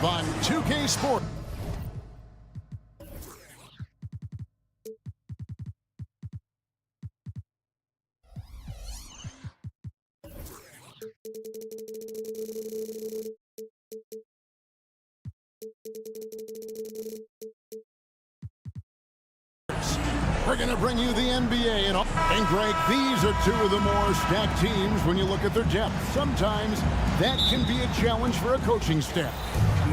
live on 2K Sports. We're going to bring you the NBA. And Greg, these are two of the more stacked teams when you look at their depth. Sometimes that can be a challenge for a coaching staff.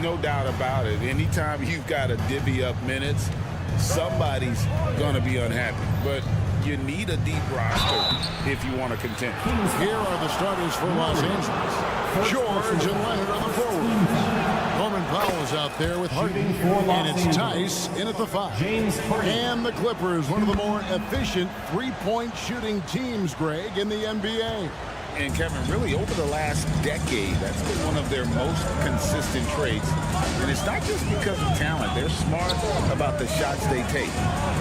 No doubt about it. Anytime you've got to divvy up minutes, somebody's going to be unhappy. But you need a deep roster if you want to contend. Here are the starters for Los Angeles. George and Leonard on the forward. Norman Powell's out there with Harden. And it's Tice in at the 5. And the Clippers, one of the more efficient three-point shooting teams, Greg, in the NBA. And Kevin, really over the last decade, that's been one of their most consistent traits. And it's not just because of talent. They're smart about the shots they take.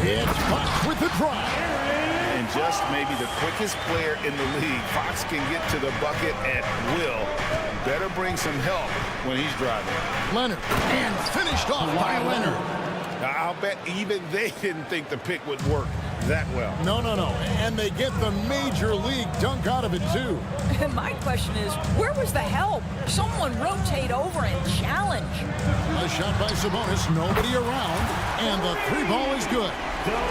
It's Fox with the drive. And just maybe the quickest player in the league. Fox can get to the bucket at will. Better bring some help when he's driving. Leonard, and finished off by Leonard. Now, I'll bet even they didn't think the pick would work that well. No. And they get the major league dunk out of it, too. And my question is, where was the help? Someone rotate over and challenge. A shot by Sabonis, nobody around, and the three ball is good.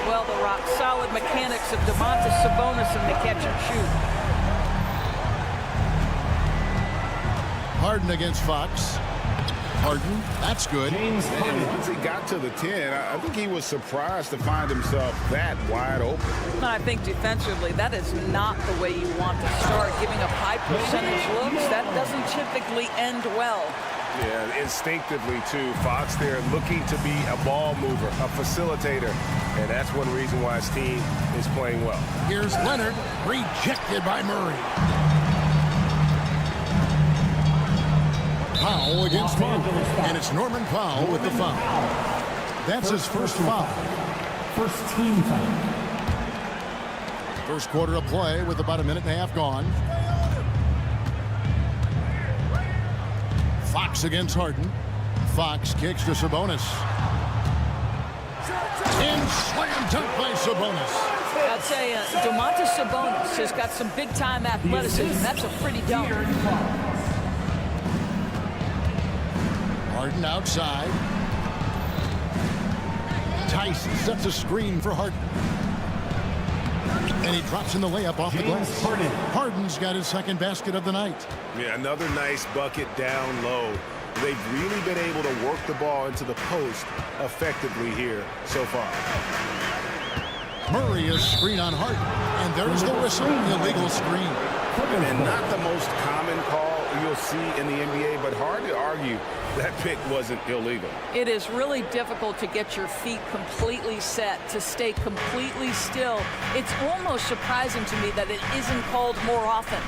Well, the rock-solid mechanics of Domantas Sabonis in the catch and shoot. Harden against Fox. Harden, that's good. And once he got to the 10, I think he was surprised to find himself that wide open. I think defensively, that is not the way you want to start. Giving up high percentage looks, that doesn't typically end well. Yeah, instinctively, too. Fox there looking to be a ball mover, a facilitator, and that's one reason why his team is playing well. Here's Leonard, rejected by Murray. Powell against Monk, and it's Norman Powell with the foul. That's his first foul. First team foul. First quarter of play with about a minute and a half gone. Fox against Harden. Fox kicks to Sabonis. And slam dunk by Sabonis. I'll tell you, Domantas Sabonis has got some big-time athleticism. That's a pretty dunk. Harden outside. Tice sets a screen for Harden. And he drops in the layup off the glass. Harden's got his second basket of the night. Yeah, another nice bucket down low. They've really been able to work the ball into the post effectively here so far. Murray is screen on Harden. And there's the whistle, illegal screen. And not the most common call you'll see in the NBA, but hard to argue that pick wasn't illegal. It is really difficult to get your feet completely set, to stay completely still. It's almost surprising to me that it isn't called more often.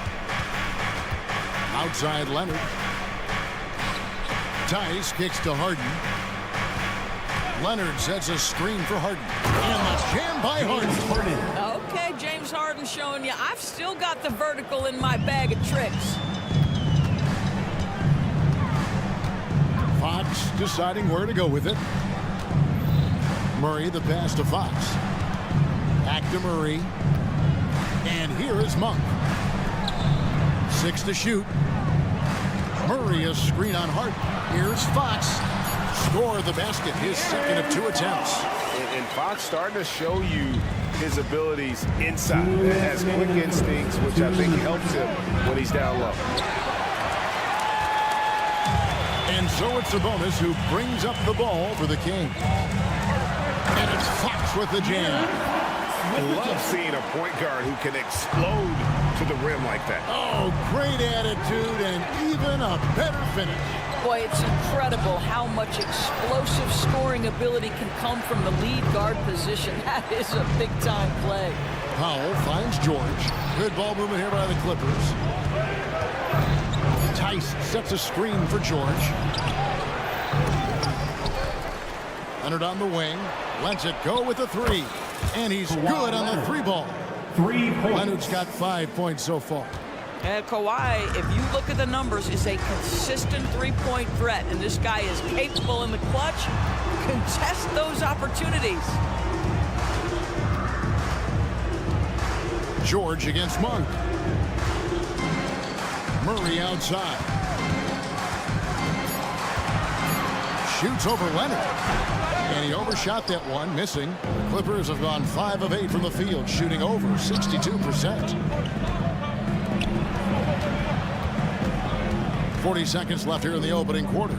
Outside Leonard. Tice kicks to Harden. Leonard sets a screen for Harden. And the jam by Harden. Okay, James Harden showing you I've still got the vertical in my bag of tricks. Fox deciding where to go with it. Murray the pass to Fox. Back to Murray. And here is Monk. 6 to shoot. Murray a screen on Harden. Here's Fox. Score the basket, his second of 2 attempts. And Fox starting to show you his abilities inside. He has quick instincts, which I think helps him when he's down low. And so it's Sabonis who brings up the ball for the Kings. And it's Fox with the jam. I love seeing a point guard who can explode to the rim like that. Oh, great attitude and even a better finish. Boy, it's incredible how much explosive scoring ability can come from the lead guard position. That is a big-time play. Powell finds George. Good ball movement here by the Clippers. Tice sets a screen for George. Leonard on the wing. Lets it go with the 3. And he's good on the 3 ball. 3 points. Leonard's got 5 points so far. And Kawhi, if you look at the numbers, is a consistent three-point threat, and this guy is capable in the clutch. Contest those opportunities. George against Monk. Murray outside. Shoots over Leonard. And he overshot that one, missing. The Clippers have gone 5 of 8 from the field, shooting over 62%. 40 seconds left here in the opening quarter.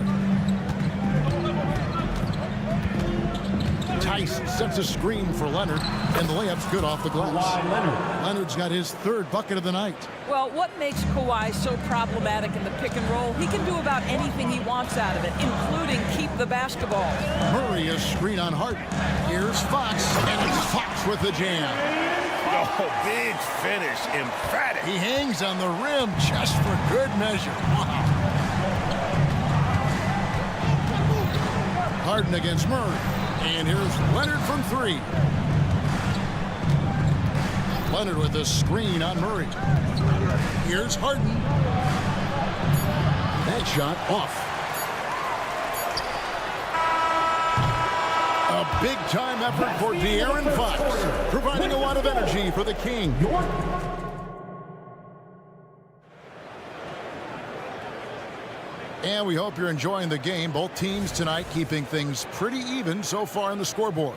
Tice sets a screen for Leonard, and the layup's good off the glass. Leonard's got his 3rd bucket of the night. Well, what makes Kawhi so problematic in the pick and roll? He can do about anything he wants out of it, including keep the basketball. Murray a screen on Harden. Here's Fox, and it's Fox with the jam. Oh, big finish, emphatic. He hangs on the rim just for good measure. Wow. Harden against Murray. And here's Leonard from 3. Leonard with a screen on Murray. Here's Harden. That shot off. A big-time effort for De'Aaron Fox, providing a lot of energy for the King. And we hope you're enjoying the game. Both teams tonight keeping things pretty even so far on the scoreboard.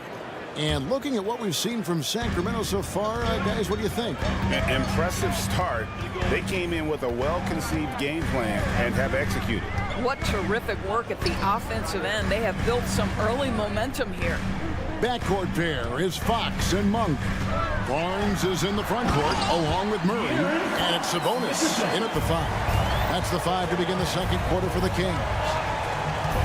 And looking at what we've seen from Sacramento so far, guys, what do you think? An impressive start. They came in with a well-conceived game plan and have executed. What terrific work at the offensive end. They have built some early momentum here. Backcourt pair is Fox and Monk. Barnes is in the front court along with Murray. And it's Sabonis in at the 5. That's the 5 to begin the second quarter for the Kings.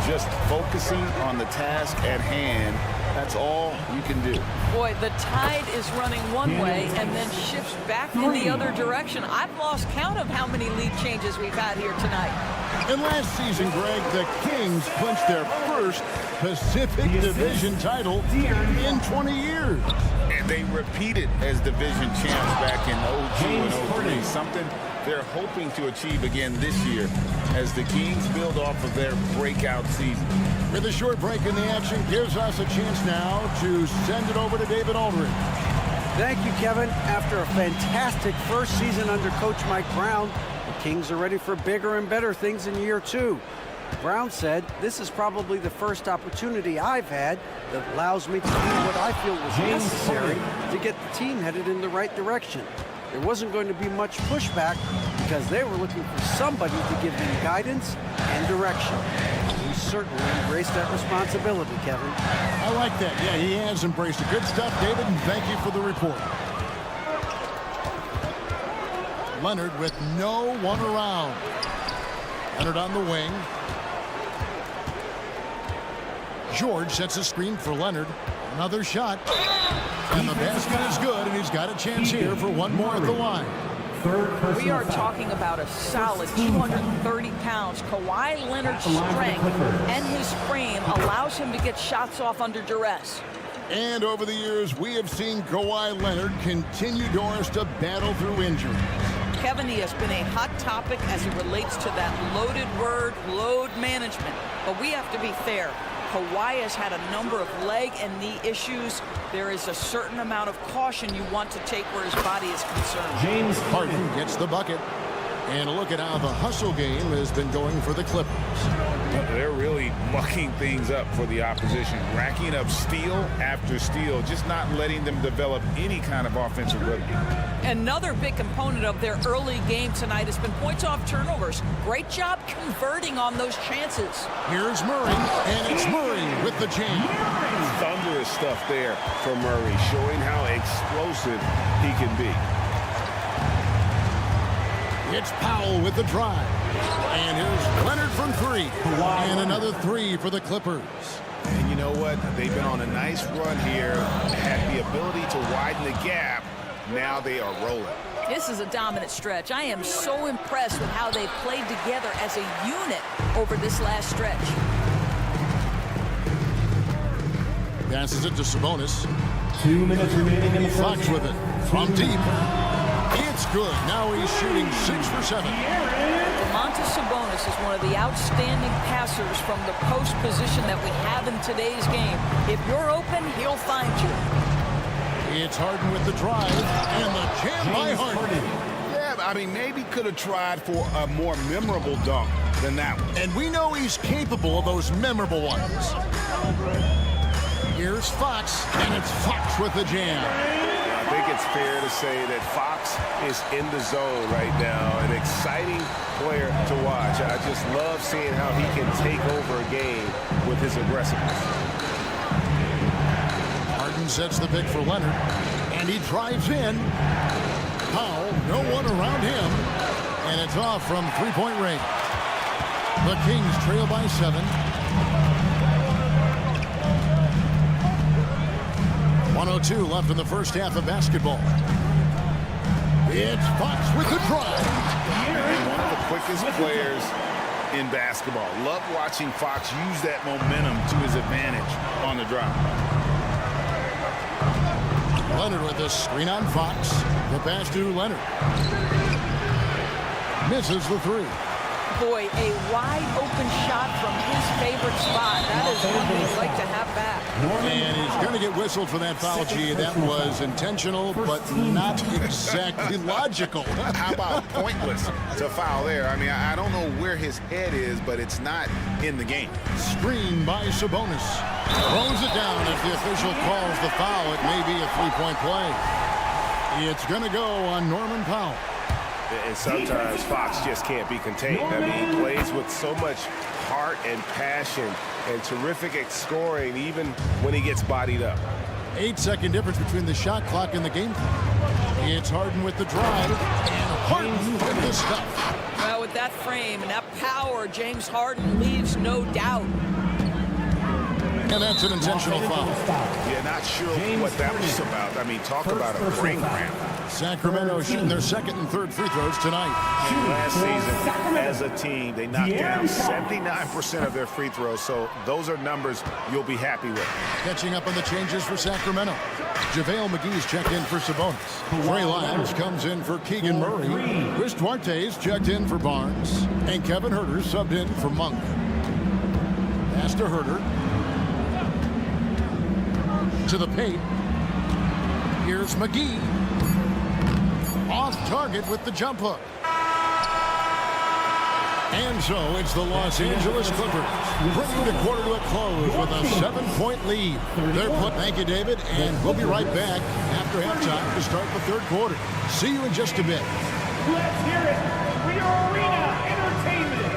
Just focusing on the task at hand. That's all you can do. Boy, the tide is running one way and then shifts back in the other direction. I've lost count of how many lead changes we've had here tonight. And last season, Greg, the Kings clinched their first Pacific Division title in 20 years. And they repeated as division champs back in 02 and 03. Something they're hoping to achieve again this year as the Kings build off of their breakout season. With a short break in the action, gives us a chance now to send it over to David Aldridge. Thank you, Kevin. After a fantastic first season under Coach Mike Brown, the Kings are ready for bigger and better things in year 2. Brown said, "This is probably the first opportunity I've had that allows me to do what I feel was necessary to get the team headed in the right direction." There wasn't going to be much pushback because they were looking for somebody to give them guidance and direction. He certainly embraced that responsibility, Kevin. I like that. Yeah, he has embraced it. Good stuff, David, and thank you for the report. Leonard with no one around. Leonard on the wing. George sets a screen for Leonard. Another shot. And the basket is good, and he's got a chance here for one more at the line. We are talking about a solid 230 pounds. Kawhi Leonard's strength and his frame allows him to get shots off under duress. And over the years, we have seen Kawhi Leonard continue doors to battle through injury. Kevin, he has been a hot topic as it relates to that loaded word, load management. But we have to be fair. Kawhi has had a number of leg and knee issues. There is a certain amount of caution you want to take where his body is concerned. Harden gets the bucket. And a look at how the hustle game has been going for the Clippers. They're really mucking things up for the opposition, racking up steal after steal, just not letting them develop any kind of offensive rhythm. Another big component of their early game tonight has been points off turnovers. Great job converting on those chances. Here's Murray, and it's Murray with the jam. Thunderous stuff there for Murray, showing how explosive he can be. It's Powell with the drive. And here's Leonard from 3. And another 3 for the Clippers. And you know what? They've been on a nice run here, had the ability to widen the gap. Now they are rolling. This is a dominant stretch. I am so impressed with how they've played together as a unit over this last stretch. Passes it to Sabonis. 2 minutes remaining in the Fox with it from deep. It's good. Now he's shooting 6 for 7. Domantas Sabonis is one of the outstanding passers from the post position that we have in today's game. If you're open, he'll find you. It's Harden with the drive, and the jam by Harden. Yeah, I mean, maybe could have tried for a more memorable dunk than that one. And we know he's capable of those memorable ones. Here's Fox, and it's Fox with the jam. I think it's fair to say that Fox is in the zone right now. An exciting player to watch. I just love seeing how he can take over a game with his aggressiveness. Harden sets the pick for Leonard, and he drives in. Powell, no one around him, and it's off from three-point range. The Kings trail by 7. 1:02 left in the first half of basketball. It's Fox with the drive. One of the quickest players in basketball. Love watching Fox use that momentum to his advantage on the drive. Leonard with the screen on Fox. The pass to Leonard. Misses the 3. Boy, a wide-open shot from his favorite spot. That is what we'd like to have back. And he's going to get whistled for that foul, G. That was intentional, but not exactly logical. How about pointless to foul there? I mean, I don't know where his head is, but it's not in the game. Screen by Sabonis. Throws it down. If the official calls the foul, it may be a three-point play. It's going to go on Norman Powell. And sometimes Fox just can't be contained. I mean, he plays with so much heart and passion and terrific at scoring even when he gets bodied up. 8-second difference between the shot clock and the game clock. It's Harden with the drive, and Harden with the stuff. Well, with that frame and that power, James Harden leaves no doubt. And that's an intentional foul. Yeah, not sure what that was about. I mean, talk about a brain cramp. Sacramento shooting their second and third free throws tonight. Last season, as a team, they knocked down 79% of their free throws, so those are numbers you'll be happy with. Catching up on the changes for Sacramento. JaVale McGee's checked in for Sabonis. Trey Lyons comes in for Keegan Murray. Chris Duarte's checked in for Barnes. And Kevin Huerter subbed in for Monk. Pass to Huerter. To the paint. Here's McGee. Off target with the jump hook. And so it's the Los Angeles Clippers bringing the quarter to a close with a 7-point lead. Thank you, David, and we'll be right back after halftime to start the third quarter. See you in just a bit. Let's hear it for your arena entertainment.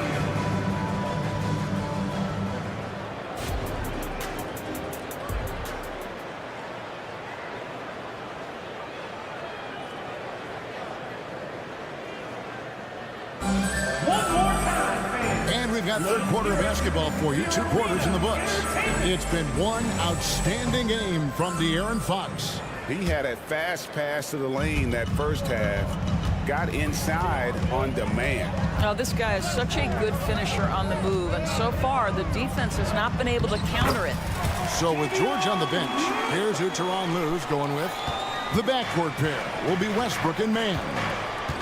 We've got third quarter of basketball for you. 2 quarters in the books. It's been one outstanding game from De'Aaron Fox. He had a fast pass to the lane that first half. Got inside on demand. Now, this guy is such a good finisher on the move, and so far the defense has not been able to counter it. So with George on the bench, here's who Tyronn Lue's going with. The backcourt pair will be Westbrook and Mann.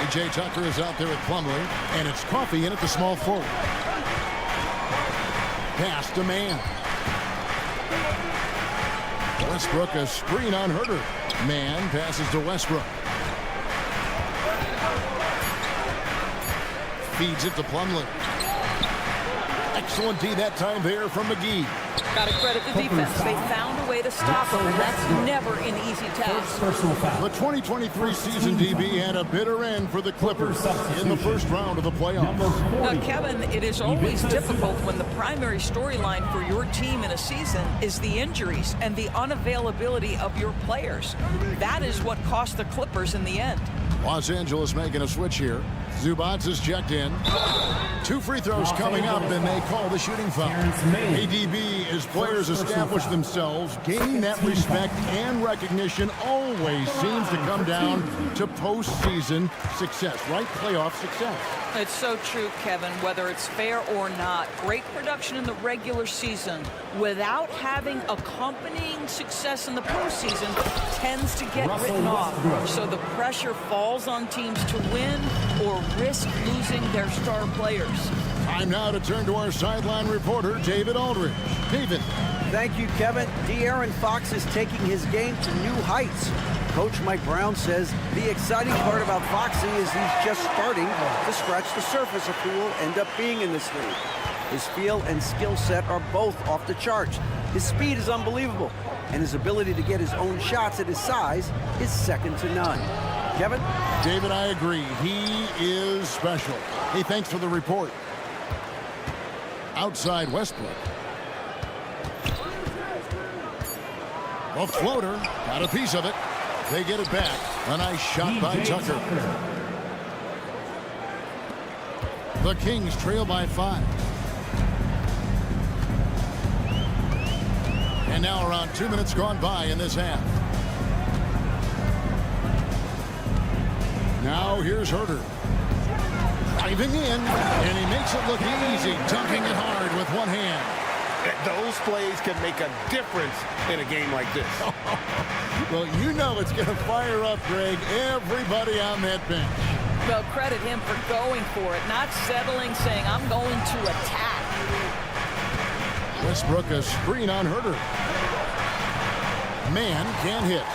A.J. Tucker is out there with Plumlee, and it's Coffey in at the small forward. Pass to Mann. Westbrook a screen on Huerter. Mann passes to Westbrook. Feeds it to Plumlee. Excellent D that time there from McGee. Got to credit the defense. They found a way to stop him, and that's never an easy task. The 2023 season, DB, had a bitter end for the Clippers in the first round of the playoffs. Now, Kevin, it is always difficult when the primary storyline for your team in a season is the injuries and the unavailability of your players. That is what cost the Clippers in the end. Los Angeles making a switch here. Zubats is checked in. 2 free throws coming up, and they call the shooting foul. ADB is As players establish themselves, gaining that respect and recognition always seems to come down to postseason success, right? Playoff success. It's so true, Kevin, whether it's fair or not. Great production in the regular season without having accompanying success in the postseason tends to get written off. So the pressure falls on teams to win or risk losing their star players. Time now to turn to our sideline reporter, David Aldridge. David. Thank you, Kevin. De'Aaron Fox is taking his game to new heights. Coach Mike Brown says the exciting part about Foxy is he's just starting to scratch the surface of who will end up being in this league. His feel and skill set are both off the charts. His speed is unbelievable, and his ability to get his own shots at his size is second to none. Kevin? David, I agree. He is special. Hey, thanks for the report. Outside Westbrook. A floater, got a piece of it. They get it back. A nice shot by Tucker. The Kings trail by 5. And now around 2 minutes gone by in this half. Now here's Herter. Driving in, and he makes it look easy, dunking it hard with one hand. Those plays can make a difference in a game like this. Well, you know it's going to fire up, Greg, everybody on that bench. Well, credit him for going for it, not settling, saying, I'm going to attack. Westbrook a screen on Herter. Man can't hit.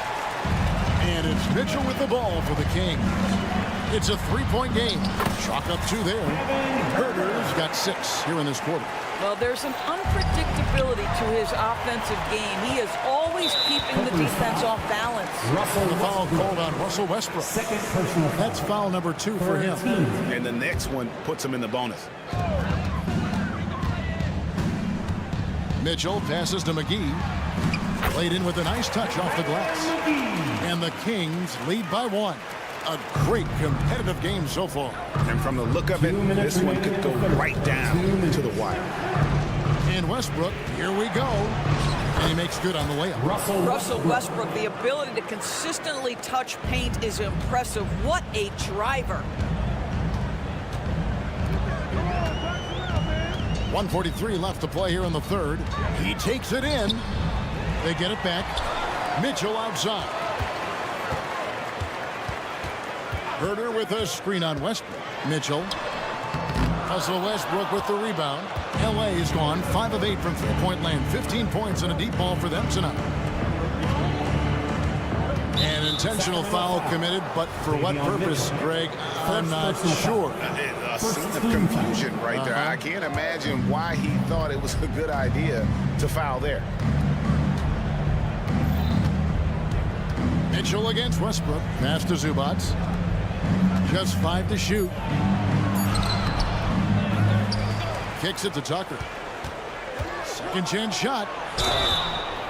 And it's Mitchell with the ball for the Kings. It's a 3-point game. Chalk up 2 there. Herter's got 6 here in this quarter. Well, there's an unpredictability to his offensive game. He is always keeping the defense off balance. The foul called on Russell Westbrook. Second personal foul. That's foul number 2 for him. And the next one puts him in the bonus. Mitchell passes to McGee. Played in with a nice touch off the glass. And the Kings lead by 1. A great competitive game so far. And from the look of it, this one could go right down to the wire. And Westbrook, here we go. And he makes good on the layup. Russell Westbrook, the ability to consistently touch paint is impressive. What a driver. 1:43 left to play here in the third. He takes it in. They get it back. Mitchell outside. Herter with a screen on Westbrook. Mitchell. Russell Westbrook with the rebound. L.A. is gone 5 of 8 from three-point land. 15 points and a deep ball for them tonight. An intentional foul committed, but for what purpose, Greg? I'm not sure. A scene of confusion right there. I can't imagine why he thought it was a good idea to foul there. Mitchell against Westbrook. Pass to Zubac. Just 5 to shoot. Kicks it to Tucker. Second chance shot.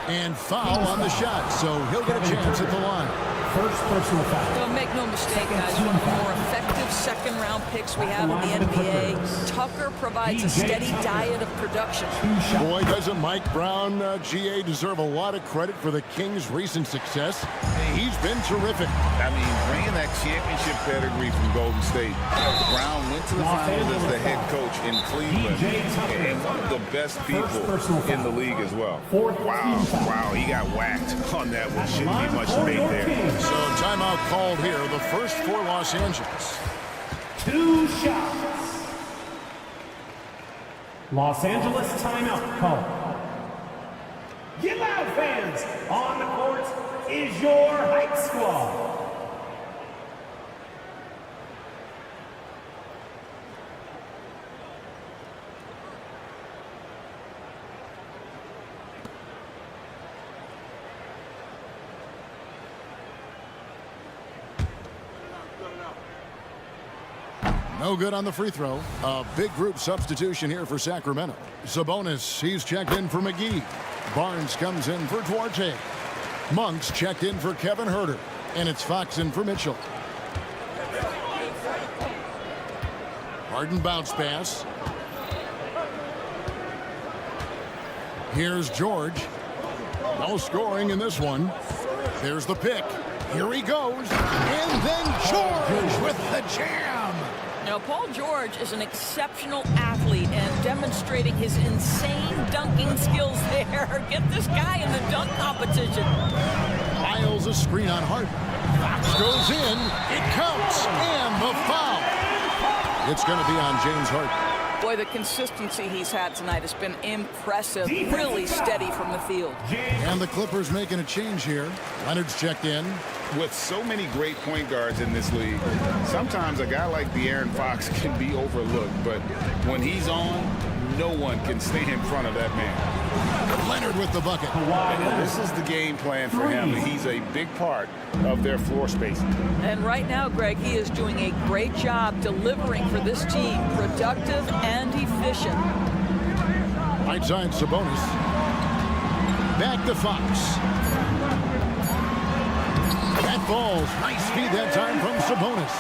And foul on the shot, so he'll get a chance at the line. First personal foul. Don't make no mistake, guys. One of the more effective second-round picks we have in the NBA. Tucker provides a steady diet of production. Boy, doesn't Mike Brown, GA, deserve a lot of credit for the Kings' recent success. He's been terrific. I mean, bringing that championship pedigree from Golden State. Brown went to the finals as the head coach in Cleveland, and one of the best people in the league as well. Wow, he got whacked on that one. Shouldn't be much debate there. So timeout called here, the first for Los Angeles. 2 shots. Los Angeles timeout call. Get loud, fans. On the court is your hype squad. No good on the free throw. A big group substitution here for Sacramento. Sabonis, he's checked in for McGee. Barnes comes in for Duarte. Monk's checked in for Kevin Herter. And it's Fox in for Mitchell. Harden bounce pass. Here's George. No scoring in this one. There's the pick. Here he goes. And then George with the jam. Now, Paul George is an exceptional athlete and demonstrating his insane dunking skills there. Get this guy in the dunk competition. Miles a screen on Hart. Fox goes in. It counts. And the foul. It's going to be on James Hart. Boy, the consistency he's had tonight has been impressive. Really steady from the field. And the Clippers making a change here. Leonard's checked in. With so many great point guards in this league, sometimes a guy like De'Aaron Fox can be overlooked, but when he's on, no one can stay in front of that man. Leonard with the bucket. And this is the game plan for him. He's a big part of their floor spacing. And right now, Greg, he is doing a great job delivering for this team, productive and efficient. Right side Sabonis. Back to Fox. That falls. Nice feed that time from Sabonis.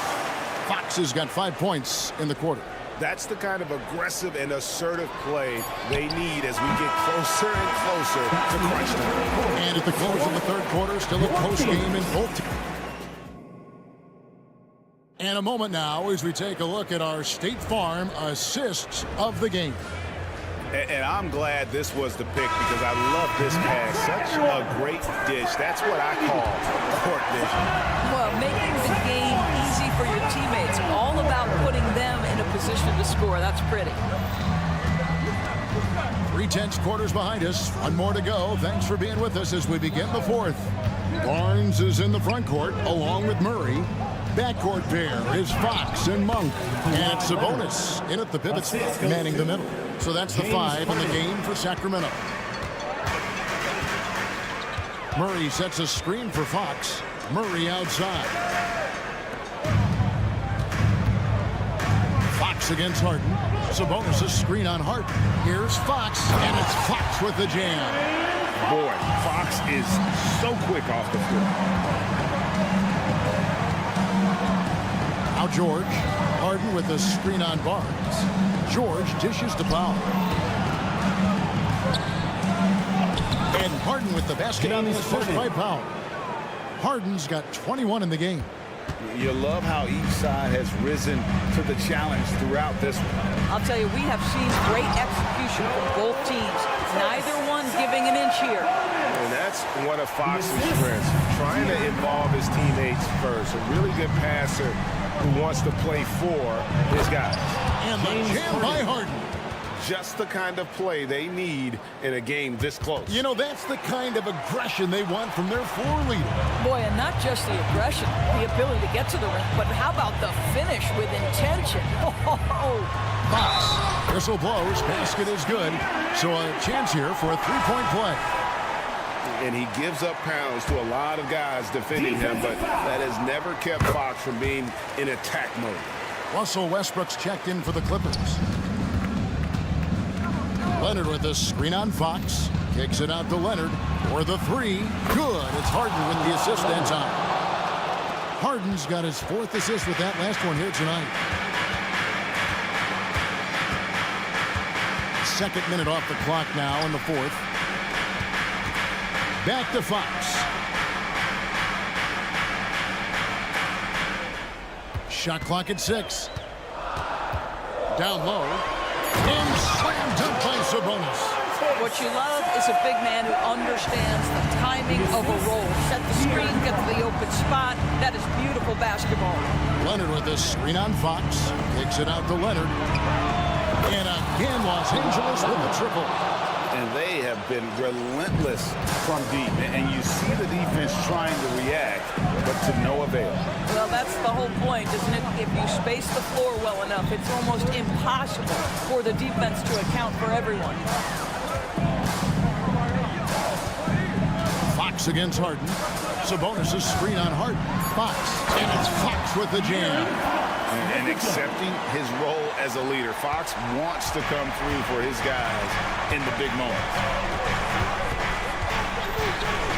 Fox has got 5 points in the quarter. That's the kind of aggressive and assertive play they need as we get closer and closer to crunch time. And at the close of the third quarter, still a close game in both teams. And a moment now as we take a look at our State Farm assists of the game. And I'm glad this was the pick because I love this pass. Such a great dish. That's what I call court vision. Well, making the game easy for your teammates. All about putting them in a position to score. That's pretty. 3/10 quarters behind us. One more to go. Thanks for being with us as we begin the fourth. Barnes is in the front court along with Murray. Backcourt pair is Fox and Monk. And it's Sabonis in at the pivot spot, manning the middle. So that's the 5 in the game for Sacramento. Murray sets a screen for Fox. Murray outside. Fox against Harden. Sabonis a screen on Hart. Here's Fox, and it's Fox with the jam. Boy, Fox is so quick off the floor. Now George. Harden with a screen on Barnes. George dishes to Powell. And Harden with the basket on the assist by Powell. Harden's got 21 in the game. You love how each side has risen to the challenge throughout this one. I'll tell you, we have seen great execution from both teams. Neither one giving an inch here. And that's one of Fox's strengths, trying to involve his teammates first. A really good passer who wants to play for his guys. And the jam by Harden. Just the kind of play they need in a game this close. You know, that's the kind of aggression they want from their floor leader. Boy, and not just the aggression, the ability to get to the rim, but how about the finish with intention? Oh, Fox. Whistle blows. Basket is good. So a chance here for a three-point play. And he gives up pounds to a lot of guys defending him, but that has never kept Fox from being in attack mode. Russell Westbrook's checked in for the Clippers. Leonard with a screen on Fox. Kicks it out to Leonard for the 3. Good. It's Harden with the assist that time. Harden's got his 4th assist with that last one here tonight. 2nd minute off the clock now in the 4th. Back to Fox. Shot clock at 6. Down low. And slam dunk by Sabonis. what you love is a big man who understands the timing of a roll. Set the screen, get to the open spot. That is beautiful basketball. Leonard with a screen on Fox. Kicks it out to Leonard. And again, Los Angeles with a triple. And they have been relentless from deep. And you see the defense trying to react, but to no avail. Well, that's the whole point, isn't it? If you space the floor well enough, it's almost impossible for the defense to account for everyone. Fox against Harden. Sabonis' screen on Harden. Fox. And it's Fox with the jam. And accepting his role as a leader. Fox wants to come through for his guys in the big moments.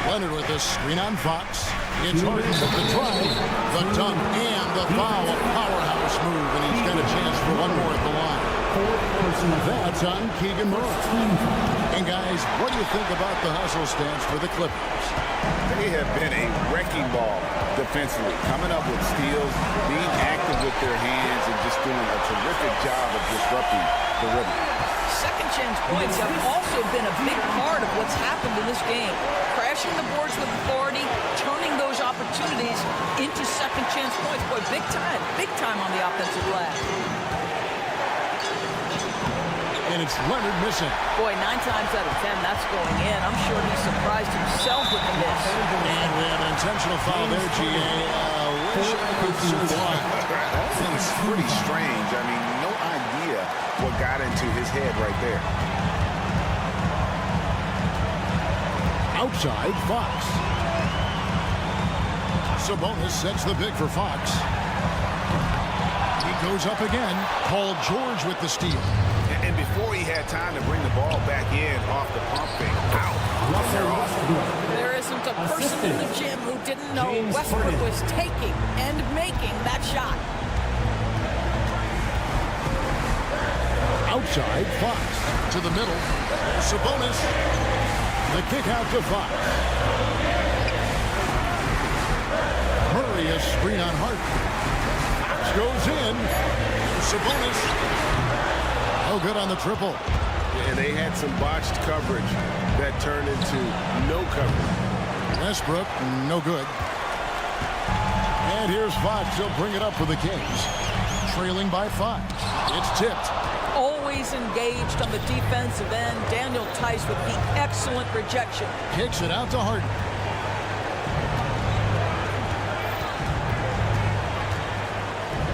Leonard with a screen on Fox. It's Harden with the drive, the dunk, and the foul. A powerhouse move, and he's got a chance for one more at the line. That's on Keegan Murray. And guys, what do you think about the hustle stance for the Clippers? They have been a wrecking ball defensively, coming up with steals, being active with their hands, and just doing a terrific job of disrupting the rhythm. Second chance points have also been a big part of what's happened in this game. Crashing the boards with authority, turning those opportunities into second chance points. Boy, big time on the offensive glass. And it's Leonard missing. Boy, 9 times out of 10, that's going in. I'm sure he surprised himself with the miss. And we have an intentional foul there, GA. Wish I could see why. That thing is pretty strange. I mean, no idea what got into his head right there. Outside, Fox. Sabonis sets the pick for Fox. He goes up again. Paul George with the steal. And before he had time to bring the ball back in off the pump fake, There isn't a person in the gym who didn't know Westbrook was taking and making that shot. Outside, Fox. To the middle. Sabonis. The kick out to Fox. Murray, a screen on Hart. Fox goes in. Sabonis. Oh, good on the triple. And they had some botched coverage that turned into no coverage. Westbrook, no good. And here's Fox. He'll bring it up for the Kings. Trailing by 5. It's tipped. Always engaged on the defensive end. Daniel Tice with the excellent rejection. Kicks it out to Harden.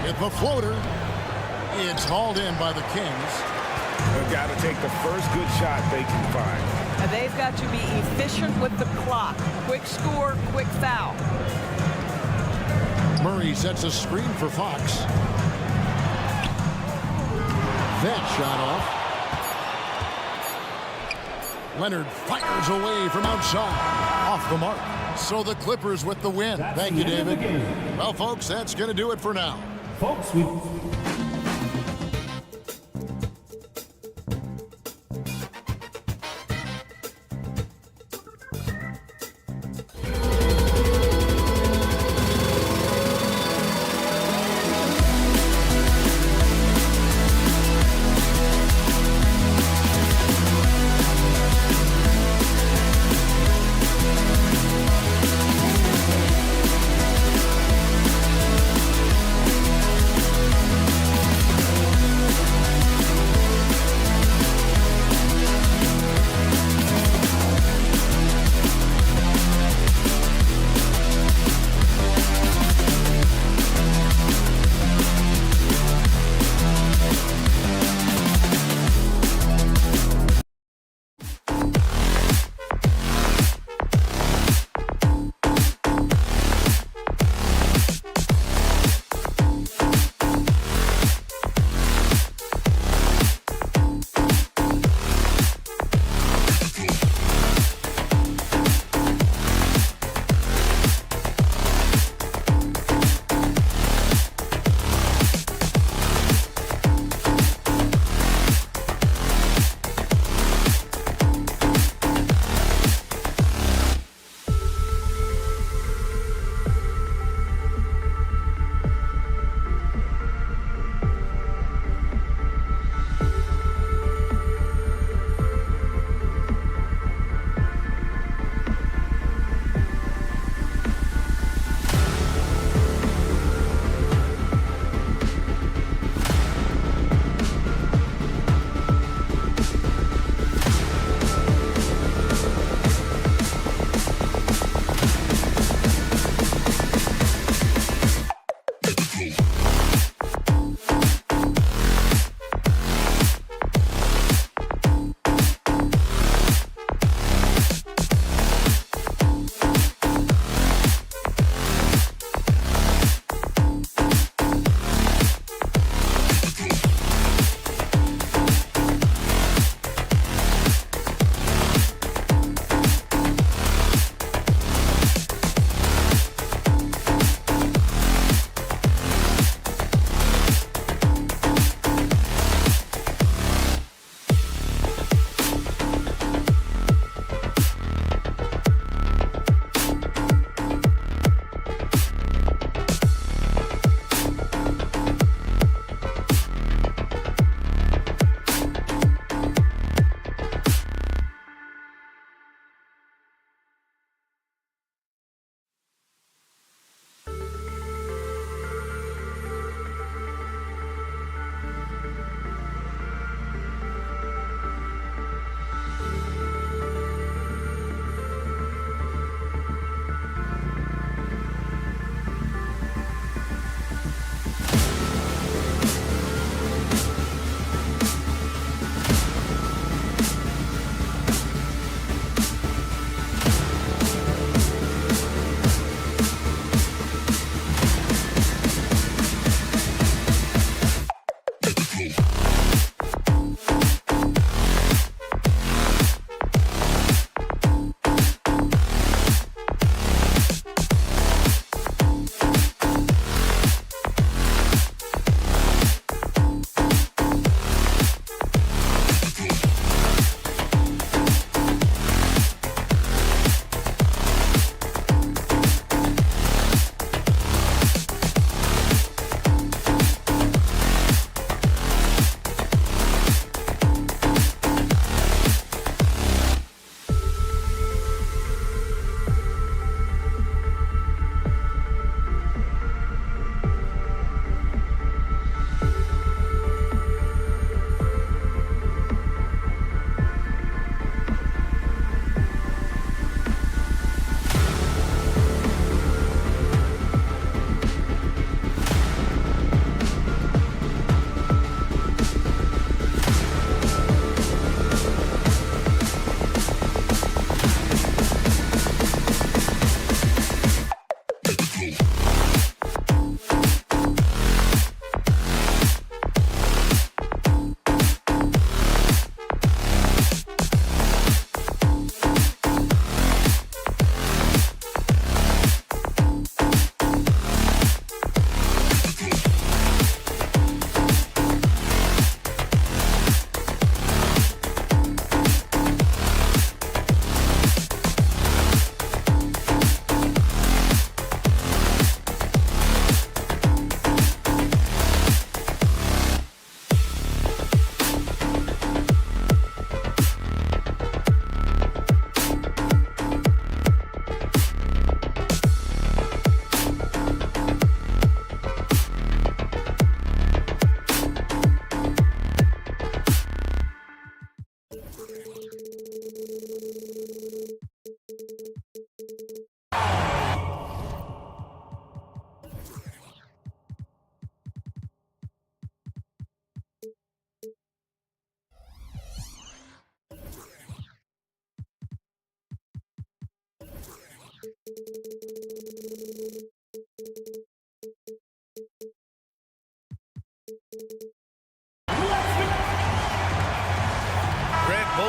With the floater. It's hauled in by the Kings. They've got to take the first good shot they can find. And they've got to be efficient with the clock. Quick score, quick foul. Murray sets a screen for Fox. That shot off. Leonard fires away from outside. Off the mark. So the Clippers with the win. Thank you, David. Well, folks, that's going to do it for now. Folks, we...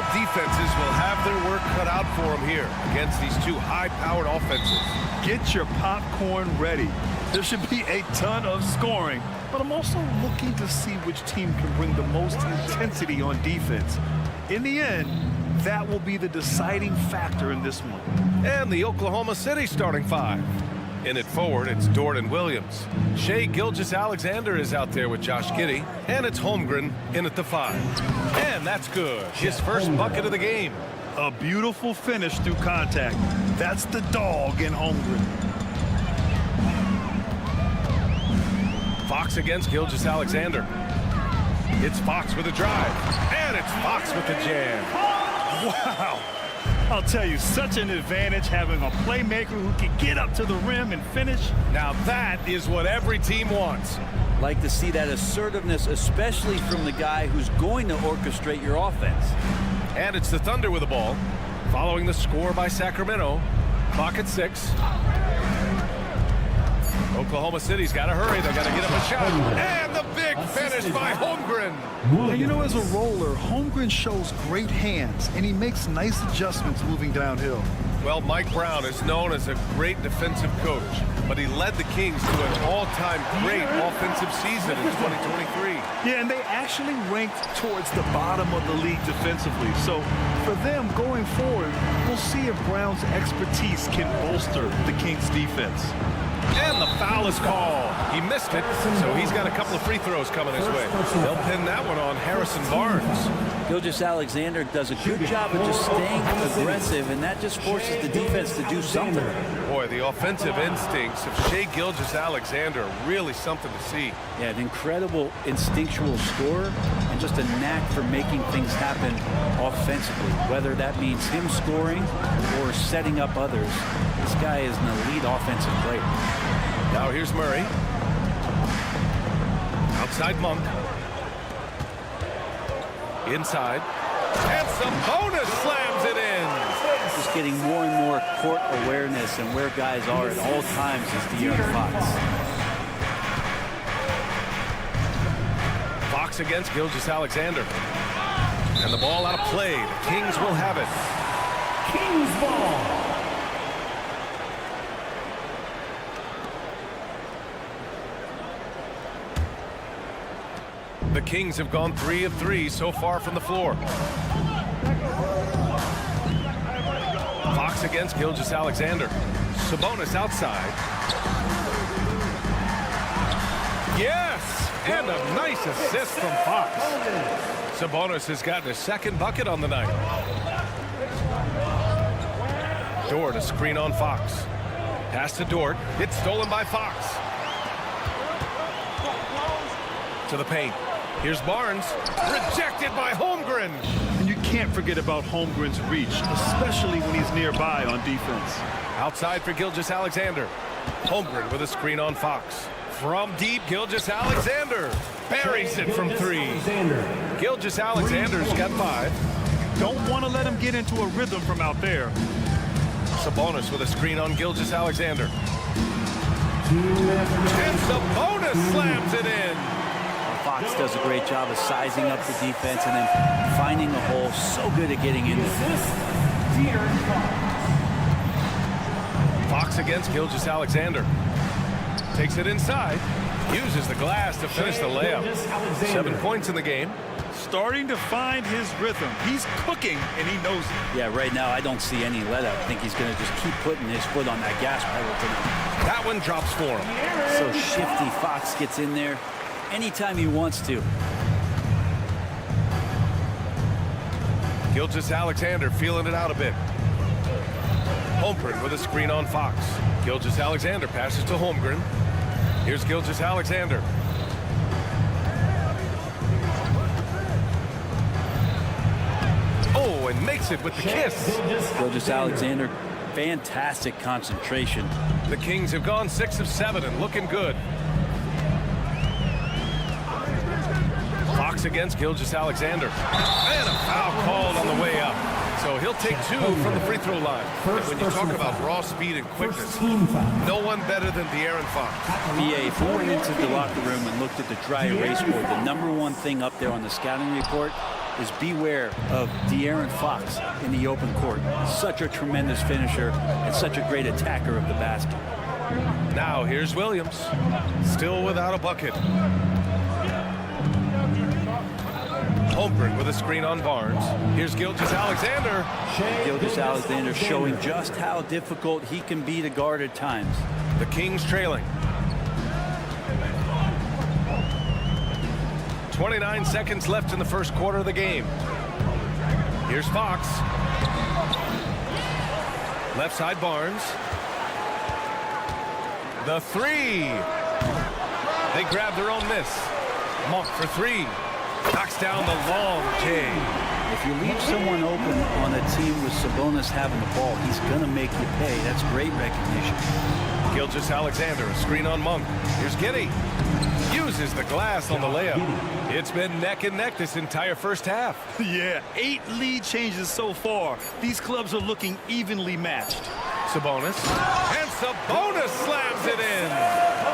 Both defenses will have their work cut out for them here against these two high-powered offenses. Get your popcorn ready. There should be a ton of scoring, but I'm also looking to see which team can bring the most intensity on defense. In the end, that will be the deciding factor in this one. And the Oklahoma City starting five. In it forward, it's Dort and Williams. Shai Gilgeous-Alexander is out there with Josh Giddey, and it's Holmgren in at the 5. And that's good. His first bucket of the game. A beautiful finish through contact. That's the dog in Holmgren. Fox against Gilgeous-Alexander. It's Fox with a drive, and it's Fox with the jam. Wow. I'll tell you, such an advantage having a playmaker who can get up to the rim and finish. Now that is what every team wants. Like to see that assertiveness, especially from the guy who's going to orchestrate your offense. And it's the Thunder with the ball, following the score by Sacramento. Clock at 6. Oklahoma City's got to hurry. They got to get him a shot. And the big finish by Holmgren. And you know, as a roller, Holmgren shows great hands, and he makes nice adjustments moving downhill. Well, Mike Brown is known as a great defensive coach, but he led the Kings to an all-time great offensive season in 2023. Yeah, and they actually ranked towards the bottom of the league defensively. So for them going forward, we'll see if Brown's expertise can bolster the Kings' defense. And the foul is called. He missed it, so he's got a couple of free throws coming his way. They'll pin that one on Harrison Barnes. Gilgeous-Alexander does a good job of just staying aggressive, and that just forces the defense to do something. Boy, the offensive instincts of Shai Gilgeous-Alexander are really something to see. Yeah, an incredible instinctual scorer and just a knack for making things happen offensively, whether that means him scoring or setting up others. This guy is an elite offensive player. Now here's Murray. Outside Monk. Inside. And Sabonis slams it in. Just getting more and more court awareness and where guys are at all times is De'Aaron Fox. Fox against Gilgeous-Alexander. And the ball out of play. The Kings will have it. Kings ball. The Kings have gone 3 of 3 so far from the floor. Fox against Gilgeous-Alexander. Sabonis outside. Yes! And a nice assist from Fox. Sabonis has gotten his second bucket on the night. Dort, a screen on Fox. Pass to Dort. It's stolen by Fox. To the paint. Here's Barnes. Rejected by Holmgren. And you can't forget about Holmgren's reach, especially when he's nearby on defense. Outside for Gilgeous-Alexander. Holmgren with a screen on Fox. From deep, Gilgeous-Alexander buries it from 3. Gilgeous-Alexander's got 5. Don't want to let him get into a rhythm from out there. Sabonis with a screen on Gilgeous-Alexander. And Sabonis slams it in. Fox does a great job of sizing up the defense and then finding a hole. So good at getting into it. Fox against Gilgeous-Alexander. Takes it inside. Uses the glass to finish the layup. 7 points in the game. Starting to find his rhythm. He's cooking, and he knows it. Yeah, right now I don't see any let up. I think he's going to just keep putting his foot on that gas pedal tonight. That one drops for him. So shifty. Fox gets in there anytime he wants to. Gilgeous-Alexander feeling it out a bit. Holmgren with a screen on Fox. Gilgeous-Alexander passes to Holmgren. Here's Gilgeous-Alexander. Oh, and makes it with the kiss. Gilgeous-Alexander, fantastic concentration. The Kings have gone 6 of 7 and looking good. Fox against Gilgeous-Alexander. And a foul called on the way up. So he'll take 2 from the free throw line. And when you talk about raw speed and quickness, no one better than De'Aaron Fox. BA, if you went into the locker room and looked at the dry erase board, the #1 thing up there on the scouting report is beware of De'Aaron Fox in the open court. Such a tremendous finisher and such a great attacker of the basket. Now here's Williams, still without a bucket. Holmgren with a screen on Barnes. Here's Gilgeous-Alexander. Gilgeous-Alexander showing just how difficult he can be to guard at times. The Kings trailing. 29 seconds left in the first quarter of the game. Here's Fox. Left side Barnes. The three. They grab their own miss. Monk for three. Knocks down the long J. If you leave someone open on a team with Sabonis having the ball, he's going to make you pay. That's great recognition. Gilgeous-Alexander, a screen on Monk. Here's Giddey. Uses the glass on the layup. It's been neck and neck this entire first half. Yeah, 8 lead changes so far. These clubs are looking evenly matched. Sabonis. And Sabonis slams it in.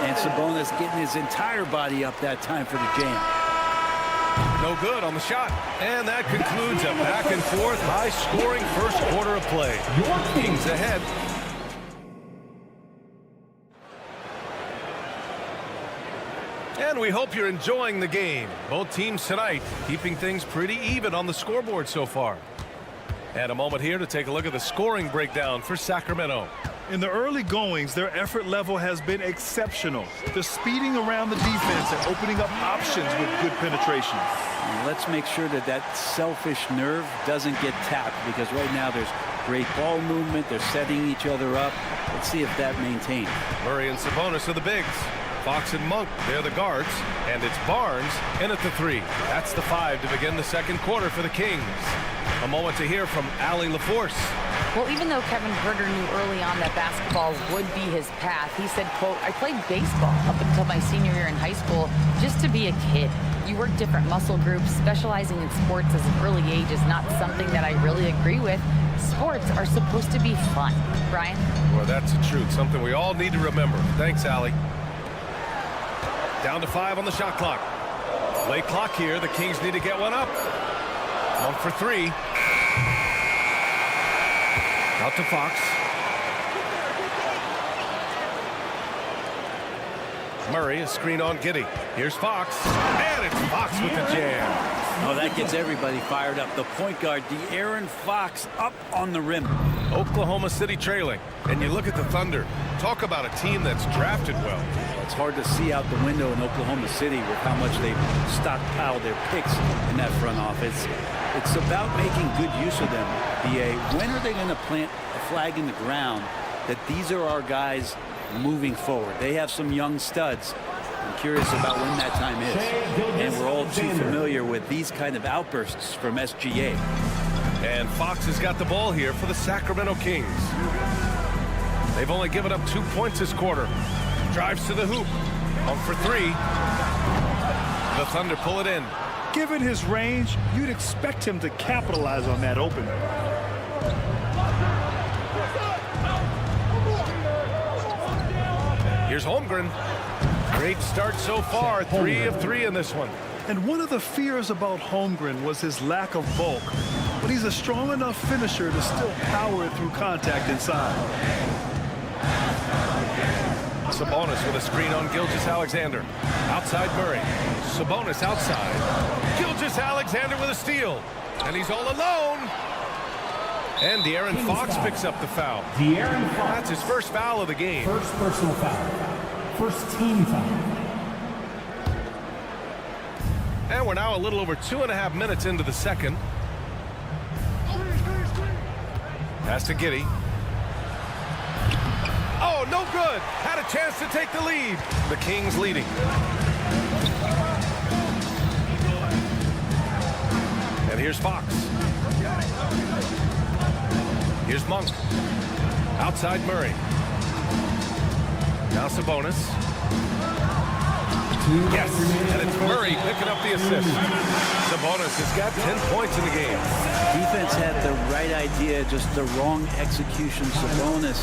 And Sabonis getting his entire body up that time for the jam. No good on the shot. And that concludes a back-and-forth, high-scoring first quarter of play. Kings ahead. And we hope you're enjoying the game. Both teams tonight keeping things pretty even on the scoreboard so far. And a moment here to take a look at the scoring breakdown for Sacramento. In the early goings, their effort level has been exceptional. They're speeding around the defense and opening up options with good penetration. And let's make sure that that selfish nerve doesn't get tapped, because right now there's great ball movement. They're setting each other up. Let's see if that maintains. Murray and Sabonis are the bigs. Fox and Monk, they're the guards. And it's Barnes in at the three. That's the 5 to begin the second quarter for the Kings. A moment to hear from Allie LaForce. Well, even though Kevin Herter knew early on that basketball would be his path, he said, quote, "I played baseball up until my senior year in high school just to be a kid. You work different muscle groups. Specializing in sports as an early age is not something that I really agree with. Sports are supposed to be fun." Brian? Well, that's the truth. Something we all need to remember. Thanks, Allie. Down to 5 on the shot clock. Late clock here. The Kings need to get one up. Monk for 3. Out to Fox. Murray, a screen on Giddey. Here's Fox. And it's Fox with the jam. Oh, that gets everybody fired up. The point guard, De'Aaron Fox, up on the rim. Oklahoma City trailing. And you look at the Thunder. Talk about a team that's drafted well. It's hard to see out the window in Oklahoma City with how much they've stockpiled their picks in that front office. It's about making good use of them, BA. When are they going to plant a flag in the ground that these are our guys moving forward? They have some young studs. I'm curious about when that time is. And we're all too familiar with these kind of outbursts from SGA. And Fox has got the ball here for the Sacramento Kings. They've only given up 2 points this quarter. Drives to the hoop. Monk for 3. The Thunder pull it in. Given his range, you'd expect him to capitalize on that opening. Here's Holmgren. Great start so far. 3 of 3 in this one. And one of the fears about Holmgren was his lack of bulk. But he's a strong enough finisher to still power it through contact inside. Sabonis with a screen on Gilgeous-Alexander. Outside Murray. Sabonis outside. Gilgeous-Alexander with a steal. And he's all alone. And De'Aaron Fox picks up the foul. De'Aaron Fox. That's his first foul of the game. First personal foul. First team foul. And we're now a little over 2.5 minutes into the second. Pass to Giddey. Oh, no good. Had a chance to take the lead. The Kings leading. And here's Fox. Here's Monk. Outside Murray. Now Sabonis. Yes, and it's Murray picking up the assist. Sabonis has got 10 points in the game. Defense had the right idea, just the wrong execution. Sabonis,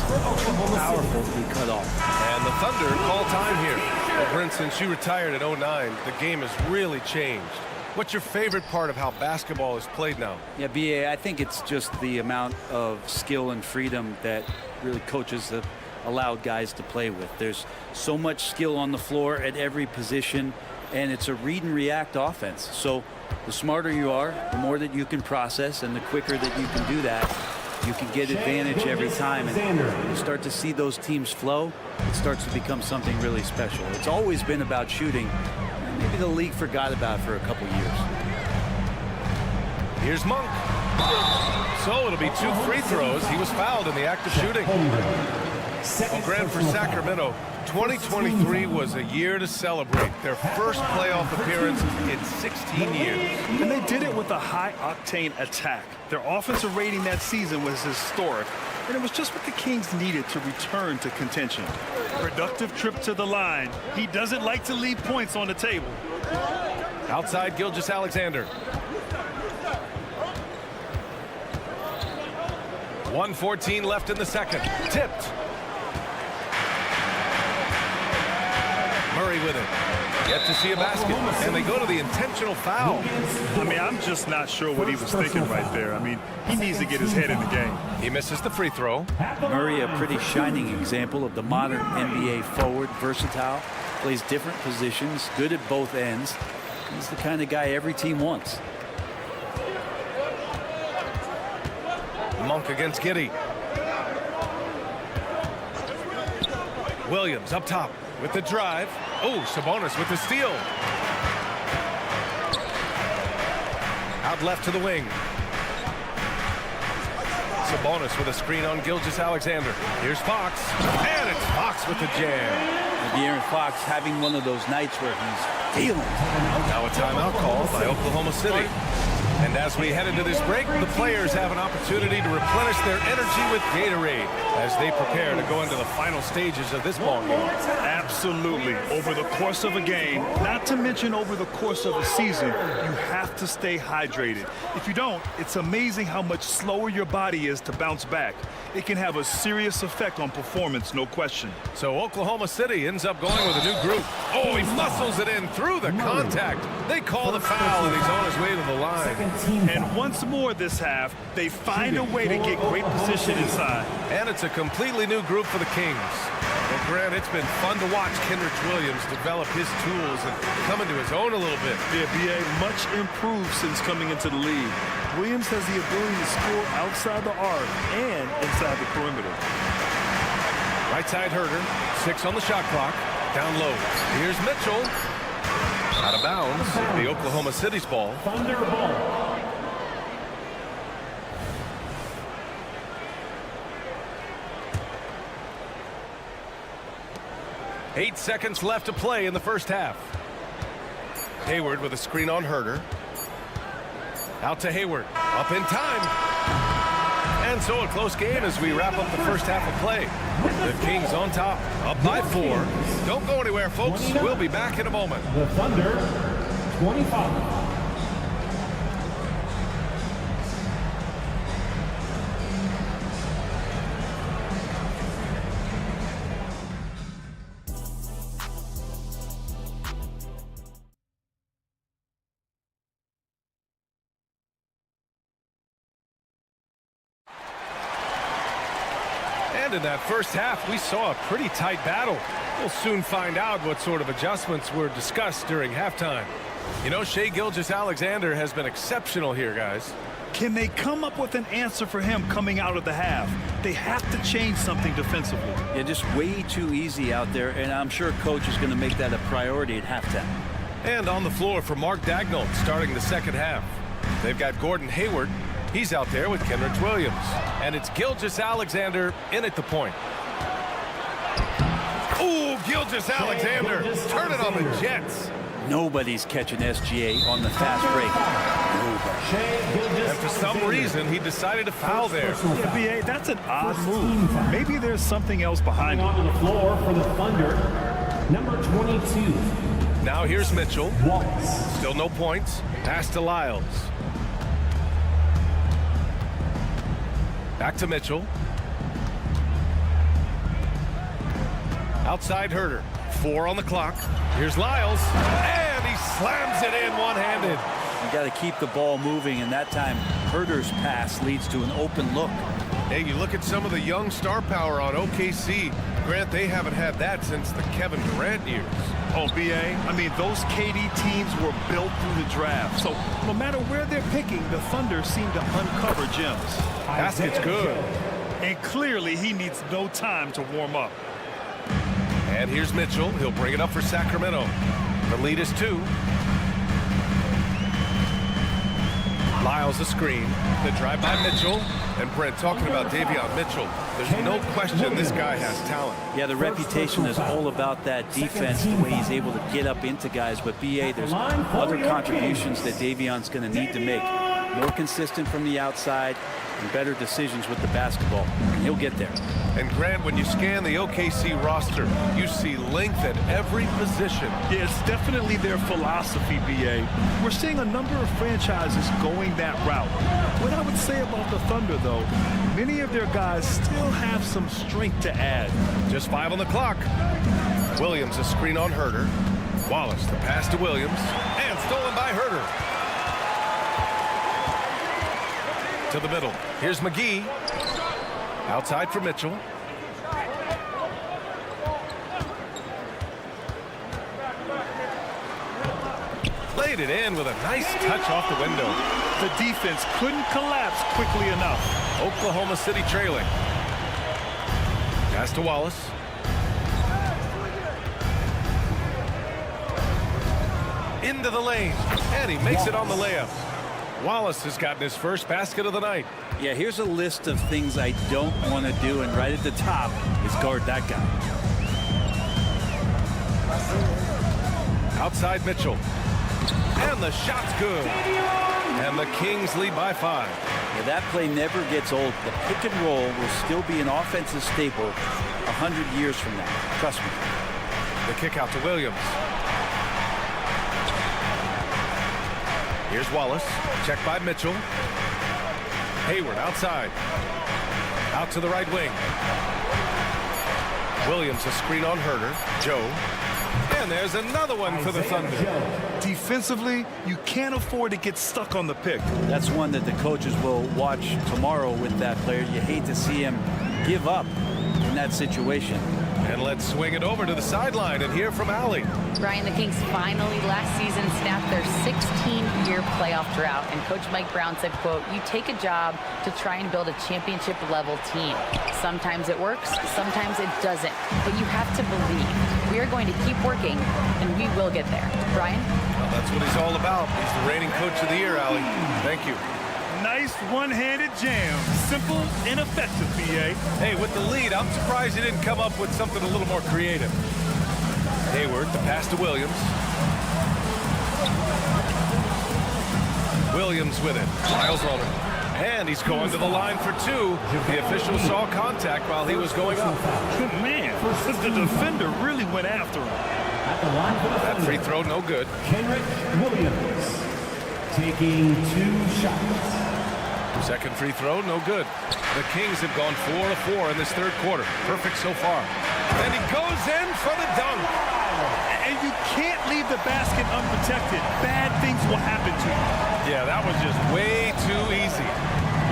powerful to be cut off. And the Thunder call time here. Well, Brent, since you retired at 09, the game has really changed. What's your favorite part of how basketball is played now? Yeah, B.A., I think it's just the amount of skill and freedom that really coaches have allowed guys to play with. There's so much skill on the floor at every position, and it's a read and react offense. So the smarter you are, the more that you can process, and the quicker that you can do that, you can get advantage every time. And when you start to see those teams flow, it starts to become something really special. It's always been about shooting. Maybe the league forgot about it for a couple years. Here's Monk. So it'll be 2 free throws. He was fouled in the act of shooting. Well, Grant, for Sacramento, 2023 was a year to celebrate. Their first playoff appearance in 16 years. And they did it with a high-octane attack. Their offensive rating that season was historic, and it was just what the Kings needed to return to contention. Productive trip to the line. He doesn't like to leave points on the table. Outside Gilgeous-Alexander. 1:14 left in the second. Tipped. Murray with it. Yet to see a basket, and they go to the intentional foul. I mean, I'm just not sure what he was thinking right there. I mean, he needs to get his head in the game. He misses the free throw. Murray, a pretty shining example of the modern NBA forward, versatile, plays different positions, good at both ends. He's the kind of guy every team wants. Monk against Giddey. Williams up top with the drive. Oh, Sabonis with the steal. Out left to the wing. Sabonis with a screen on Gilgeous-Alexander. Here's Fox. And it's Fox with the jam. De'Aaron Fox having one of those nights where he's feeling. Now a timeout called by Oklahoma City. And as we head into this break, the players have an opportunity to replenish their energy with Gatorade as they prepare to go into the final stages of this ballgame. Absolutely. Over the course of a game, not to mention over the course of a season, you have to stay hydrated. If you don't, it's amazing how much slower your body is to bounce back. It can have a serious effect on performance, no question. So Oklahoma City ends up going with a new group. Oh, he muscles it in through the contact. They call the foul, and he's on his way to the line. And once more this half, they find a way to get great position inside. And it's a completely new group for the Kings. Well, Grant, it's been fun to watch Kenrich Williams develop his tools and come into his own a little bit. Yeah, B.A. much improved since coming into the league. Williams has the ability to score outside the arc and inside the perimeter. Right side Herder, 6 on the shot clock, down low. Here's Mitchell. Out of bounds, the Oklahoma City's ball. Thunder ball. 8 seconds left to play in the first half. Hayward with a screen on Herder. Out to Hayward. Up in time. And so a close game as we wrap up the first half of play. The Kings on top, up by 4. Don't go anywhere, folks. We'll be back in a moment. The Thunder, 25. In that first half, we saw a pretty tight battle. We'll soon find out what sort of adjustments were discussed during halftime. You know, Shai Gilgeous-Alexander has been exceptional here, guys. Can they come up with an answer for him coming out of the half? They have to change something defensively. Yeah, just way too easy out there, and I'm sure coach is going to make that a priority at halftime. And on the floor for Mark Daigneault starting the second half. They've got Gordon Hayward. He's out there with Kenrich Williams. And it's Gilgeous-Alexander in at the point. Ooh, Gilgeous-Alexander. Turn it on the Jets. Nobody's catching SGA on the fast break. Nobody. And for some reason, he decided to foul there. Yeah, B.A., that's an odd move. Maybe there's something else behind it. On the floor for the Thunder, number 22. Now here's Mitchell. Still no points. Pass to Lyles. Back to Mitchell. Outside Herder. 4 on the clock. Here's Lyles. And he slams it in one-handed. You got to keep the ball moving, and that time Herder's pass leads to an open look. Hey, you look at some of the young star power on OKC. Grant, they haven't had that since the Kevin Durant years. Oh, B.A., I mean, those KD teams were built through the draft. So no matter where they're picking, the Thunder seem to uncover gems. Basket's good. And clearly he needs no time to warm up. And here's Mitchell. He'll bring it up for Sacramento. The lead is 2. Lyles a screen. The drive by Mitchell. And Brent, talking about Davion Mitchell, there's no question this guy has talent. Yeah, the reputation is all about that defense, the way he's able to get up into guys. But B.A., there's other contributions that Davion's going to need to make. More consistent from the outside and better decisions with the basketball. And he'll get there. And Grant, when you scan the OKC roster, you see length at every position. Yeah, it's definitely their philosophy, B.A. We're seeing a number of franchises going that route. What I would say about the Thunder, though, many of their guys still have some strength to add. Just 5 on the clock. Williams a screen on Herder. Wallace the pass to Williams. And stolen by Herder. To the middle. Here's McGee. Outside for Mitchell. Laid it in with a nice touch off the window. The defense couldn't collapse quickly enough. Oklahoma City trailing. Pass to Wallace. Into the lane. And he makes it on the layup. Wallace has gotten his first basket of the night. Yeah, here's a list of things I don't want to do, and right at the top is guard that guy. Outside Mitchell. And the shot's good. And the Kings lead by 5. Yeah, that play never gets old. The pick and roll will still be an offensive staple 100 years from now. Trust me. The kick out to Williams. Here's Wallace. Checked by Mitchell. Hayward outside. Out to the right wing. Williams a screen on Herder. Joe. And there's another one for the Thunder. Defensively, you can't afford to get stuck on the pick. That's one that the coaches will watch tomorrow with that player. You hate to see him give up in that situation. And let's swing it over to the sideline and hear from Allie. Brian, the Kings finally last season snapped their 16-year playoff drought, and Coach Mike Brown said, quote, "You take a job to try and build a championship-level team. Sometimes it works, sometimes it doesn't, but you have to believe. We are going to keep working, and we will get there." Brian? Well, that's what he's all about. He's the reigning Coach of the Year, Allie. Thank you. Nice one-handed jam. Simple and effective, B.A. Hey, with the lead, I'm surprised he didn't come up with something a little more creative. Hayward, the pass to Williams. Williams with it. Lyles on it. And he's going to the line for 2. The official saw contact while he was going up. Man, the defender really went after him. That free throw, no good. Kenrick Williams taking 2 shots. Second free throw, no good. The Kings have gone 4 of 4 in this third quarter. Perfect so far. And he goes in for the dunk. And you can't leave the basket unprotected. Bad things will happen to you. Yeah, that was just way too easy.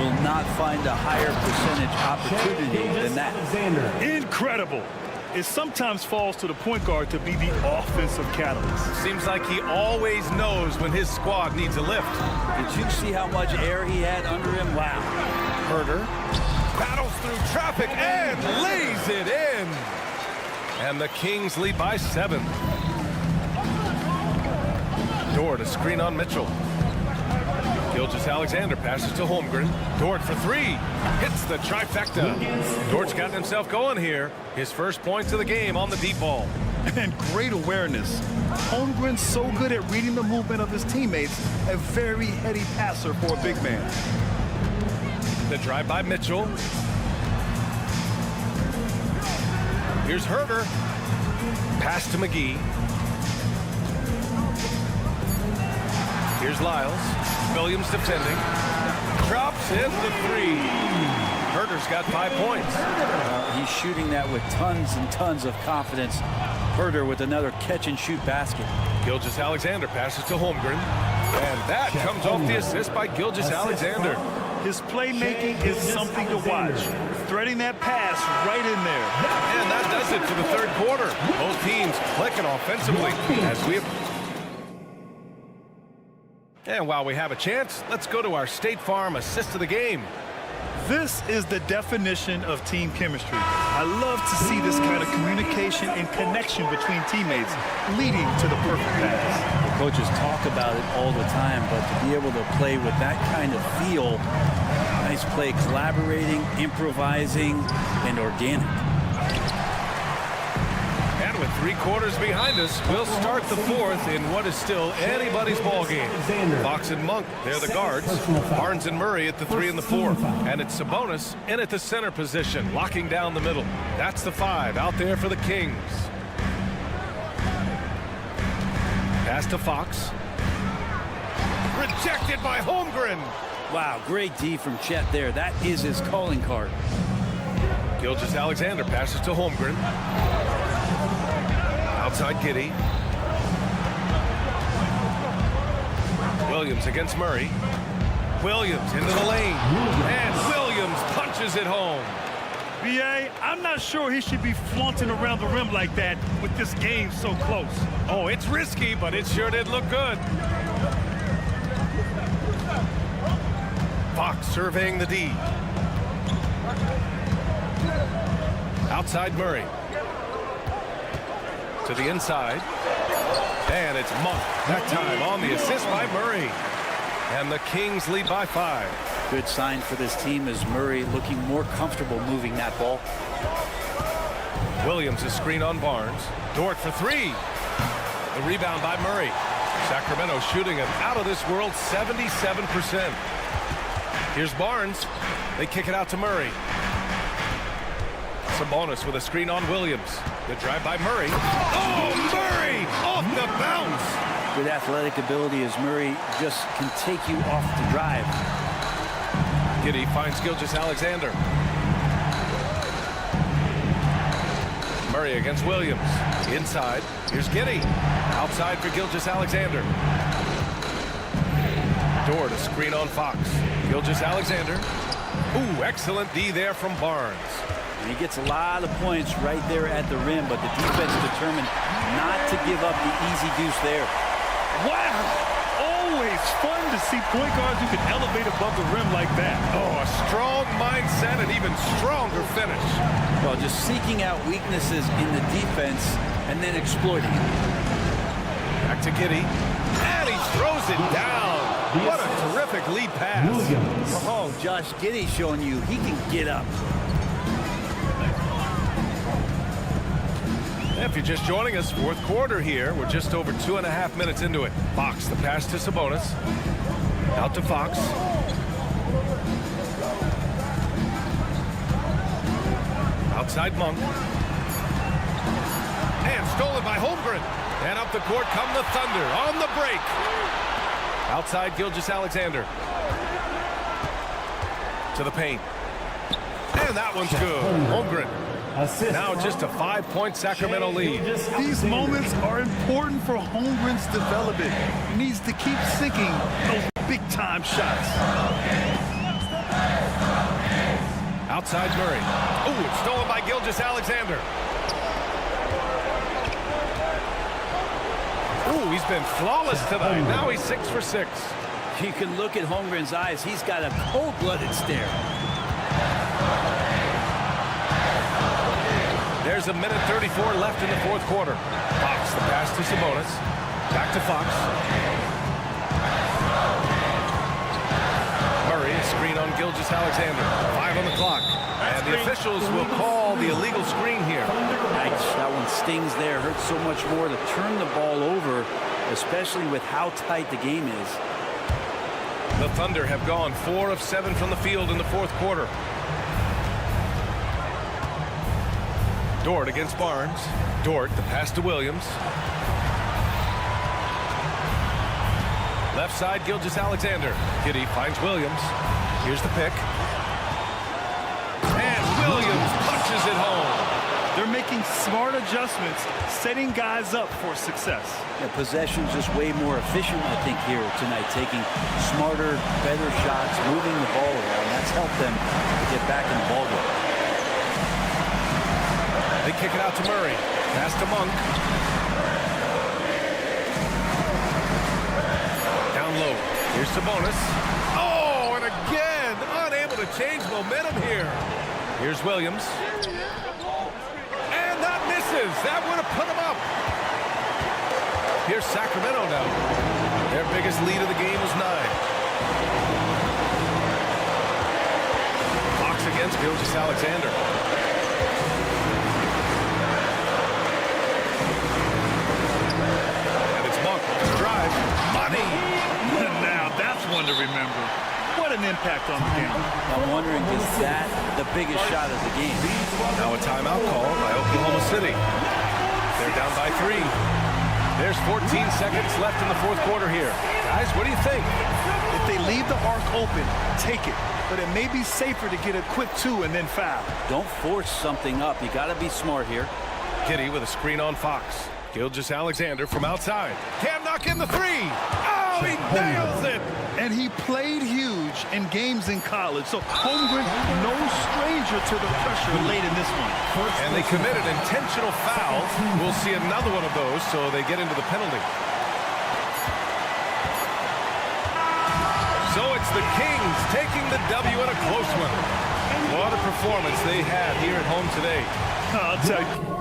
Will not find a higher percentage opportunity than that. Incredible. It sometimes falls to the point guard to be the offensive catalyst. Seems like he always knows when his squad needs a lift. Did you see how much air he had under him? Wow. Herder battles through traffic and lays it in. And the Kings lead by 7. Dort a screen on Mitchell. Gilgeous-Alexander passes to Holmgren. Dort for 3. Hits the trifecta. Dort's gotten himself going here. His first points of the game on the deep ball. And great awareness. Holmgren's so good at reading the movement of his teammates. A very heady passer for a big man. The drive by Mitchell. Here's Herder. Pass to McGee. Here's Lyles. Williams defending. Drops in the 3. Herder's got 5 points. He's shooting that with tons and tons of confidence. Herder with another catch-and-shoot basket. Gilgeous-Alexander passes to Holmgren. And that comes off the assist by Gilgeous-Alexander. His playmaking is something to watch. Threading that pass right in there. And that does it for the third quarter. Both teams clicking offensively as we... And while we have a chance, let's go to our State Farm assist of the game. This is the definition of team chemistry. I love to see this kind of communication and connection between teammates leading to the perfect pass. The coaches talk about it all the time, but to be able to play with that kind of feel, nice play, collaborating, improvising, and organic. And with 3 quarters behind us, we'll start the fourth in what is still anybody's ball game. Fox and Monk, they're the guards. Barnes and Murray at the 3 and the 4. And it's Sabonis in at the center position, locking down the middle. That's the 5 out there for the Kings. Pass to Fox. Rejected by Holmgren. Wow, great D from Chet there. That is his calling card. Gilgeous-Alexander passes to Holmgren. Outside Giddey. Williams against Murray. Williams into the lane. And Williams punches it home. B.A., I'm not sure he should be flaunting around the rim like that with this game so close. Oh, it's risky, but it sure did look good. Fox surveying the D. Outside Murray. To the inside. And it's Monk. That time on the assist by Murray. And the Kings lead by 5. Good sign for this team as Murray looking more comfortable moving that ball. Williams is screen on Barnes. Dort for 3. The rebound by Murray. Sacramento shooting an out-of-this-world 77%. Here's Barnes. They kick it out to Murray. Sabonis with a screen on Williams. The drive by Murray. Oh, Murray off the bounce. Good athletic ability as Murray just can take you off the drive. Giddey finds Gilgeous-Alexander. Murray against Williams. Inside. Here's Giddey. Outside for Gilgeous-Alexander. Dort a screen on Fox. Gilgeous-Alexander. Ooh, excellent D there from Barnes. And he gets a lot of points right there at the rim, but the defense determined not to give up the easy deuce there. Wow! Always fun to see point guards who can elevate above the rim like that. Oh, a strong mindset and even stronger finish. Well, just seeking out weaknesses in the defense and then exploiting it. Back to Giddey. And he throws it down. What a terrific lead pass. Oh, Josh Giddey showing you he can get up. If you're just joining us, fourth quarter here. We're just over 2.5 minutes into it. Fox, the pass to Sabonis. Out to Fox. Outside Monk. And stolen by Holmgren. And up the court come the Thunder on the break. Outside Gilgeous-Alexander. To the paint. And that one's good. Holmgren. Now just a 5-point Sacramento lead. These moments are important for Holmgren's development. He needs to keep sinking those big-time shots. Outside Murray. Ooh, it's stolen by Gilgeous-Alexander. Ooh, he's been flawless tonight. Now he's 6 for 6. You can look at Holmgren's eyes. He's got a cold-blooded stare. There's a minute 34 left in the fourth quarter. Fox, the pass to Sabonis. Back to Fox. Murray, screen on Gilgeous-Alexander. 5 on the clock. And the officials will call the illegal screen here. Nice. That one stings there. Hurts so much more to turn the ball over, especially with how tight the game is. The Thunder have gone 4 of 7 from the field in the fourth quarter. Dort against Barnes. Dort, the pass to Williams. Left side, Gilgeous-Alexander. Giddey finds Williams. Here's the pick. And Williams punches it home. They're making making smart adjustments, setting guys up for success. Yeah, possession's just way more efficient, I think, here tonight, taking smarter, better shots, moving the ball around. That's helped them get back in the ballgame. They kick it out to Murray. Pass to Monk. Down low. Here's Sabonis. Oh, and again, unable to change momentum here. Here's Williams. And that misses. That would have put him up. Here's Sacramento now. Their biggest lead of the game was 9. Fox against Gilgeous-Alexander. And it's Monk. Drive. Money. Now, that's one to remember. What an impact on the game. I'm wondering, is that the biggest shot of the game? Now a timeout call by Oklahoma City. They're down by 3. There's 14 seconds left in the fourth quarter here. Guys, what do you think? If they leave the arc open, take it. But it may be safer to get a quick 2 and then foul. Don't force something up. You got to be smart here. Giddy with a screen on Fox. Gilgeous-Alexander from outside. Can't knock in the 3. Oh, he nails it. And he played huge in games in college. So Holmgren, no stranger to the pressure late in this one. And they committed intentional fouls. We'll see another one of those, so they get into the penalty. So it's the Kings taking the W in a close one. What a performance they had here at home today. I'll tell you.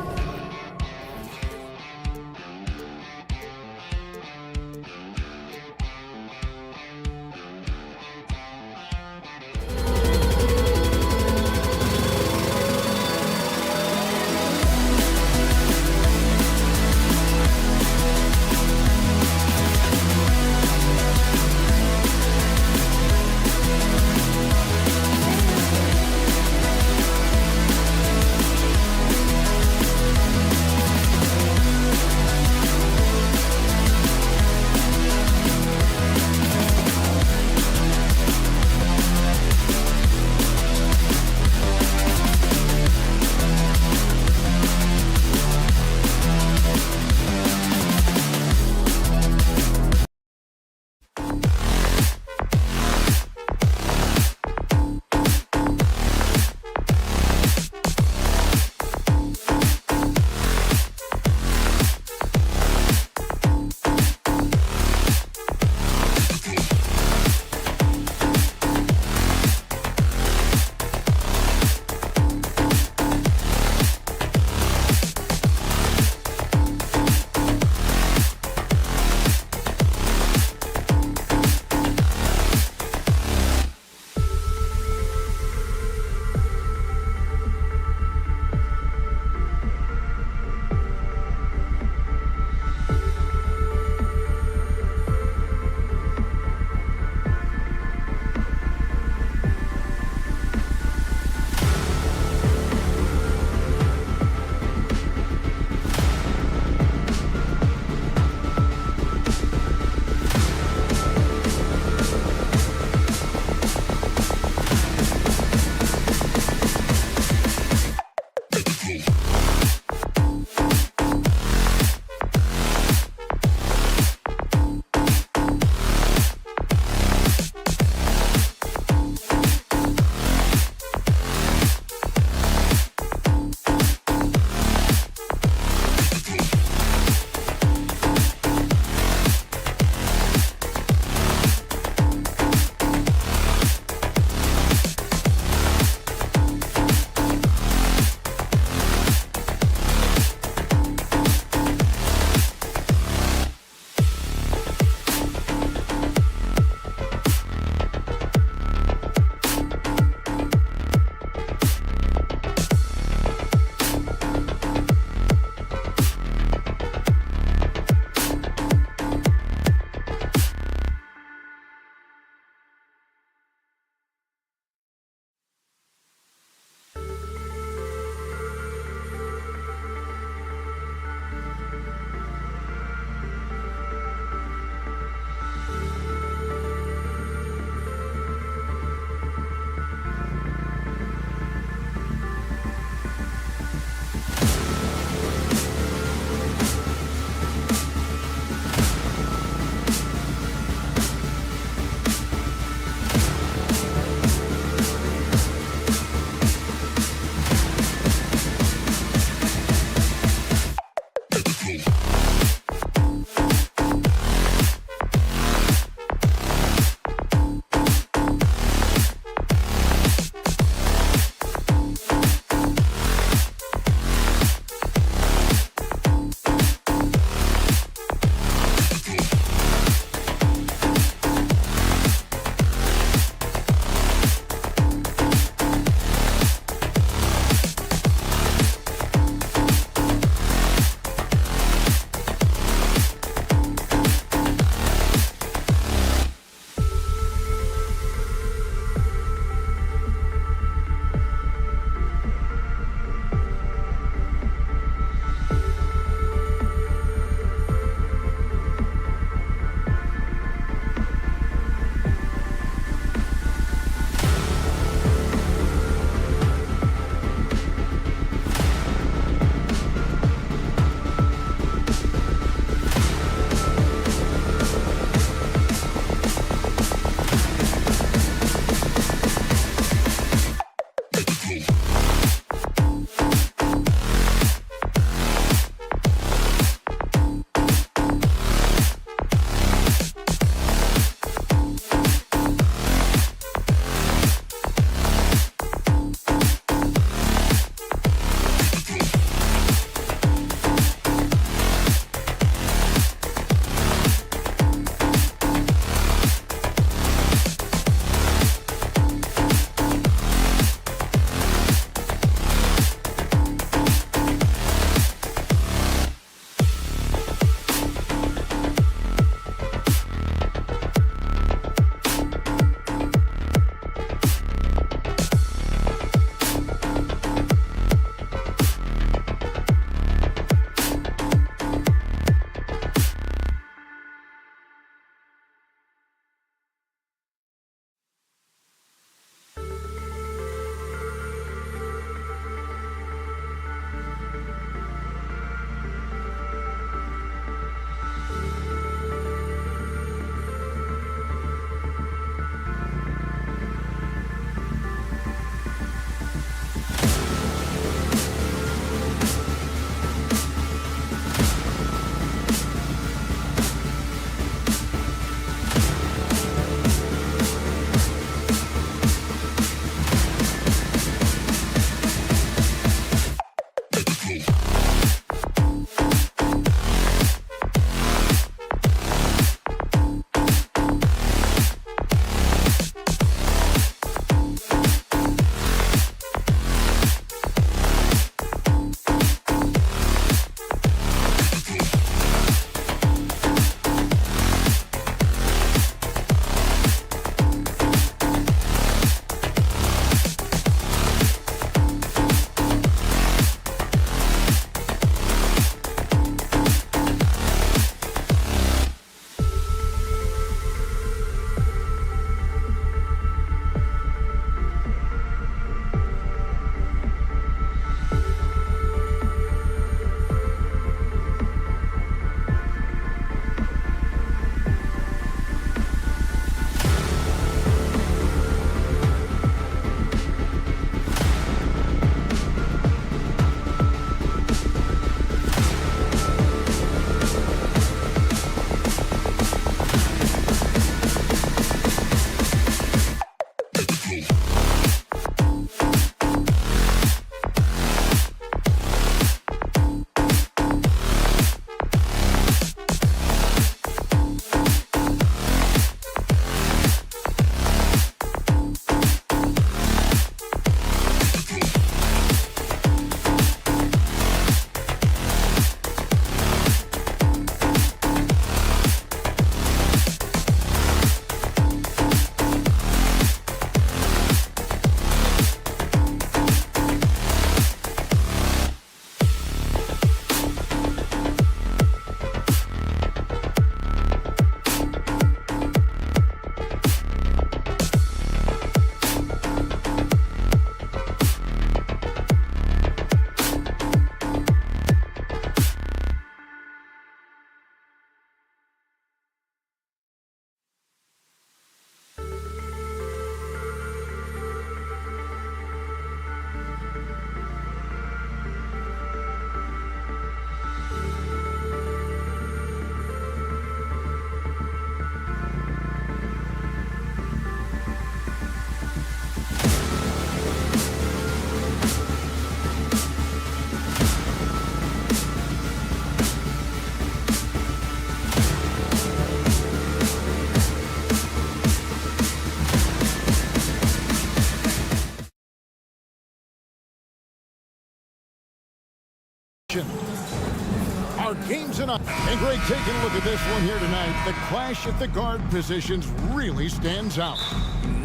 tonight. And Greg, taking a look at this one here tonight, the clash at the guard positions really stands out.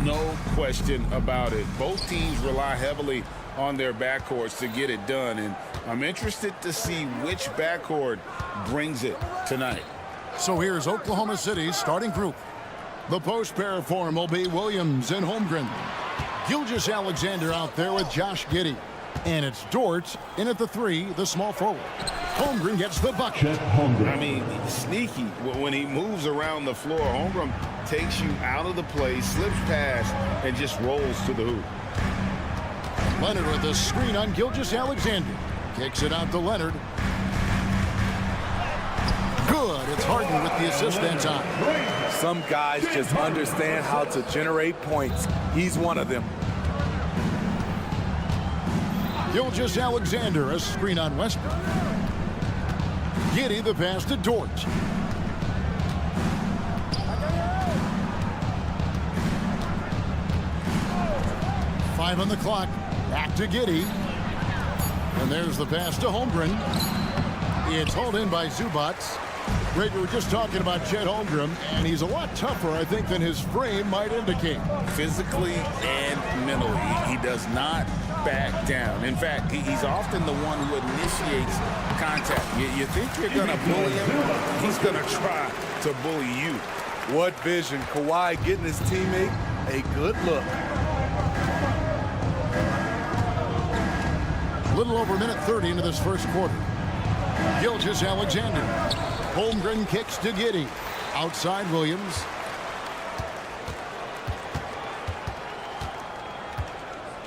No question about it. Both teams rely heavily on their backcourts to get it done, and I'm interested to see which backcourt brings it tonight. So here's Oklahoma City's starting group. The post pair for him will be Williams and Holmgren. Gilgeous-Alexander out there with Josh Giddey. And it's Dort in at the 3, the small forward. Holmgren gets the bucket. I mean, sneaky. When he moves around the floor, Holmgren takes you out of the play, slips past, and just rolls to the hoop. Leonard with the screen on Gilgeous-Alexander. Kicks it out to Leonard. Good. It's Harden with the assist that time. Some guys just understand how to generate points. He's one of them. Gilgeous-Alexander, a screen on Westbrook. Giddey the pass to Dort. Five on the clock. Back to Giddey. And there's the pass to Holmgren. It's hauled in by Zubac. Greg, we were just talking about Chet Holmgren, and he's a lot tougher, I think, than his frame might indicate. Physically and mentally, he does not back down. In fact, he's often the one who initiates contact. You think you're going to bully him, he's going to try to bully you. What vision. Kawhi getting his teammate a good look. A little over a minute 30 into this first quarter. Gilgeous-Alexander. Holmgren kicks to Giddey. Outside Williams.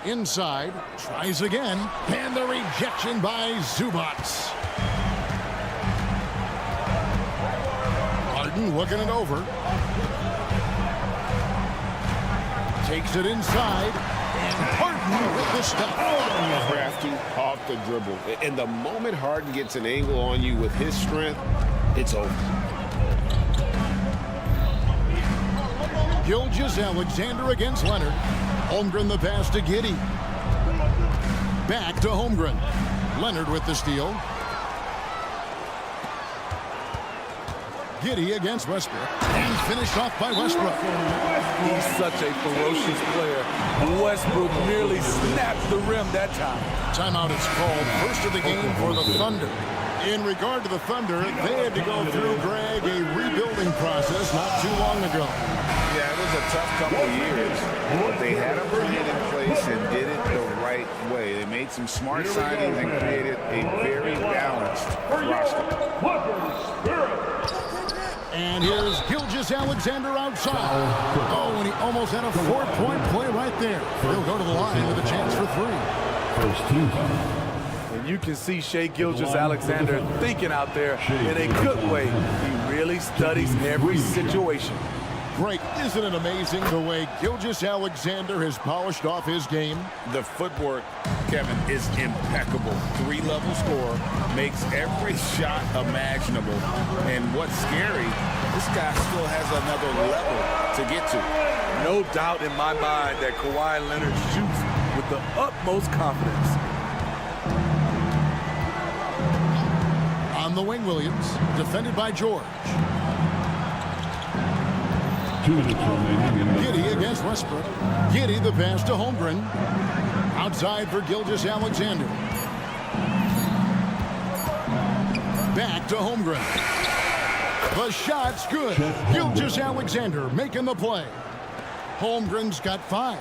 Inside. Tries again. And the rejection by Zubac. Harden looking it over. Takes it inside. And Harden with the stop. Crafty off the dribble. And the moment Harden gets an angle on you with his strength, it's over. Gilgeous-Alexander against Leonard. Holmgren the pass to Giddey. Back to Holmgren. Leonard with the steal. Giddey against Westbrook. And finished off by Westbrook. He's such a ferocious player. Westbrook nearly snapped the rim that time. Timeout is called. First of the game for the Thunder. In regard to the Thunder, they had to go through, Greg, a rebuilding process not too long ago. Yeah, it was a tough couple of years, but they had a plan in place and did it the right way. They made some smart signings and created a very balanced roster. And here's Gilgeous-Alexander outside. Oh, and he almost had a 4-point play right there. He'll go to the line with a chance for 3. First team. And you can see Shai Gilgeous-Alexander thinking out there in a good way. He really studies every situation. Great. Isn't it amazing the way Gilgeous-Alexander has polished off his game? The footwork, Kevin, is impeccable. 3-level scorer, makes every shot imaginable. And what's scary, this guy still has another level to get to. No doubt in my mind that Kawhi Leonard shoots with the utmost confidence. On the wing, Williams, defended by George. 2 minutes remaining. Giddey against Westbrook. Giddey the pass to Holmgren. Outside for Gilgeous-Alexander. Back to Holmgren. The shot's good. Gilgeous-Alexander making the play. Holmgren's got 5.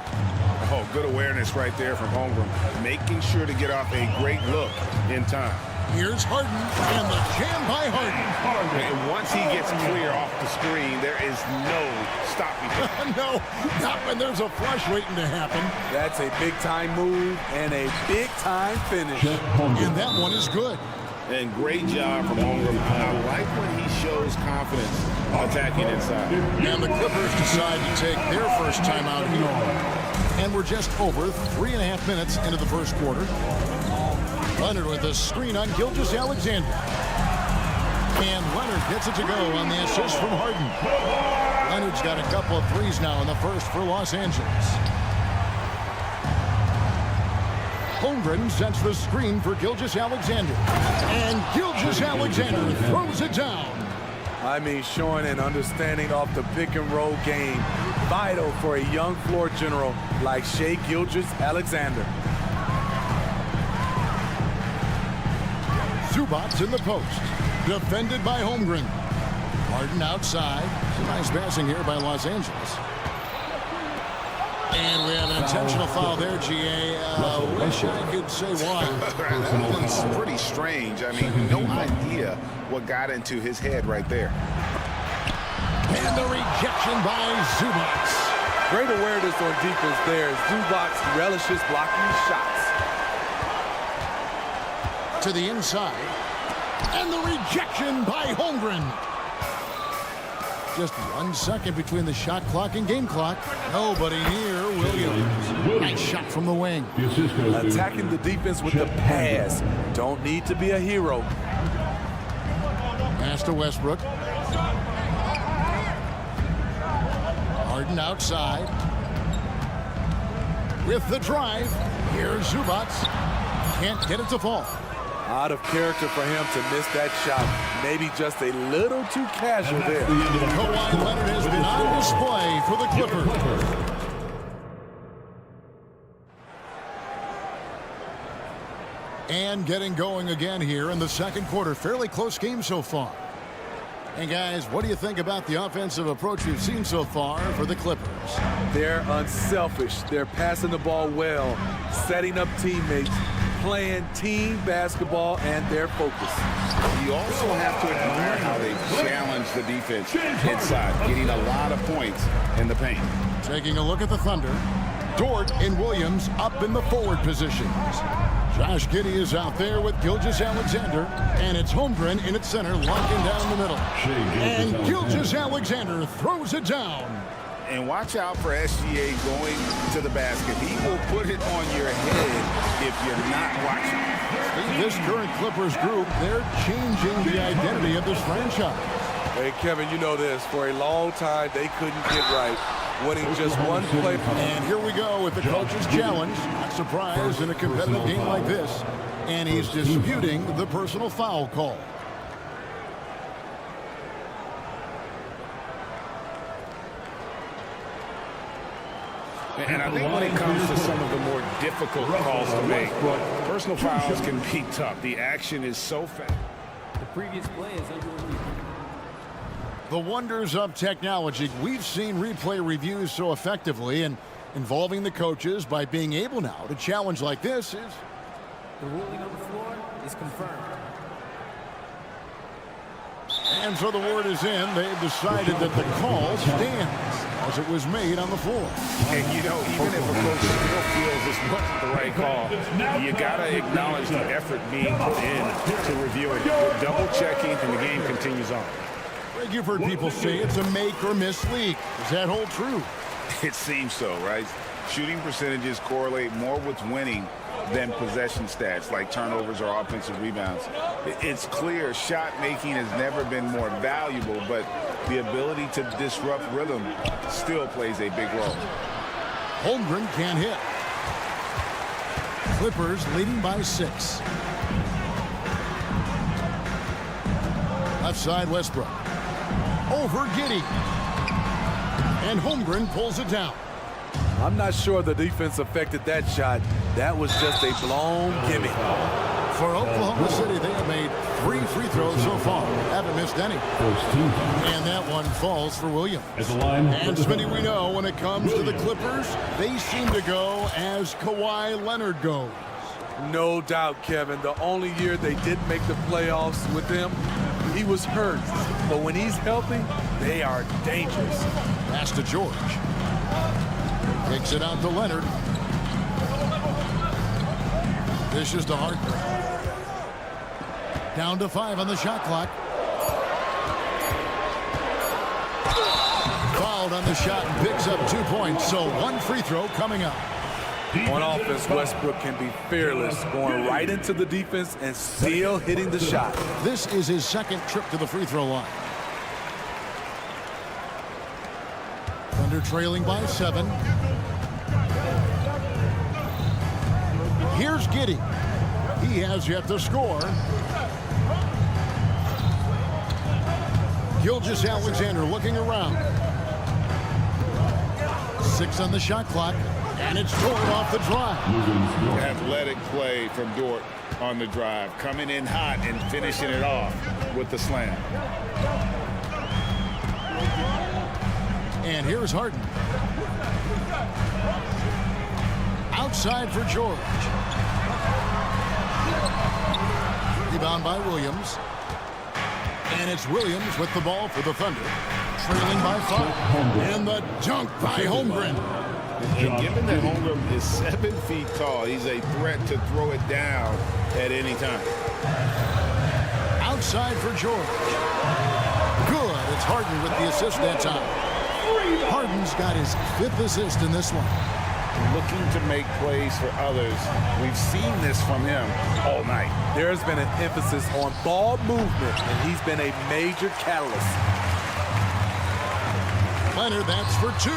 Oh, good awareness right there from Holmgren. Making sure to get off a great look in time. Here's Harden, and the jam by Harden. And once he gets clear off the screen, there is no stopping him. No, not when there's a flush waiting to happen. That's a big-time move and a big-time finish. And that one is good. And great job from Holmgren. I like when he shows confidence attacking inside. And the Clippers decide to take their first timeout here. And we're just over 3.5 minutes into the first quarter. Leonard with a screen on Gilgeous-Alexander. And Leonard gets it to go on the assist from Harden. Leonard's got a couple of threes now in the first for Los Angeles. Holmgren sets the screen for Gilgeous-Alexander. And Gilgeous-Alexander throws it down. I mean, showing an understanding off the pick-and-roll game. Vital for a young floor general like Shai Gilgeous-Alexander. Zubats in the post. Defended by Holmgren. Harden outside. Some nice passing here by Los Angeles. And we have an intentional foul there, GA. Wish I could say why. That was pretty strange. I mean, no idea what got into his head right there. And the rejection by Zubats. Great awareness on defense there. Zubats relishes blocking shots. To the inside. And the rejection by Holmgren. Just 1 second between the shot clock and game clock. Nobody near Williams. Nice shot from the wing. Attacking the defense with the pass. Don't need to be a hero. Pass to Westbrook. Harden outside. With the drive. Here's Zubats. Can't get it to fall. Out of character for him to miss that shot. Maybe just a little too casual there. Kawhi Leonard has been on display for the Clippers. And getting going again here in the second quarter. Fairly close game so far. And guys, what do you think about the offensive approach we've seen so far for the Clippers? They're unselfish. They're passing the ball well, setting up teammates, playing team basketball, and their focus. You also have to admire how they challenge the defense inside, getting a lot of points in the paint. Taking a look at the Thunder. Dort and Williams up in the forward positions. Josh Giddey is out there with Gilgeous-Alexander, and it's Holmgren in its center, locking down the middle. And Gilgeous-Alexander throws it down. And watch out for SGA going to the basket. He will put it on your head if you're not watching. This current Clippers group, they're changing the identity of this franchise. Hey, Kevin, you know this. For a long time, they couldn't get right. Winning just one play. And here we go with the coach's challenge. Not surprised in a competitive game like this. And he's disputing the personal foul call. And I think when it comes to some of the more difficult calls to make, personal fouls can be tough. The action is so fast. The previous play is under review. The wonders of technology. We've seen replay reviews so effectively, and involving the coaches by being able now to challenge like this is... The ruling on the floor is confirmed. And so the word is in. They've decided that the call stands as it was made on the floor. And you know, even if a coach still feels this wasn't the right call, you got to acknowledge the effort being put in to reviewing it. Double checking, and the game continues on. Greg, you've heard people say it's a make or miss league. Does that hold true? It seems so, right? Shooting percentages correlate more with winning than possession stats like turnovers or offensive rebounds. It's clear shot making has never been more valuable, but the ability to disrupt rhythm still plays a big role. Holmgren can't hit. Clippers leading by 6. Left side, Westbrook. Over Giddey. And Holmgren pulls it down. I'm not sure the defense affected that shot. That was just a blown gimme. For Oklahoma City, they have made 3 free throws so far. Haven't missed any. And that one falls for Williams. And Smitty, we know when it comes to the Clippers, they seem to go as Kawhi Leonard goes. No doubt, Kevin. The only year they didn't make the playoffs with him, he was hurt. But when he's healthy, they are dangerous. Pass to George. Kicks it out to Leonard. Dishes to Harden. Down to 5 on the shot clock. Fouled on the shot and picks up 2 points. So 1 free throw coming up. On offense, Westbrook can be fearless, going right into the defense and still hitting the shot. This is his 2nd trip to the free throw line. Thunder trailing by 7. Here's Giddey. He has yet to score. Gilgeous-Alexander looking around. 6 on the shot clock, and it's Dort off the drive. Athletic play from Dort on the drive, coming in hot and finishing it off with the slam. And here's Harden. Outside for George. Rebound by Williams. And it's Williams with the ball for the Thunder. Trailing by 5. And the dunk by Holmgren. And given that Holmgren is 7 feet tall, he's a threat to throw it down at any time. Outside for George. Good. It's Harden with the assist that time. Harden's got his 5th assist in this one. Looking to make plays for others. We've seen this from him all night. There's been an emphasis on ball movement, and he's been a major catalyst. Leonard, that's for 2.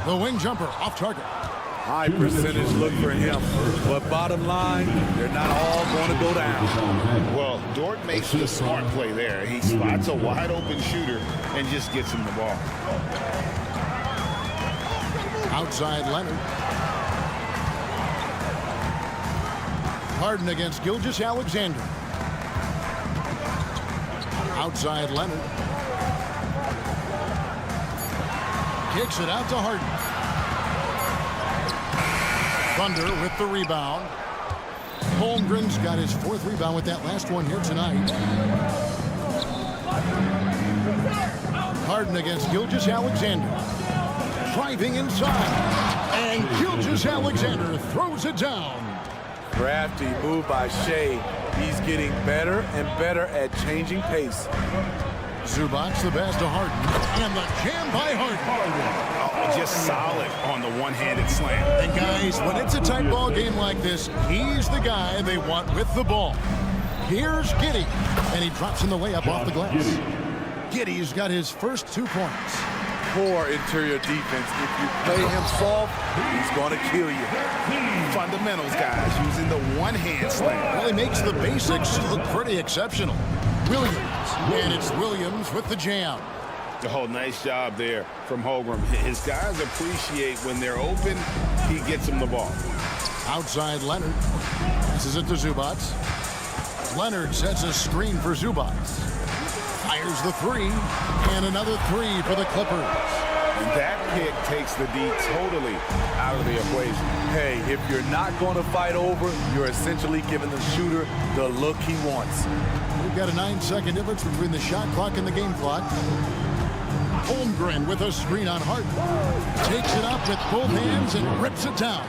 The wing jumper off target. High percentage look for him, but bottom line, they're not all going to go down. Well, Dort makes the smart play there. He spots a wide open shooter and just gets him the ball. Outside Leonard. Harden against Gilgeous-Alexander. Outside Leonard. Kicks it out to Harden. Thunder with the rebound. Holmgren's got his 4th rebound with that last one here tonight. Harden against Gilgeous-Alexander. Driving inside. And Gilgeous-Alexander throws it down. Crafty move by Shea. He's getting better and better at changing pace. Zubac the pass to Harden. And the jam by Harden. Just solid on the one-handed slam. And guys, when it's a tight ball game like this, he's the guy they want with the ball. Here's Giddey. And he drops in the layup off the glass. Giddey's got his first 2 points. Poor interior defense. If you play him soft, he's going to kill you. Fundamentals, guys, using the one-hand slam. Well, he makes the basics look pretty exceptional. Williams. And it's Williams with the jam. Oh, nice job there from Holmgren. His guys appreciate when they're open, he gets them the ball. Outside Leonard. This is it to Zubac. Leonard sets a screen for Zubac. Fires the 3, and another 3 for the Clippers. And that pick takes the D totally out of the equation. Hey, if you're not going to fight over, you're essentially giving the shooter the look he wants. We've got a 9-second difference between the shot clock and the game clock. Holmgren with a screen on Harden. Takes it up with both hands and rips it down.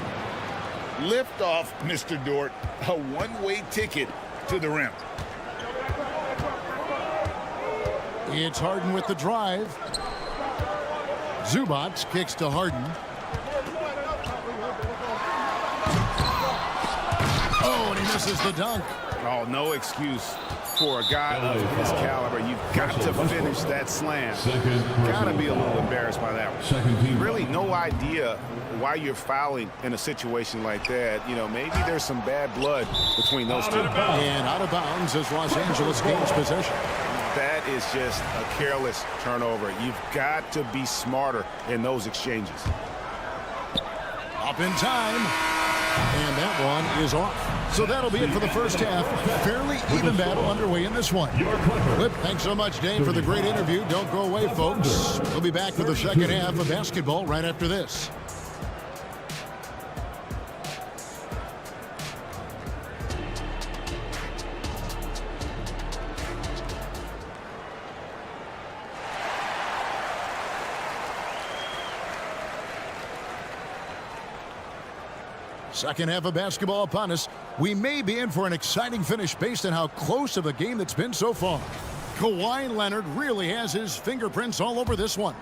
Lift off, Mr. Dort. A one-way ticket to the rim. It's Harden with the drive. Zubac kicks to Harden. Oh, and he misses the dunk. Oh, no excuse for a guy of his caliber. You've got to finish that slam. Got to be a little embarrassed by that one. Really no idea why you're fouling in a situation like that. You know, maybe there's some bad blood between those two. And out of bounds as Los Angeles gains possession. That is just a careless turnover. You've got to be smarter in those exchanges. Up in time. And that one is off. So that'll be it for the first half. Fairly even battle underway in this one. Clip, thanks so much, Dave, for the great interview. Don't go away, folks. We'll be back for the second half of basketball right after this. Second half of basketball upon us. We may be in for an exciting finish based on how close of a game that's been so far. Kawhi Leonard really has his fingerprints all over this one.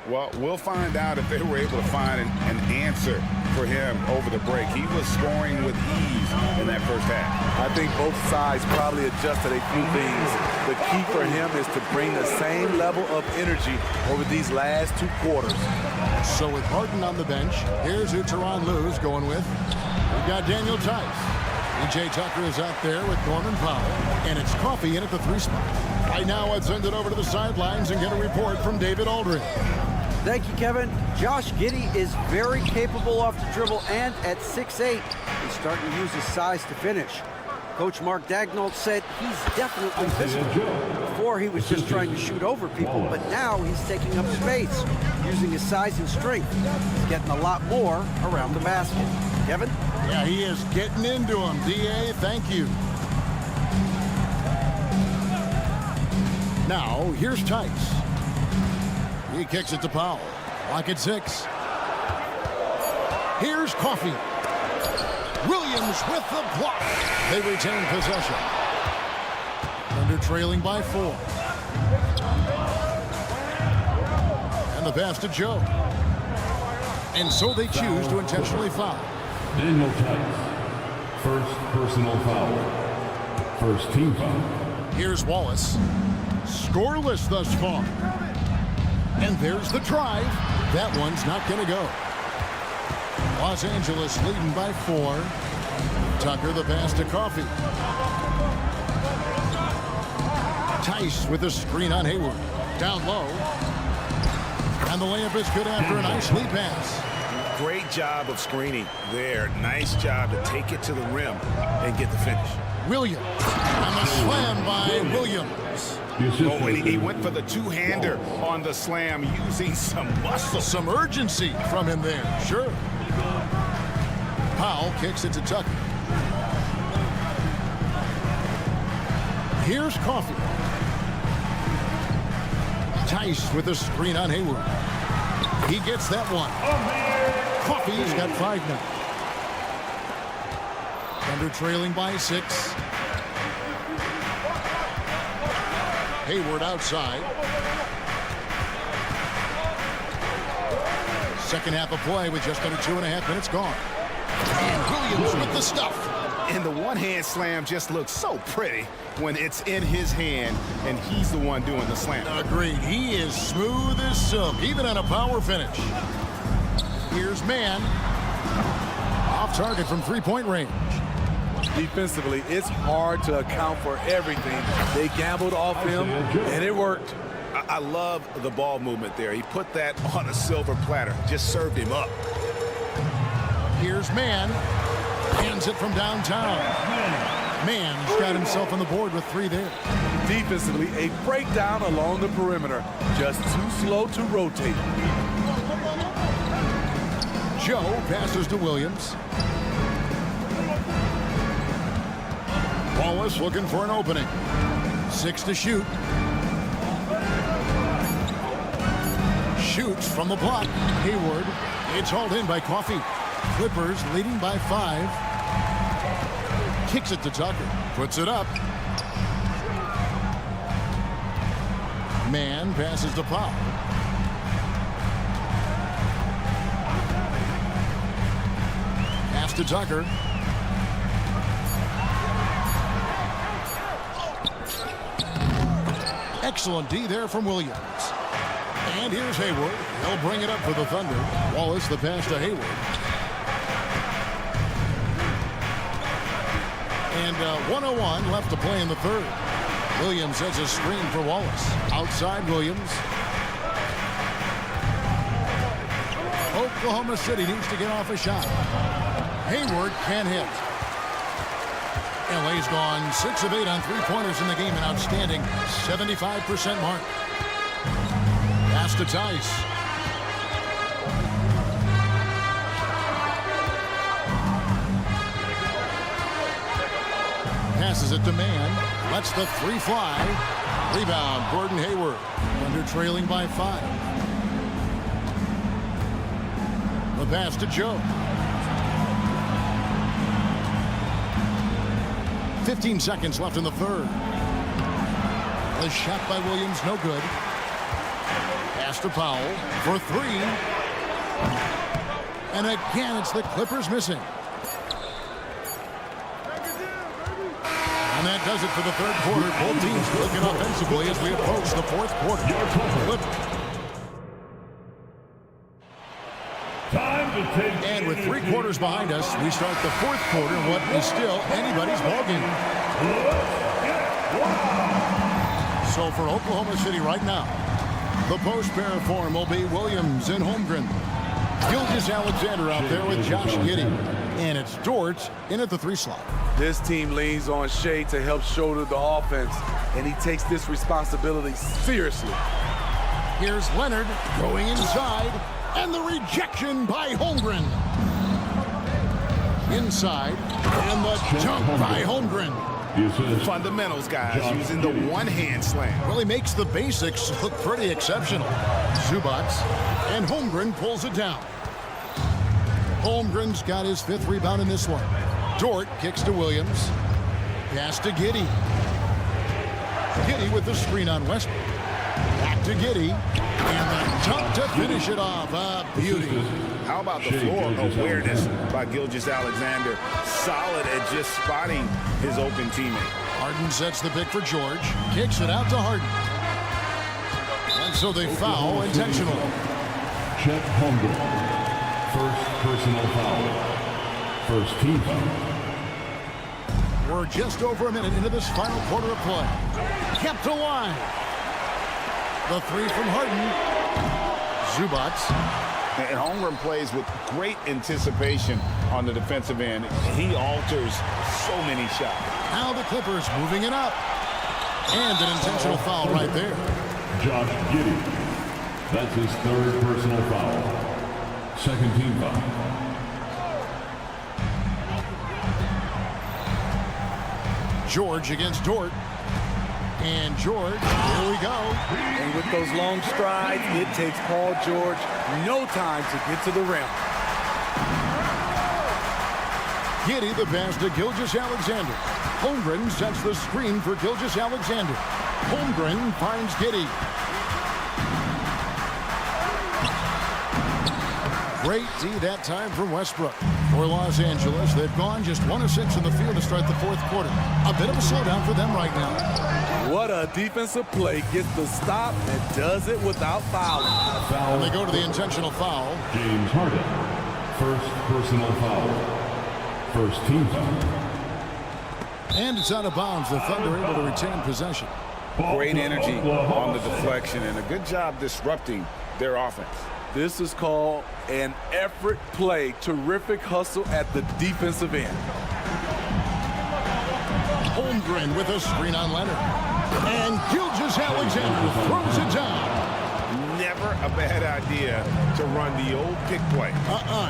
Well, we'll find out if they were able to find an answer for him over the break. He was scoring with ease in that first half. I think both sides probably adjusted a few things. The key for him is to bring the same level of energy over these last 2 quarters. So with Barton on the bench, here's who Tyronn Lue's going with. We've got Daniel Tice. E.J. Tucker is out there with Norman Powell. And it's Coffey in at the 3 spot. Right now, I'd send it over to the sidelines and get a report from David Aldridge. Thank you, Kevin. Josh Giddey is very capable off the dribble, and at 6'8", he's starting to use his size to finish. Coach Mark Daigneault said he's definitely physical. Before, he was just trying to shoot over people, but now he's taking up space, using his size and strength. He's getting a lot more around the basket. Kevin? Yeah, he is getting into him. D.A., thank you. Now, here's Tice. He kicks it to Powell. Lock at 6. Here's Coffey. Williams with the block. They retain possession. Thunder trailing by 4. And the pass to Joe. And so they choose to intentionally foul. Daniel Tice. First personal foul. First team foul. Here's Wallace. Scoreless thus far. And there's the drive. That one's not going to go. Los Angeles leading by 4. Tucker the pass to Coffey. Tice with a screen on Hayward. Down low. And the layup is good after a nice lead pass. Great job of screening there. Nice job to take it to the rim and get the finish. Williams. And the slam by Williams. Oh, and he went for the two-hander on the slam, using some muscle. Some urgency from him there, sure. Powell kicks it to Tucker. Here's Coffey. Tice with a screen on Hayward. He gets that one. Coffey's got 5 now. Thunder trailing by 6. Hayward outside. Second half of play with just under 2.5 minutes gone. And Williams with the stuff. And the one-hand slam just looks so pretty when it's in his hand and he's the one doing the slam. Agreed. He is smooth as silk, even on a power finish. Here's Mann. Off target from 3-point range. Defensively, it's hard to account for everything. They gambled off him, and it worked. I love the ball movement there. He put that on a silver platter. Just served him up. Here's Mann. Hands it from downtown. Mann's got himself on the board with 3 there. Defensively, a breakdown along the perimeter. Just too slow to rotate. Joe passes to Williams. Wallace looking for an opening. 6 to shoot. Shoots from the block. Hayward. It's hauled in by Coffey. Clippers leading by 5. Kicks it to Tucker. Puts it up. Mann passes to Powell. Pass to Tucker. Excellent D there from Williams. And here's Hayward. They'll bring it up for the Thunder. Wallace the pass to Hayward. And 1:01 left to play in the third. Williams has a screen for Wallace. Outside Williams. Oklahoma City needs to get off a shot. Hayward can't hit. LA's gone 6 of 8 on 3-pointers in the game, an outstanding 75% mark. Pass to Tice. Passes it to Mann. Lets the 3 fly. Rebound, Gordon Hayward. Under trailing by 5. The pass to Joe. 15 seconds left in the third. The shot by Williams, no good. Pass to Powell for 3. And again, it's the Clippers missing. And that does it for the third quarter. Both teams looking offensively as we approach the fourth quarter. And with 3 quarters behind us, we start the fourth quarter in what is still anybody's ballgame. So for Oklahoma City right now, the post pair form will be Williams and Holmgren. Gilgeous-Alexander out there with Josh Giddey. And it's Dort in at the 3 slot. This team leans on Shea to help shoulder the offense, and he takes this responsibility seriously. Here's Leonard going inside, and the rejection by Holmgren. Inside, and the jump by Holmgren. Fundamentals, guys, using the one-hand slam. Really makes the basics look pretty exceptional. Zubac, and Holmgren pulls it down. Holmgren's got his 5th rebound in this one. Dort kicks to Williams. Pass to Giddey. Giddey with the screen on Westbrook. Back to Giddey. And the dunk to finish it off. A beauty. How about the floor awareness by Gilgeous-Alexander? Solid at just spotting his open teammate. Harden sets the pick for George. Kicks it out to Harden. And so they foul intentionally. Chet Holmgren. First personal foul. First team foul. We're just over a minute into this final quarter of play. Kept alive. The 3 from Harden. Zubac. And Holmgren plays with great anticipation on the defensive end. He alters so many shots. Now the Clippers moving it up. And an intentional foul right there. Josh Giddey. That's his 3rd personal foul. Second team foul. George against Dort. And George, here we go. And with those long strides, it takes Paul George no time to get to the rim. Giddey the pass to Gilgeous-Alexander. Holmgren sets the screen for Gilgeous-Alexander. Holmgren finds Giddey. Great D that time from Westbrook. For Los Angeles, they've gone just 1 of 6 in the field to start the fourth quarter. A bit of a slowdown for them right now. What a defensive play. Gets the stop and does it without fouling. And they go to the intentional foul. James Harden. First personal foul. First team foul. And it's out of bounds. The Thunder able to retain possession. Great energy on the deflection and a good job disrupting their offense. This is called an effort play. Terrific hustle at the defensive end. Holmgren with a screen on Leonard. And Gilgeous-Alexander throws it down. Never a bad idea to run the old pick play.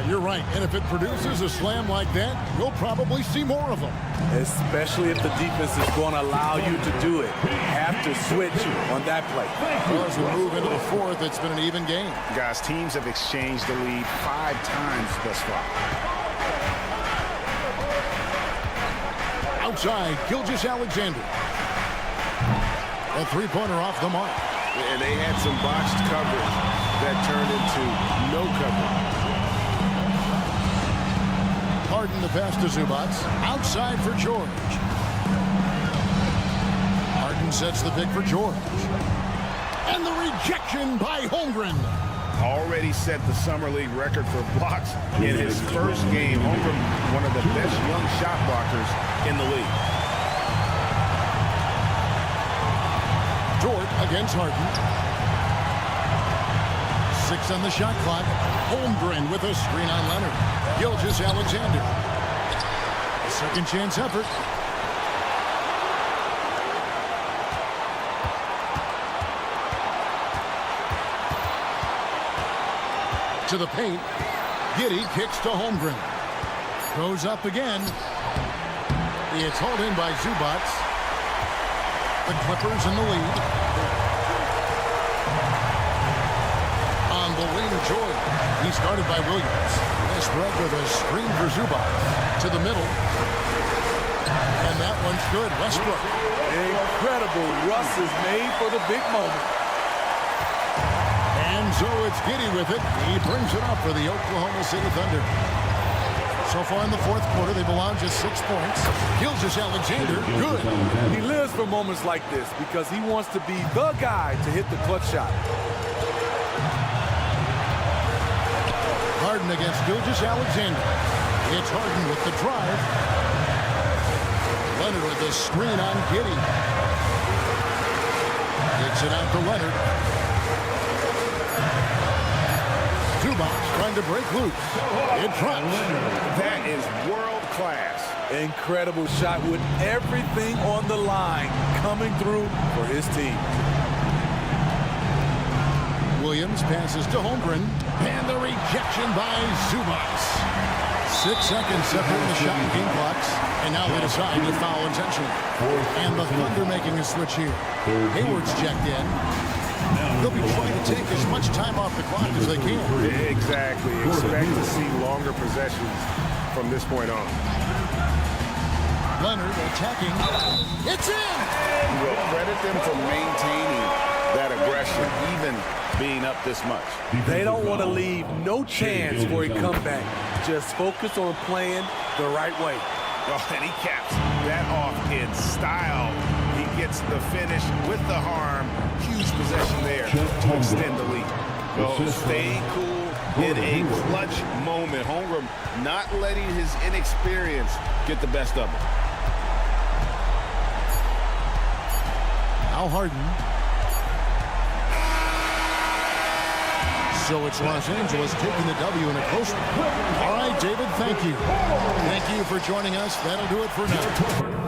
You're right. And if it produces a slam like that, you'll probably see more of them. Especially if the defense is going to allow you to do it. Have to switch on that play. Well, as we move into the fourth, it's been an even game. Guys, teams have exchanged the lead 5 times thus far. Outside, Gilgeous-Alexander. A 3-pointer off the mark. And they had some botched coverage that turned into no coverage. Harden the pass to Zubac. Outside for George. Harden sets the pick for George. And the rejection by Holmgren. Already set the Summer League record for blocks in his first game. Holmgren, one of the best young shot blockers in the league. Dort against Harden. 6 on the shot clock. Holmgren with a screen on Leonard. Gilgeous-Alexander. A second chance effort. To the paint. Giddey kicks to Holmgren. Goes up again. It's hauled in by Zubac. The Clippers in the lead. On the wing, Jordan. He started by Williams. Westbrook with a screen for Zubac. To the middle. And that one's good. Westbrook. Incredible. Russ is made for the big moment. And so it's Giddey with it. He brings it up for the Oklahoma City Thunder. So far in the fourth quarter, they've allowed just 6 points. Gilgeous-Alexander, good. He lives for moments like this because he wants to be the guy to hit the clutch shot. Harden against Gilgeous-Alexander. It's Harden with the drive. Leonard with the screen on Giddey. Gets it out to Leonard. Zubac trying to break loose. It drops. That is world class. Incredible shot with everything on the line coming through for his team. Williams passes to Holmgren. And the rejection by Zubac. 6 seconds separating the shot and game clocks. And now they decide to foul intentionally. And the Thunder making a switch here. Hayward's checked in. They'll be trying to take as much time off the clock as they can. Exactly. Expect to see longer possessions from this point on. Leonard attacking. It's in! We'll credit them for maintaining that aggression, even being up this much. They don't want to leave no chance for a comeback. Just focus on playing the right way. Oh, and he caps that off in style. He gets the finish with the harm. Huge possession there to extend the lead. Oh, staying cool in a clutch moment. Holmgren not letting his inexperience get the best of him. Now Harden. So it's Los Angeles taking the W in a close one. All right, David, thank you. Thank you for joining us. That'll do it for now.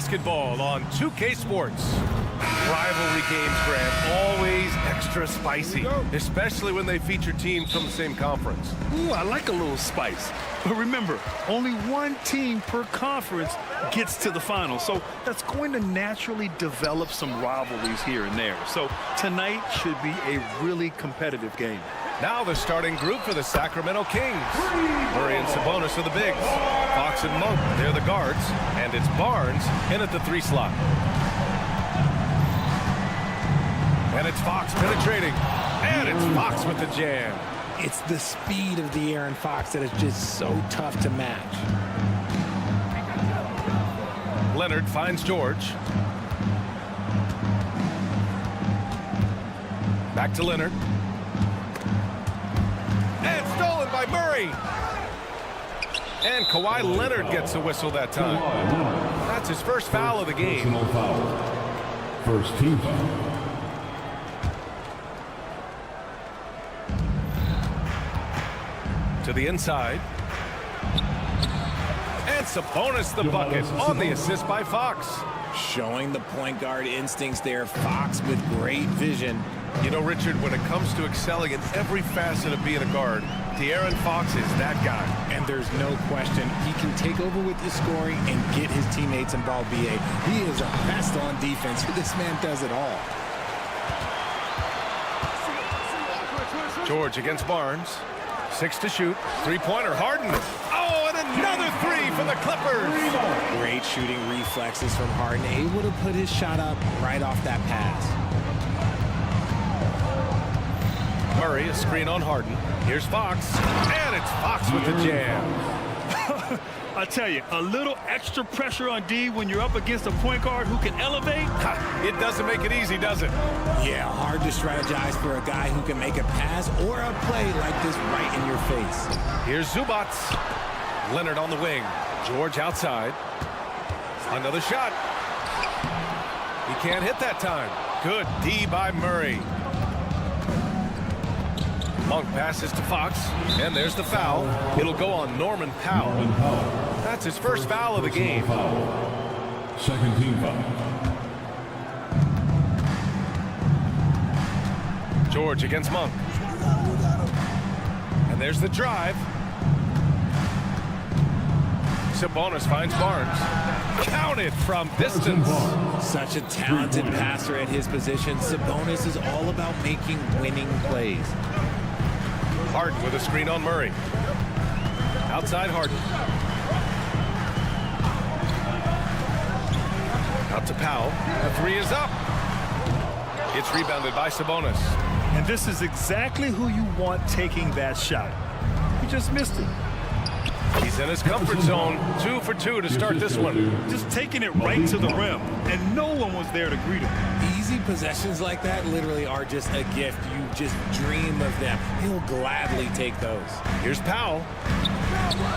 basketball on 2K Sports. Rivalry games, Grant, always extra spicy, especially when they feature teams from the same conference. Ooh, I like a little spice. But remember, only one team per conference gets to the final, so that's going to naturally develop some rivalries here and there. So tonight should be a really competitive game. Now the starting group for the Sacramento Kings. Murray and Sabonis are the bigs. Fox and Monk, they're the guards. And it's Barnes in at the 3 slot. And it's Fox penetrating. And it's Fox with the jam. It's the speed of the Aaron Fox that is just so tough to match. Leonard finds George. Back to Leonard. And stolen by Murray. And Kawhi Leonard gets a whistle that time. That's his first foul of the game. First team foul. To the inside. And Sabonis the bucket on the assist by Fox. Showing the point guard instincts there. Fox with great vision. You know, Richard, when it comes to excelling in every facet of being a guard, De'Aaron Fox is that guy. And there's no question, he can take over with his scoring and get his teammates involved, BA. He is a pest on defense. This man does it all. George against Barnes. 6 to shoot. 3-pointer. Harden. Oh, and another 3 for the Clippers. Great shooting reflexes from Harden. Able to put his shot up right off that pass. Murray, a screen on Harden. Here's Fox. And it's Fox with the jam. I tell you, a little extra pressure on D when you're up against a point guard who can elevate. It doesn't make it easy, does it? Yeah, hard to strategize for a guy who can make a pass or a play like this right in your face. Here's Zubats. Leonard on the wing. George outside. Another shot. He can't hit that time. Good D by Murray. Monk passes to Fox, and there's the foul. It'll go on Norman Powell. That's his first foul of the game. Second team foul. George against Monk. And there's the drive. Sabonis finds Barnes. Counted from distance. Such a talented passer at his position. Sabonis is all about making winning plays. Harden with a screen on Murray. Outside Harden. Out to Powell. The 3 is up. It's rebounded by Sabonis. And this is exactly who you want taking that shot. He just missed it. He's in his comfort zone. 2 for 2 to start this one. Just taking it right to the rim, and no one was there to greet him. Easy possessions like that literally are just a gift. You just dream of them. He'll gladly take those. Here's Powell.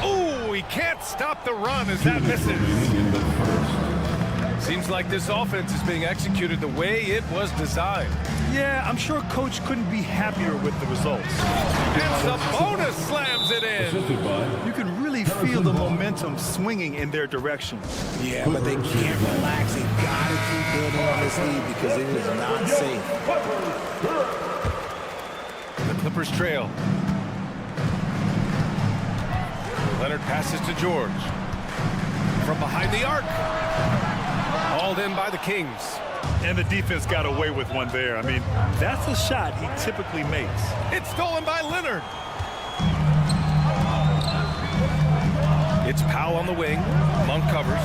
Oh, he can't stop the run as that misses. Seems like this offense is being executed the way it was designed. Yeah, I'm sure Coach couldn't be happier with the results. And Sabonis slams it in. You can really feel the momentum swinging in their direction. Yeah, but they can't relax. They've got to keep building on this lead because it is not safe. The Clippers trail. Leonard passes to George. From behind the arc. Hauled in by the Kings. And the defense got away with one there. I mean, that's a shot he typically makes. It's stolen by Leonard. It's Powell on the wing. Monk covers.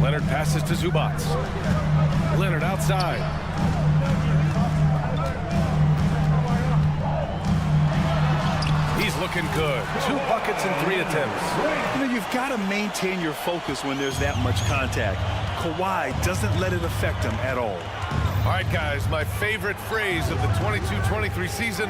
Leonard passes to Zubats. Leonard outside. He's looking good. 2 buckets and 3 attempts. You know, you've got to maintain your focus when there's that much contact. Kawhi doesn't let it affect him at all. All right, guys, my favorite phrase of the 22-23 season,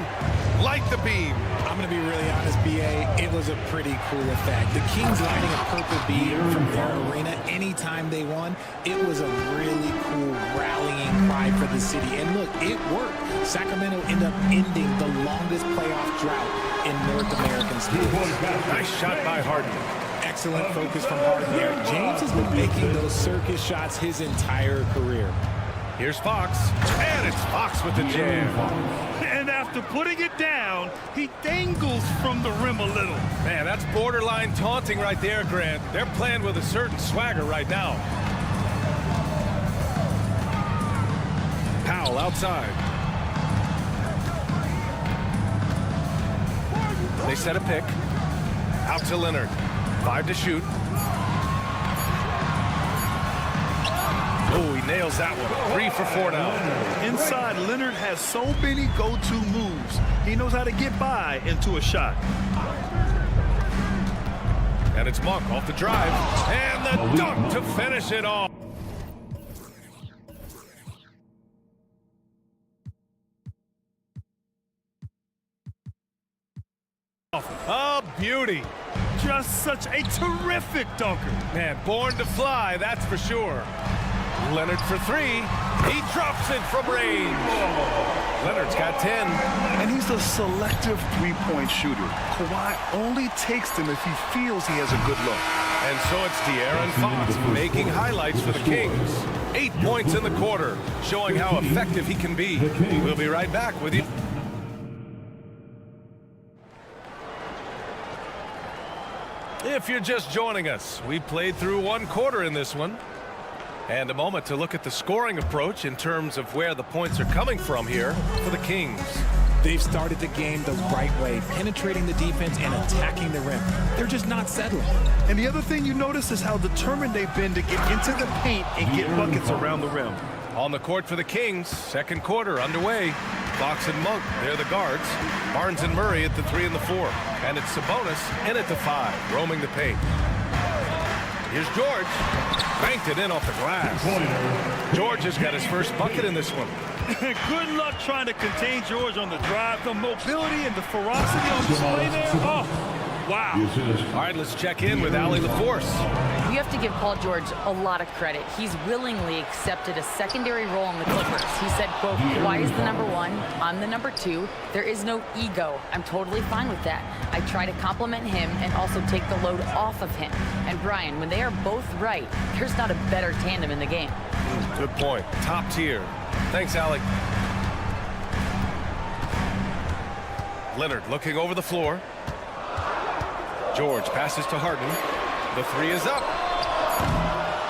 light the beam. I'm going to be really honest, BA. It was a pretty cool effect. The Kings lighting a purple beam from their arena anytime they won. It was a really cool rallying cry for the city. And look, it worked. Sacramento ended up ending the longest playoff drought in North American sports. Nice shot by Harden. excellent focus from Harden there. James has been making those circus shots his entire career. Here's Fox, and it's Fox with the jam. And after putting it down, he dangles from the rim a little. Man, that's borderline taunting right there, Grant. They're playing with a certain swagger right now. Powell outside. They set a pick. Out to Leonard. 5 to shoot. Oh, he nails that one. 3 for 4 now. Inside, Leonard has so many go-to moves. He knows how to get by into a shot. And it's Monk off the drive. And the dunk to finish it off. A beauty. Just such a terrific dunker. Man, born to fly, that's for sure. Leonard for 3. He drops it from range. Leonard's got 10. And he's a selective three-point shooter. Kawhi only takes them if he feels he has a good look. And so it's De'Aaron Fox making highlights for the Kings. 8 points in the quarter, showing how effective he can be. We'll be right back with you. If you're just joining us, we played through 1 quarter in this one. And a moment to look at the scoring approach in terms of where the points are coming from here for the Kings. They've started the game the right way, penetrating the defense and attacking the rim. They're just not settling. And the other thing you notice is how determined they've been to get into the paint and get buckets around the rim. On the court for the Kings, 2nd quarter underway. Fox and Monk, they're the guards. Barnes and Murray at the 3 and the 4. And it's Sabonis in at the 5, roaming the paint. Here's George. Banked it in off the glass. George has got his first bucket in this one. Good luck trying to contain George on the drive. The mobility and the ferocity on display there. Oh, wow. All right, let's check in with Allie LaForce. You have to give Paul George a lot of credit. He's willingly accepted a secondary role in the Clippers. He said, quote, Kawhi is the number 1, I'm the number 2. There is no ego. I'm totally fine with that. I try to compliment him and also take the load off of him. And Brian, when they are both right, there's not a better tandem in the game. Good point. Top tier. Thanks, Allie. Leonard looking over the floor. George passes to Harden. The 3 is up.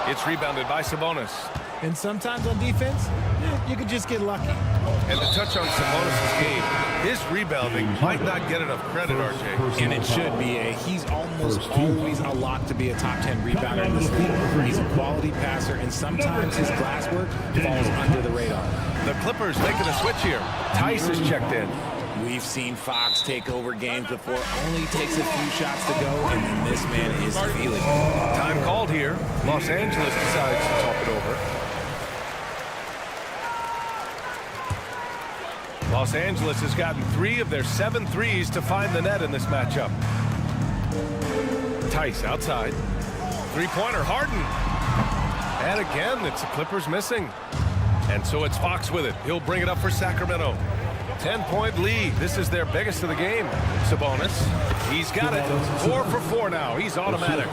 It's rebounded by Sabonis. And sometimes on defense, you could just get lucky. And to touch on Sabonis' game, his rebounding might not get enough credit, RJ. And it should be. He's almost always a lock to be a top 10 rebounder in this league. He's a quality passer, and sometimes his glass work falls under the radar. The Clippers making a switch here. Tice is checked in. We've seen Fox take over games before. Only takes a few shots to go, and then this man is feeling it. Time called here. Los Angeles decides to talk it over. Los Angeles has gotten 3 of their 7 threes to find the net in this matchup. Tice outside. 3-pointer, Harden. And again, it's the Clippers missing. And so it's Fox with it. He'll bring it up for Sacramento. 10-point lead. This is their biggest of the game. Sabonis. He's got it. 4 for 4 now. He's automatic.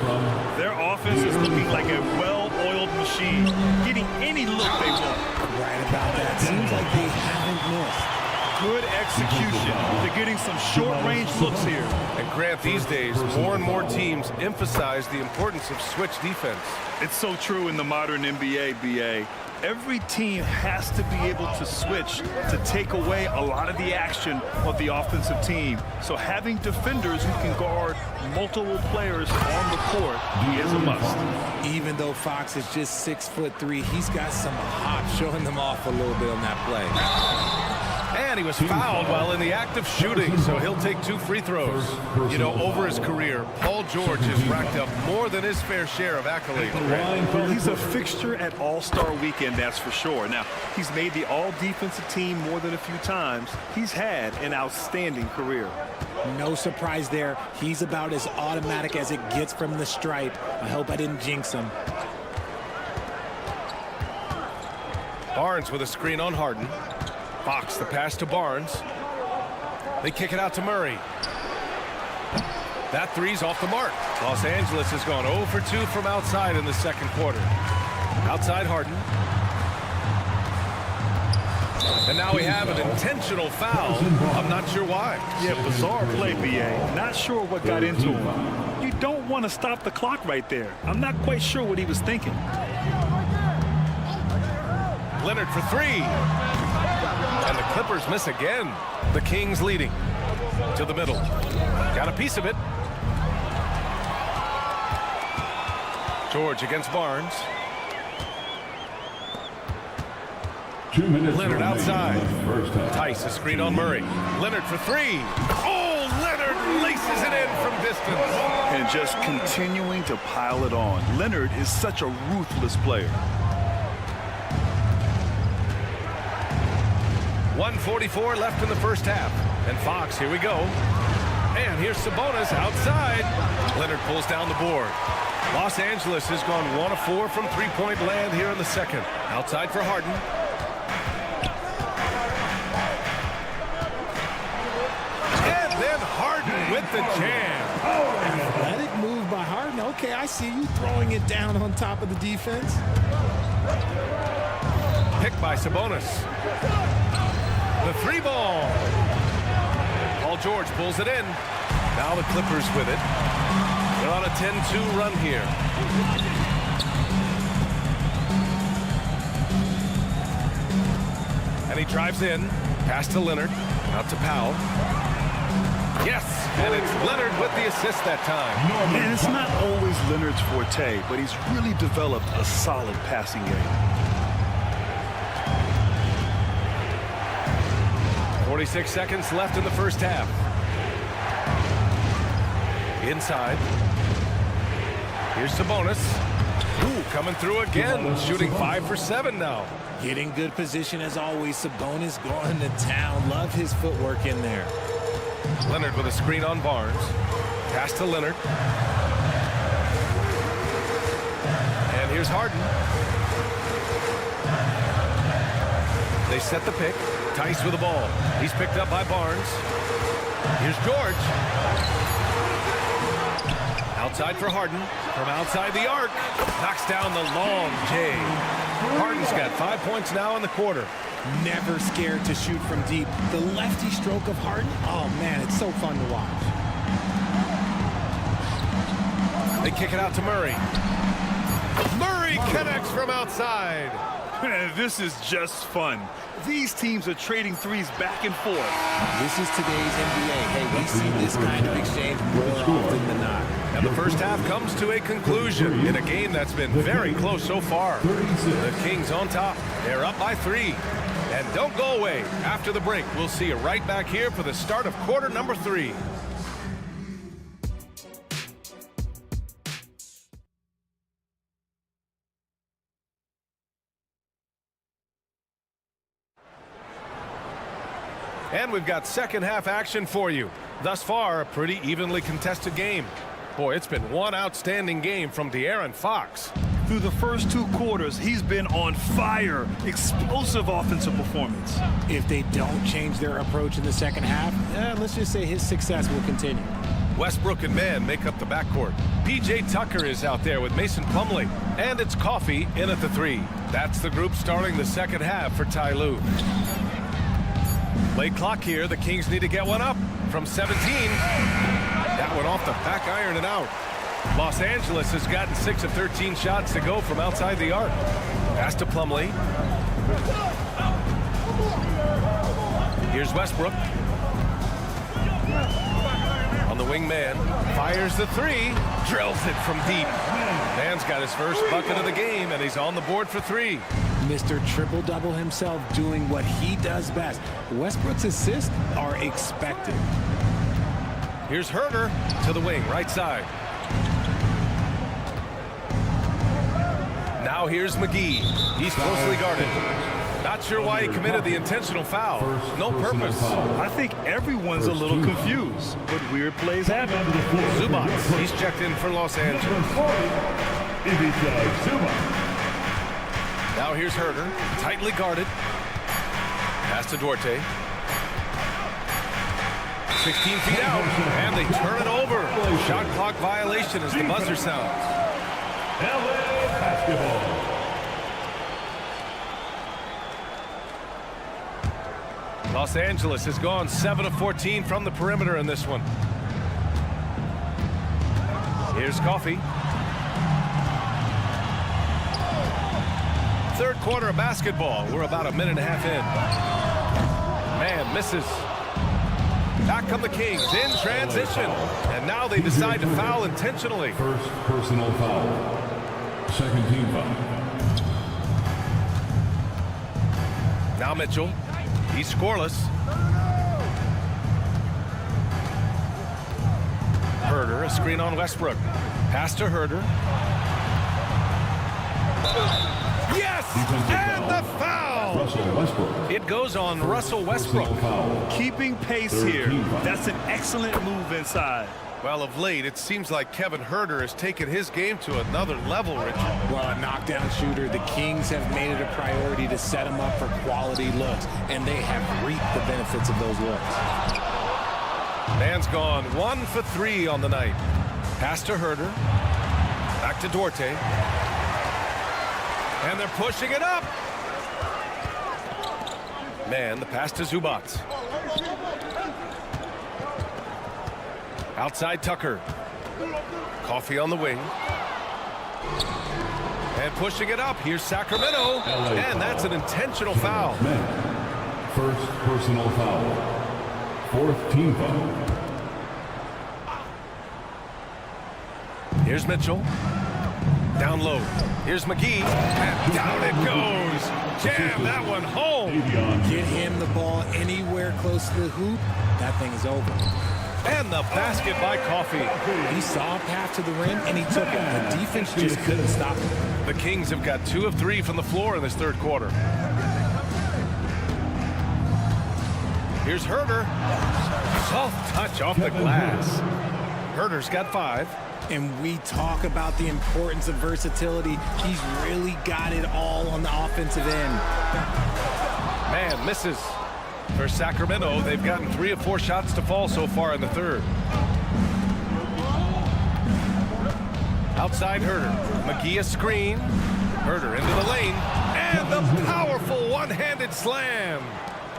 Their offense is looking like a well-oiled machine, getting any look they want. Right about that. Seems like they haven't missed. Good execution. They're getting some short-range looks here. And Grant, these days, more and more teams emphasize the importance of switch defense. It's so true in the modern NBA, BA. Every team has to be able to switch to take away a lot of the action of the offensive team. So having defenders who can guard multiple players on the court is a must. Even though Fox is just 6'3", he's got some hop showing them off a little bit on that play. And he was fouled while in the act of shooting, so he'll take 2 free throws. You know, over his career, Paul George has racked up more than his fair share of accolades. Well, he's a fixture at All-Star Weekend, that's for sure. Now, he's made the All-Defensive Team more than a few times. He's had an outstanding career. No surprise there. He's about as automatic as it gets from the stripe. I hope I didn't jinx him. Barnes with a screen on Harden. Fox the pass to Barnes. They kick it out to Murray. That three's off the mark. Los Angeles has gone 0 for 2 from outside in the second quarter. Outside Harden. And now we have an intentional foul. I'm not sure why. Yeah, bizarre play, B.A. Not sure what got into him. You don't want to stop the clock right there. I'm not quite sure what he was thinking. Leonard for three. And the Clippers miss again. The Kings leading. To the middle. Got a piece of it. George against Barnes. 2 minutes. Leonard outside. Tice a screen on Murray. Leonard for three. Oh, Leonard laces it in from distance. And just continuing to pile it on. Leonard is such a ruthless player. 1:44 left in the first half. And Fox, here we go. And here's Sabonis outside. Leonard pulls down the board. Los Angeles has gone 1 of 4 from three-point land here in the second. Outside for Harden. And then Harden with the jam. Athletic move by Harden. Okay, I see you throwing it down on top of the defense. Picked by Sabonis. The three ball. Paul George pulls it in. Now the Clippers with it. They're on a 10-2 run here. And he drives in. Pass to Leonard. Out to Powell. Yes, and it's Leonard with the assist that time. And it's not always Leonard's forte, but he's really developed a solid passing game. 46 seconds left in the first half. Inside. Here's Sabonis. Ooh, coming through again. Shooting 5 for 7 now. Getting good position as always. Sabonis going to town. Love his footwork in there. Leonard with a screen on Barnes. Pass to Leonard. And here's Harden. They set the pick. Tice with the ball. He's picked up by Barnes. Here's George. Outside for Harden. From outside the arc. Knocks down the long J. Harden's got 5 points now in the quarter. Never scared to shoot from deep. The lefty stroke of Harden. Oh, man, it's so fun to watch. They kick it out to Murray. Murray connects from outside. This is just fun. These teams are trading threes back and forth. This is today's NBA. Hey, we see this kind of exchange more often than not. And the first half comes to a conclusion in a game that's been very close so far. The Kings on top. They're up by 3. And don't go away. After the break, we'll see you right back here for the start of quarter number 3. And we've got second half action for you. Thus far, a pretty evenly contested game. Boy, it's been one outstanding game from De'Aaron Fox. Through the first 2 quarters, he's been on fire. Explosive offensive performance. If they don't change their approach in the second half, let's just say his success will continue. Westbrook and Mann make up the backcourt. P.J. Tucker is out there with Mason Plumlee. And it's Coffey in at the 3. That's the group starting the second half for Ty Lue. Late clock here. The Kings need to get one up from 17. That one off the back iron and out. Los Angeles has gotten 6 of 13 shots to go from outside the arc. Pass to Plumlee. Here's Westbrook. On the wing man. Fires the 3. Drills it from deep. Mann's got his first bucket of the game, and he's on the board for 3. Mr. Triple-Double himself doing what he does best. Westbrook's assists are expected. Here's Herter to the wing, right side. Now here's McGee. He's closely guarded. Not sure why he committed the intentional foul. No purpose. I think everyone's a little confused, but weird plays happen. Zubac, he's checked in for Los Angeles. Now here's Herter, tightly guarded. Pass to Duarte. 16 feet out, and they turn it over. Shot clock violation as the buzzer sounds. LA basketball. Los Angeles has gone 7 of 14 from the perimeter in this one. Here's Coffey. Third quarter of basketball. We're about a minute and a half in. Man misses. Back come the Kings in transition. And now they decide to foul intentionally. First personal foul. Second team foul. Now Mitchell. He's scoreless. Herder, a screen on Westbrook. Pass to Herder. Yes! And the foul! Russell Westbrook. It goes on Russell Westbrook. Keeping pace here. That's an excellent move inside. Well, of late, it seems like Kevin Herder has taken his game to another level, Richard. Well, a knockdown shooter. The Kings have made it a priority to set him up for quality looks, and they have reaped the benefits of those looks. Man's gone 1 for 3 on the night. Pass to Herder. Back to Duarte. And they're pushing it up. Man, the pass to Zubac. Outside Tucker. Coffey on the wing. And pushing it up. Here's Sacramento. And that's an intentional foul. First personal foul. Fourth team foul. Here's Mitchell. Down low. Here's McGee. And down it goes. Jam that one home. Get him the ball anywhere close to the hoop. That thing is over. And the basket by Coffey. He saw a path to the rim, and he took it. The defense just couldn't stop him. The Kings have got 2 of 3 from the floor in this third quarter. Here's Herder. Soft touch off the glass. Herder's got 5. And we talk about the importance of versatility. He's really got it all on the offensive end. Man misses. For Sacramento, they've gotten 3 of 4 shots to fall so far in the third. Outside Herder. McGee a screen. Herder into the lane. And the powerful one-handed slam.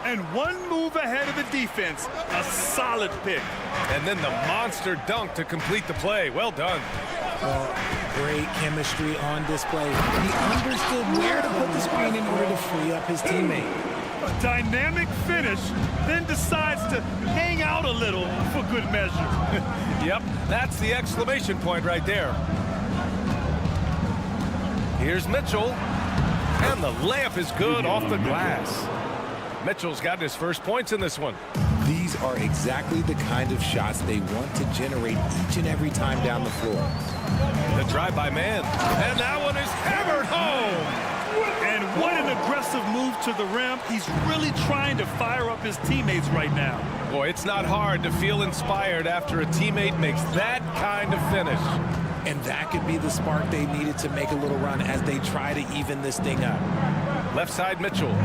And one move ahead of the defense. A solid pick. And then the monster dunk to complete the play. Well done. Well, great chemistry on display. He understood where to put the screen in order to free up his teammate. A dynamic finish, then decides to hang out a little for good measure. Yep, that's the exclamation point right there. Here's Mitchell. And the layup is good off the glass. Mitchell's got his first points in this one. These are exactly the kind of shots they want to generate each and every time down the floor. The drive by man. And that one is hammered home. And what an aggressive move to the rim. He's really trying to fire up his teammates right now. Boy, it's not hard to feel inspired after a teammate makes that kind of finish. And that could be the spark they needed to make a little run as they try to even this thing up. Left side Mitchell.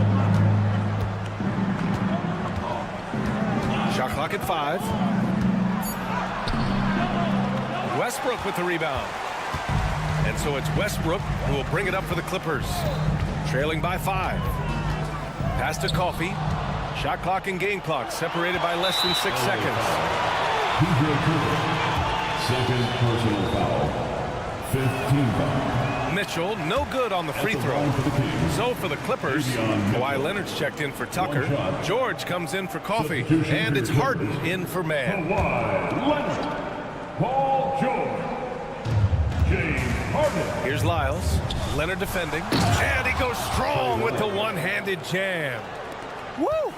Shot clock at 5. Westbrook with the rebound. And so it's Westbrook who will bring it up for the Clippers. Trailing by 5. Pass to Coffey. Shot clock and game clock separated by less than 6 seconds. Second personal foul. 15 foul. Mitchell, no good on the free throw. So for the Clippers, Kawhi Leonard's checked in for Tucker. George comes in for Coffey. And it's Harden in for Man. Kawhi Leonard. Paul George. James Harden. Here's Lyles. Leonard defending. And he goes strong with the one-handed jam. Woo!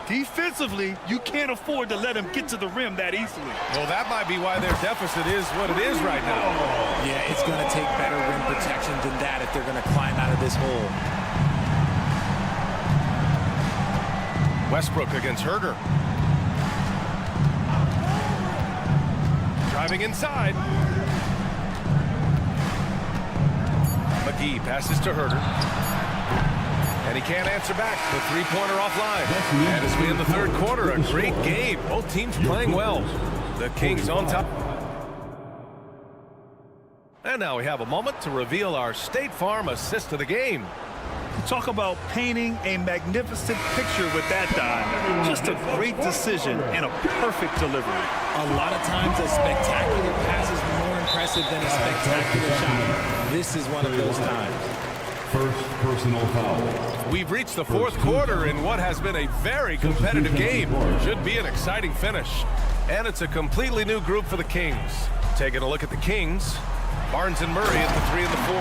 Defensively, you can't afford to let him get to the rim that easily. Well, that might be why their deficit is what it is right now. Yeah, it's going to take better rim protection than that if they're going to climb out of this hole. Westbrook against Herder. Driving inside. McGee passes to Herder. And he can't answer back. The three-pointer offline. And as we end the third quarter, a great game. Both teams playing well. The Kings on top. And now we have a moment to reveal our State Farm assist of the game. Talk about painting a magnificent picture with that dive. Just a great decision and a perfect delivery. A lot of times a spectacular pass is more impressive than a spectacular shot. This is one of those times. First personal foul. We've reached the fourth quarter in what has been a very competitive game. Should be an exciting finish. And it's a completely new group for the Kings. Taking a look at the Kings. Barnes and Murray at the 3 and the 4.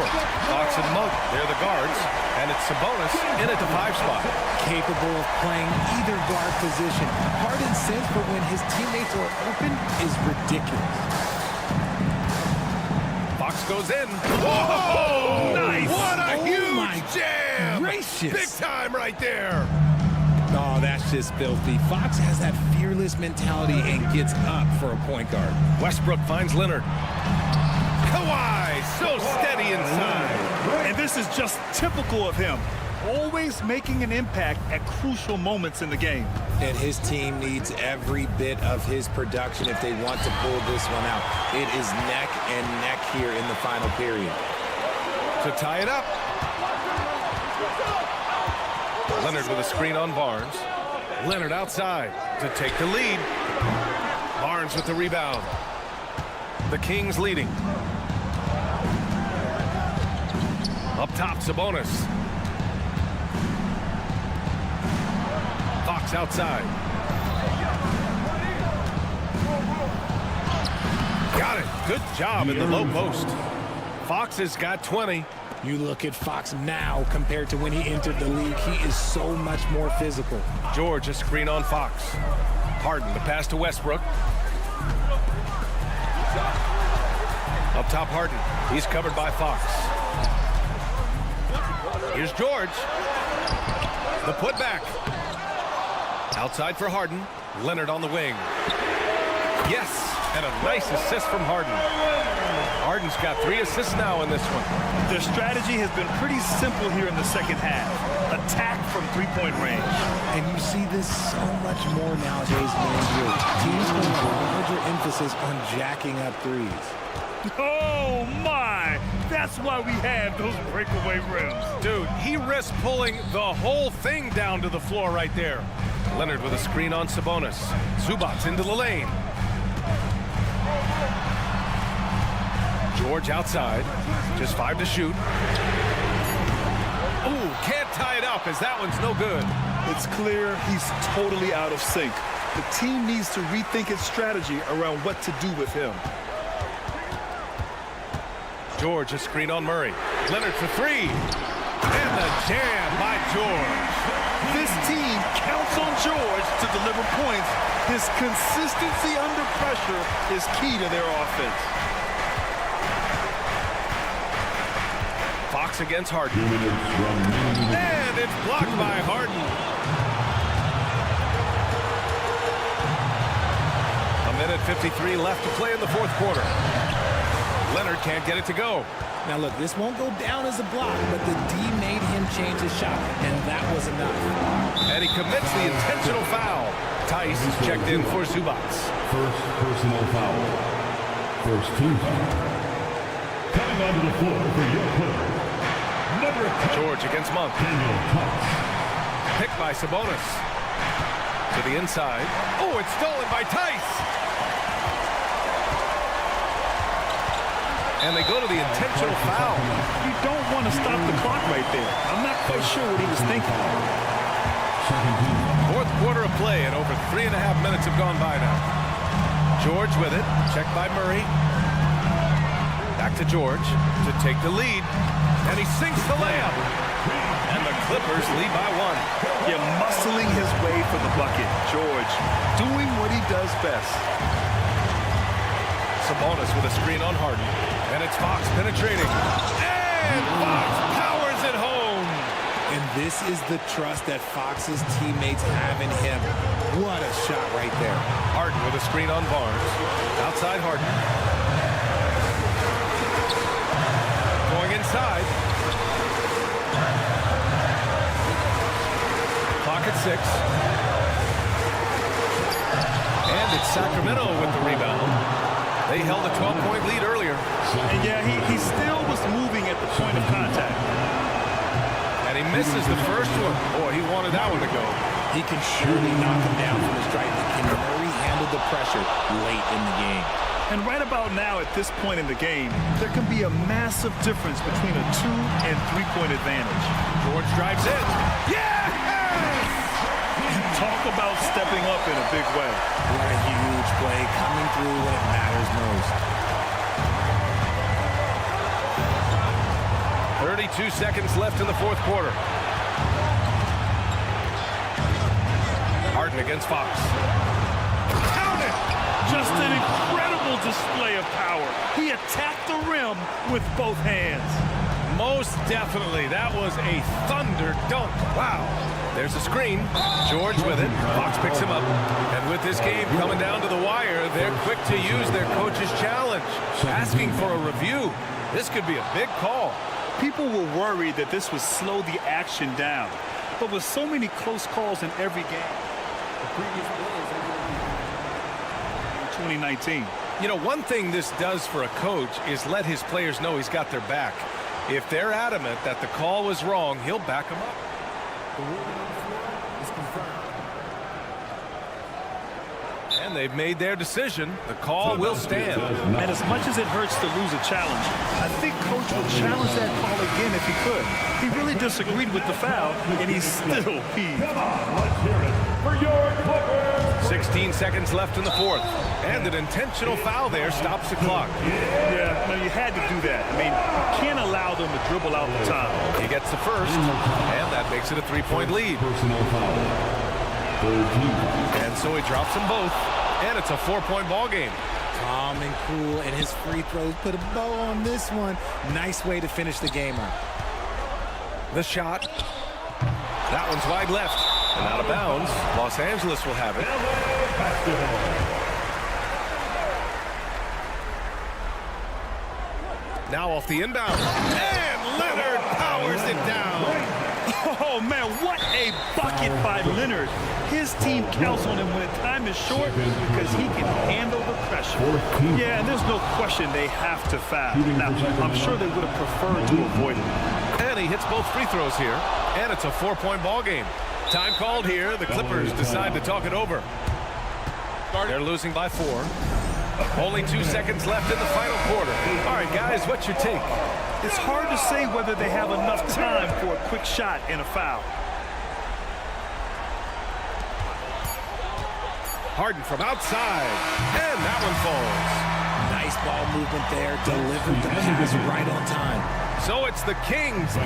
Fox and Monk, they're the guards. And it's Sabonis in at the 5 spot. Capable of playing either guard position. Harden's sense for when his teammates are open is ridiculous. Fox goes in. Whoa! Nice! What a huge jam! Gracious. Big time right there. Oh, that's just filthy. Fox has that fearless mentality and gets up for a point guard. Westbrook finds Leonard. Kawhi, so steady inside. And this is just typical of him. Always making an impact at crucial moments in the game. And his team needs every bit of his production if they want to pull this one out. It is neck and neck here in the final period. To tie it up. Leonard with a screen on Barnes. Leonard outside to take the lead. Barnes with the rebound. The Kings leading. Up top, Sabonis. Fox outside. Got it. Good job in the low post. Fox has got 20. You look at Fox now compared to when he entered the league. He is so much more physical. George, a screen on Fox. Harden, the pass to Westbrook. Up top, Harden. He's covered by Fox. Here's George. The putback. Outside for Harden. Leonard on the wing. Yes, and a nice assist from Harden. Harden's got 3 assists now in this one. Their strategy has been pretty simple here in the second half. Attack from three-point range. And you see this so much more nowadays in the NBA. Teams put a larger emphasis on jacking up threes. Oh, my! That's why we have those breakaway rims. Dude, he risked pulling the whole thing down to the floor right there. Leonard with a screen on Sabonis. Zubats into the lane. George outside. Just 5 to shoot. Ooh, can't tie it up as that one's no good. It's clear he's totally out of sync. The team needs to rethink its strategy around what to do with him. George, a screen on Murray. Leonard for 3. And the jam by George. This team counts on George to deliver points. His consistency under pressure is key to their offense. Fox against Harden. And it's blocked by Harden. A minute 53 left to play in the fourth quarter. Leonard can't get it to go. Now look, this won't go down as a block, but the D made him change his shot, and that was enough. And he commits the intentional foul. Tice is checked in for Zubats. First personal foul. First team foul. Coming onto the floor for your player. George against Monk. Picked by Sabonis. To the inside. Oh, it's stolen by Tice. And they go to the intentional foul. You don't want to stop the clock right there. I'm not quite sure what he was thinking. Fourth quarter of play, and over 3.5 minutes have gone by now. George with it. Checked by Murray. Back to George to take the lead. And he sinks the layup. And the Clippers lead by 1. Yeah, muscling his way for the bucket. George doing what he does best. Sabonis with a screen on Harden. And it's Fox penetrating. And Fox powers it home. And this is the trust that Fox's teammates have in him. What a shot right there. Harden with a screen on Barnes. Outside Harden. Going inside. at 6. And it's Sacramento with the rebound. They held a 12-point lead earlier. And yeah, he still was moving at the point of contact. And he misses the first one. Boy, he wanted that one to go. He can surely knock him down from his strike. Can Murray handle the pressure late in the game? And right about now, at this point in the game, there can be a massive difference between a 2- and 3-point advantage. George drives in. Yeah! Talk about stepping up in a big way. What a huge play, coming through when it matters most. 32 seconds left in the fourth quarter. Harden against Fox. Count it! Just an incredible display of power. He attacked the rim with both hands. Most definitely. That was a thunder dunk. Wow. There's a screen. George with it. Fox picks him up. And with this game coming down to the wire, they're quick to use their coach's challenge. Asking for a review. This could be a big call. People were worried that this would slow the action down. But with so many close calls in every game, the previous in 2019. You know, one thing this does for a coach is let his players know he's got their back. If they're adamant that the call was wrong, he'll back them up. The ruling on the floor is confirmed. And they've made their decision. The call will stand. And as much as it hurts to lose a challenge, I think Coach would challenge that call again if he could. He really disagreed with the foul, and he's still peeved. Let's hear it for your Clippers. 16 seconds left in the fourth. And an intentional foul there stops the clock. Yeah, no, you had to do that. I mean, you can't allow them to dribble out the time. He gets the first, and that makes it a 3-point lead. Personal foul. Third team. And so he drops them both, and it's a 4-point ball game. Calm and cool, and his free throws put a bow on this one. Nice way to finish the game out. The shot. That one's wide left and out of bounds. Los Angeles will have it. Now off the inbound. And Leonard powers it down. Oh, man, what a bucket by Leonard. His team counts on him when time is short because he can handle the pressure. Yeah, and there's no question they have to foul. Now, I'm sure they would have preferred to avoid it. And he hits both free throws here. And it's a 4-point ball game. Time called here. The Clippers decide to talk it over. They're losing by 4. Only 2 seconds left in the final quarter. All right, guys, what's your take? It's hard to say whether they have enough time for a quick shot and a foul. Harden from outside. And that one falls. Nice ball movement there. Delivered the pass right on time. So it's the Kings.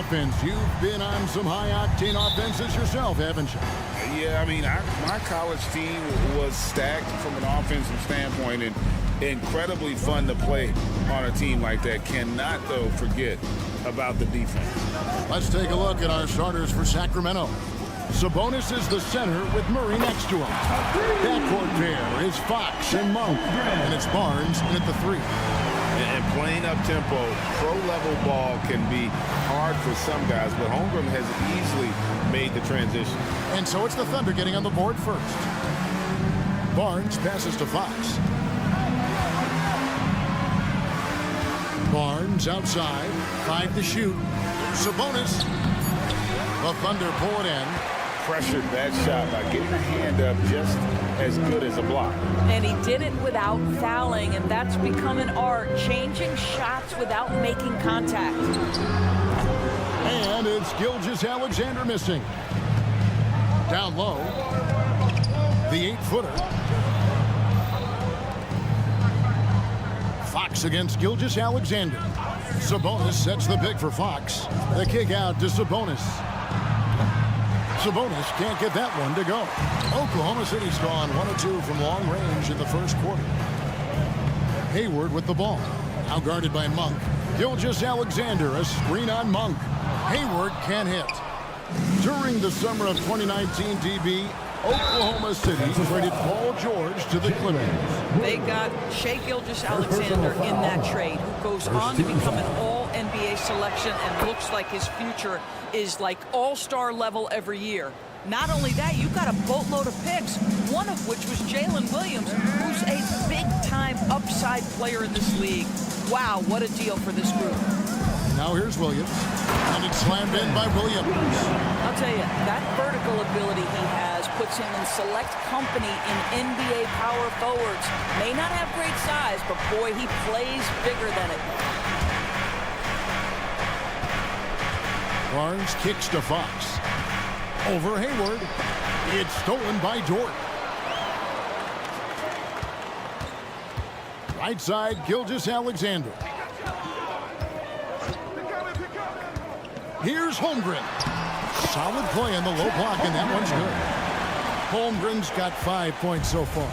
offense. You've been on some high-octane offenses yourself, haven't you? Yeah, I mean, my college team was stacked from an offensive standpoint and incredibly fun to play on a team like that. Cannot, though, forget about the defense. Let's take a look at our starters for Sacramento. Sabonis is the center with Murray next to him. Backcourt pair is Fox and Monk, and it's Barnes in at the 3. And playing up-tempo, pro-level ball can be hard for some guys, but Holmgren has easily made the transition. And so it's the Thunder getting on the board first. Barnes passes to Fox. Barnes outside, 5 to shoot. Sabonis. The Thunder pull it in. Pressured that shot by getting a hand up just as good as a block. And he did it without fouling, and that's become an art, changing shots without making contact. And it's Gilgeous-Alexander missing. Down low, the 8-footer. Fox against Gilgeous-Alexander. Sabonis sets the pick for Fox. The kick out to Sabonis. Sabonis can't get that one to go. Oklahoma City's gone 1 of 2 from long range in the first quarter. Hayward with the ball. Now guarded by Monk. Gilgeous-Alexander, a screen on Monk. Hayward can't hit. During the summer of 2019, DB, Oklahoma City traded Paul George to the Clippers. They got Shai Gilgeous-Alexander in that trade, who goes on to become an all-NBA selection and looks like his future is like all-star level every year. Not only that, you've got a boatload of picks, one of which was Jalen Williams, who's a big-time upside player in this league. Wow, what a deal for this group. Now here's Williams, and it's slammed in by Williams. I'll tell you, that vertical ability he has puts him in select company in NBA power forwards. May not have great size, but boy, he plays bigger than it. Barnes kicks to Fox. Over Hayward. It's stolen by Dort. Right side, Gilgeous-Alexander. Here's Holmgren. Solid play on the low block, and that one's good. Holmgren's got 5 points so far.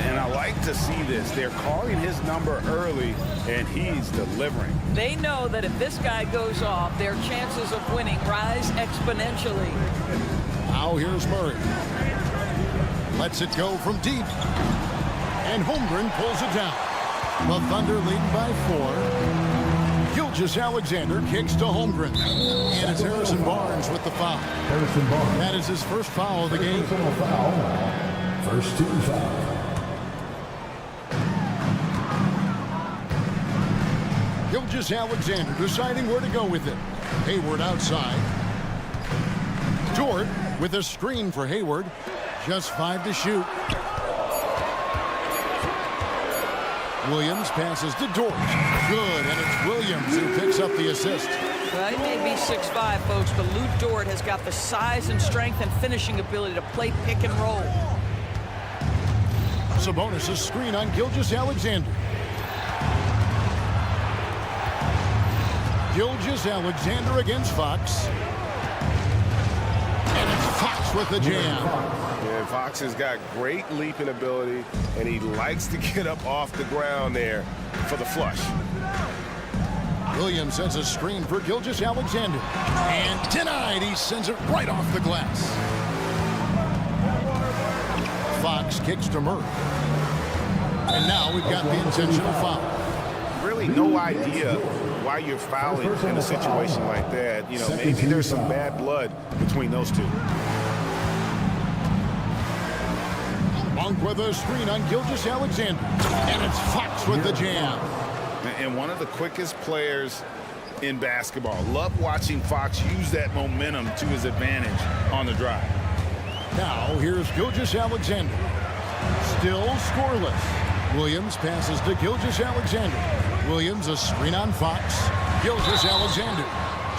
And I like to see this. They're calling his number early, and he's delivering. They know that if this guy goes off, their chances of winning rise exponentially. Now here's Murray. Lets it go from deep. And Holmgren pulls it down. The Thunder lead by 4. Gilgeous-Alexander kicks to Holmgren. And it's Harrison Barnes with the foul. Harrison Barnes. That is his first foul of the game. Foul. First team foul. Gilgeous-Alexander deciding where to go with it. Hayward outside. Dort with a screen for Hayward. Just 5 to shoot. Williams passes to Dort. Good, and it's Williams who picks up the assist. Well, he may be 6'5", folks, but Lou Dort has got the size and strength and finishing ability to play pick and roll. Sabonis' screen on Gilgeous-Alexander. Gilgeous-Alexander against Fox. And it's Fox with the jam. Yeah, Fox has got great leaping ability, and he likes to get up off the ground there for the flush. Williams sends a screen for Gilgeous-Alexander. And denied. He sends it right off the glass. Fox kicks to Murray. And now we've got the intentional foul. Really no idea why you're fouling in a situation like that. You know, maybe there's some bad blood between those two. Monk with a screen on Gilgeous-Alexander. And it's Fox with the jam. And one of the quickest players in basketball. Love watching Fox use that momentum to his advantage on the drive. Now here's Gilgeous-Alexander. Still scoreless. Williams passes to Gilgeous-Alexander. Williams a screen on Fox. Gilgeous-Alexander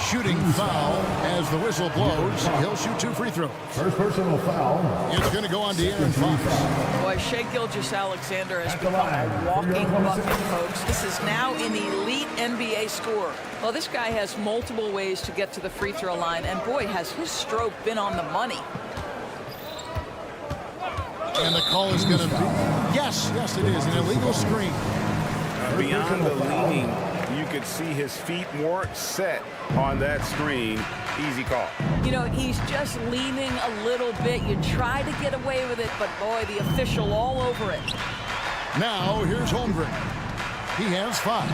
Shooting foul as the whistle blows. He'll shoot 2 free throws. First personal foul. It's going to go on De'Aaron Fox. Boy, Shai Gilgeous-Alexander has become a walking bucket, folks. This is now an elite NBA scorer. Well, this guy has multiple ways to get to the free throw line, and boy, has his stroke been on the money. And the call is going to be, yes, it is, an illegal screen. Beyond the leaning, you could see his feet more set on that screen. Easy call. You know, he's just leaning a little bit. You try to get away with it, but boy, the official all over it. Now, here's Holmgren. He has 5.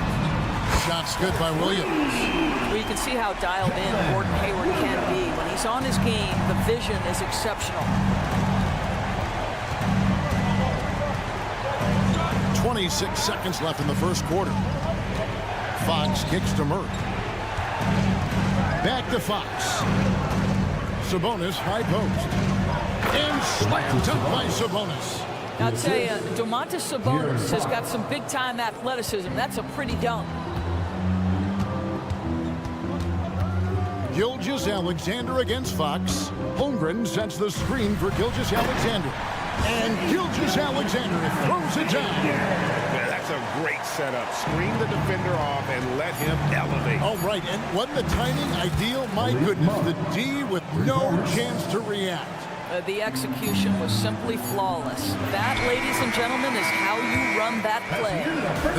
Shots good by Williams. Well, you can see how dialed in Gordon Hayward can be. When he's on his game, the vision is exceptional. 26 seconds left in the first quarter. Fox kicks to Murray. Back to Fox. Sabonis, high post. And slam dunk by Sabonis. Now, I'll tell you, Domantas Sabonis has got some big-time athleticism. That's a pretty dunk. Gilgeous-Alexander against Fox. Holmgren sets the screen for Gilgeous-Alexander. And Gilgeous-Alexander throws it down. Yeah, that's a great setup. Screen the defender off and let him elevate. All right, and wasn't the timing ideal? My goodness, the D with no chance to react. The execution was simply flawless. That, ladies and gentlemen, is how you run that play.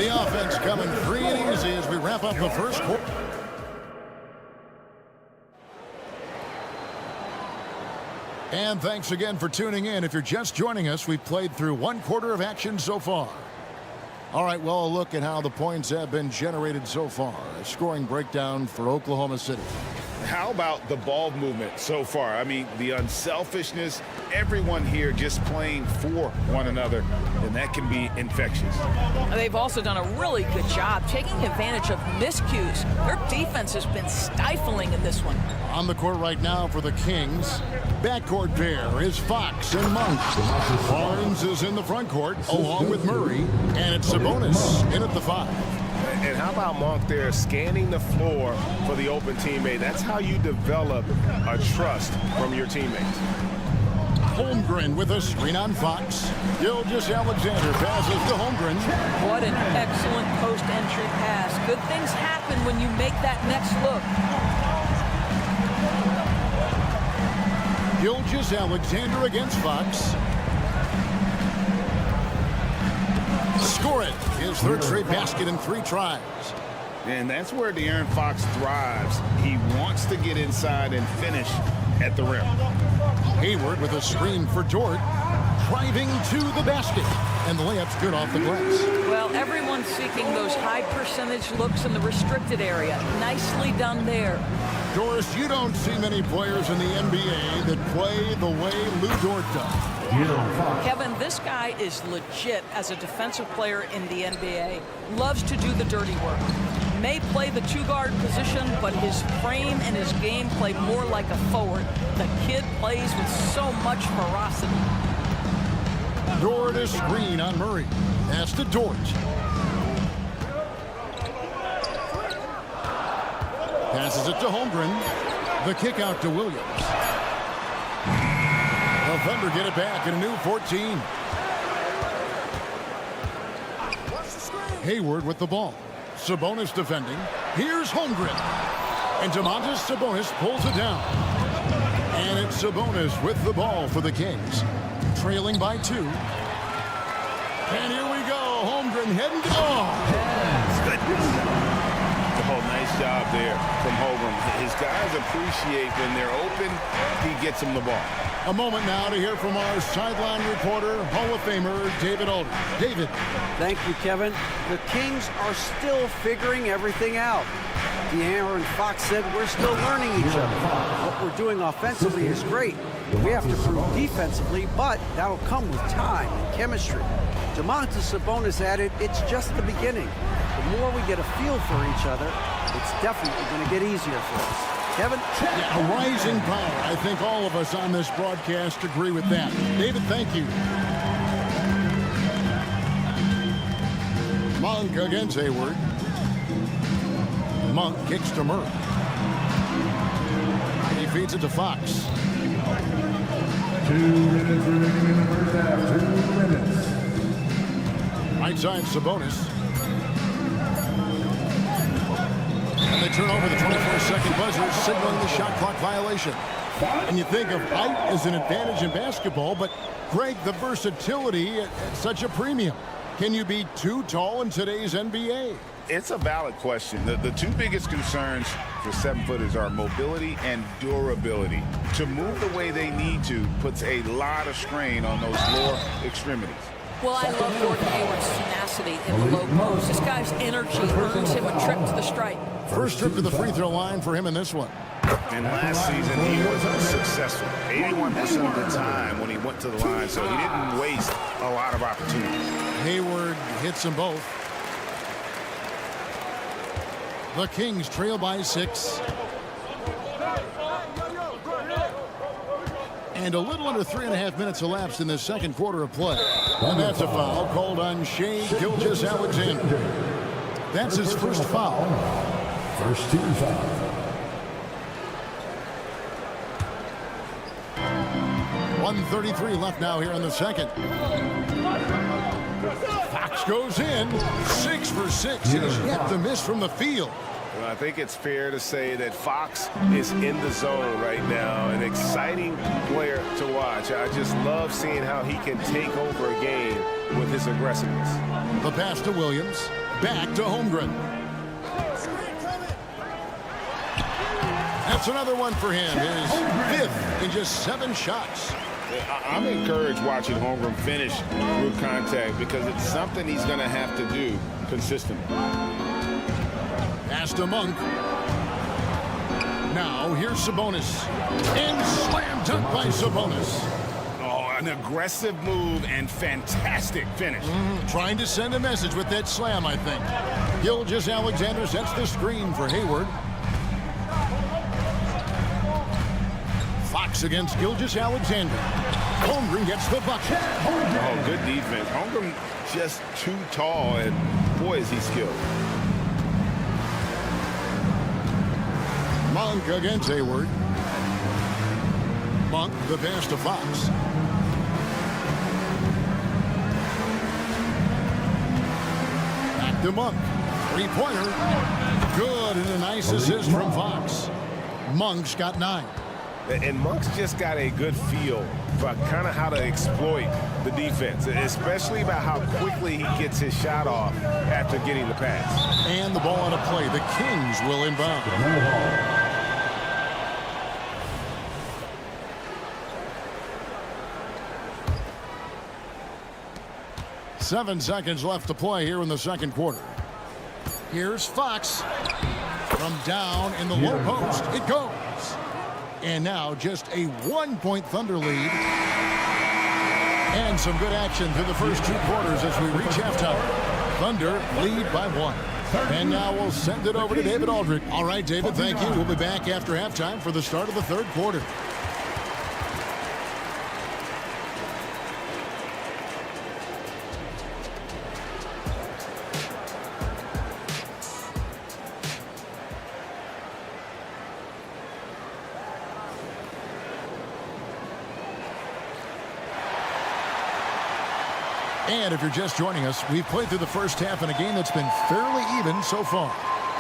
The offense coming free and easy as we wrap up the first quarter. And thanks again for tuning in. If you're just joining us, we've played through 1 quarter of action so far. All right, well, a look at how the points have been generated so far. A scoring breakdown for Oklahoma City. How about the ball movement so far? I mean, the unselfishness, everyone here just playing for one another, and that can be infectious. They've also done a really good job taking advantage of miscues. Their defense has been stifling in this one. On the court right now for the Kings, backcourt pair is Fox and Monk. Barnes is in the front court along with Murray, and it's Sabonis in at the 5. And how about Monk there scanning the floor for the open teammate? That's how you develop a trust from your teammates. Holmgren with a screen on Fox. Gilgeous-Alexander passes to Holmgren. What an excellent post-entry pass. Good things happen when you make that next look. Gilgeous-Alexander against Fox. Score it. His 3rd straight basket in 3 tries. And that's where De'Aaron Fox thrives. He wants to get inside and finish at the rim. Hayward with a screen for Dort. Driving to the basket. And the layup's good off the glass. Well, everyone's seeking those high percentage looks in the restricted area. Nicely done there. Doris, you don't see many players in the NBA that play the way Lou Dort does. Kevin, this guy is legit as a defensive player in the NBA. Loves to do the dirty work. May play the 2-guard position, but his frame and his game play more like a forward. The kid plays with so much ferocity. Dort is screen on Murray. That's to Dort. Passes it to Holmgren. The kick out to Williams. The Thunder get it back in a new 14. Hayward with the ball. Sabonis defending. Here's Holmgren. And Domantas Sabonis pulls it down. And it's Sabonis with the ball for the Kings. Trailing by 2. And here we go. Holmgren heading to... Oh, nice job there from Holmgren. His guys appreciate when they're open, he gets them the ball. A moment now to hear from our sideline reporter, Hall of Famer David Alder. David. Thank you, Kevin. The Kings are still figuring everything out. De'Aaron Fox said we're still learning each other. What we're doing offensively is great. We have to prove defensively, but that'll come with time and chemistry. Domantas Sabonis added, it's just the beginning. The more we get a feel for each other, it's definitely going to get easier for us. Kevin? Yeah, a rising power. I think all of us on this broadcast agree with that. David, thank you. Monk against Hayward. Monk kicks to Murray. feeds it to Fox. 2 minutes remaining in the first half. 2 minutes. Right side, Sabonis. And they turn over the 24-second buzzer, signaling the shot clock violation. And you think of height as an advantage in basketball, but Greg, the versatility at such a premium. Can you be too tall in today's NBA? It's a valid question. The two biggest concerns for 7-footers are mobility and durability. To move the way they need to puts a lot of strain on those lower extremities. Well, I love Gordon Hayward's tenacity in the low post. This guy's energy earns him a trip to the stripe. First trip to the free throw line for him in this one. And last season, he was successful 81% of the time when he went to the line, so he didn't waste a lot of opportunities. Hayward hits them both. The Kings trail by 6. And a little under 3.5 minutes elapsed in the second quarter of play. And that's a foul called on Shai Gilgeous-Alexander. That's his first foul. First team foul. 1:33 left now here in the second. Fox goes in. 6 for 6. He's yet to miss from the field. Well, I think it's fair to say that Fox is in the zone right now. An exciting player to watch. I just love seeing how he can take over a game with his aggressiveness. The pass to Williams. Back to Holmgren. That's another one for him. His 5th in just 7 shots. I'm encouraged watching Holmgren finish through contact because it's something he's going to have to do consistently. Pass to Monk. Now here's Sabonis. And slam dunk by Sabonis. Oh, an aggressive move and fantastic finish. Trying to send a message with that slam, I think. Gilgeous-Alexander sets the screen for Hayward. Fox against Gilgeous-Alexander. Holmgren gets the bucket. Oh, good defense. Holmgren just too tall, and boy, is he skilled. Monk against Hayward. Monk, the pass to Fox. Back to Monk. Three-pointer. Good, and a nice assist from Fox. Monk's got 9. And Monk's just got a good feel for kind of how to exploit the defense, especially about how quickly he gets his shot off after getting the pass. And the ball out of play. The Kings will inbound. 7 seconds left to play here in the second quarter. Here's Fox. From down in the low post, it goes. And now just a 1-point Thunder lead. And some good action through the first 2 quarters as we reach halftime. Thunder lead by 1. And now we'll send it over to David Aldridge. All right, David, thank you. We'll be back after halftime for the start of the third quarter. And if you're just joining us, we've played through the first half in a game that's been fairly even so far.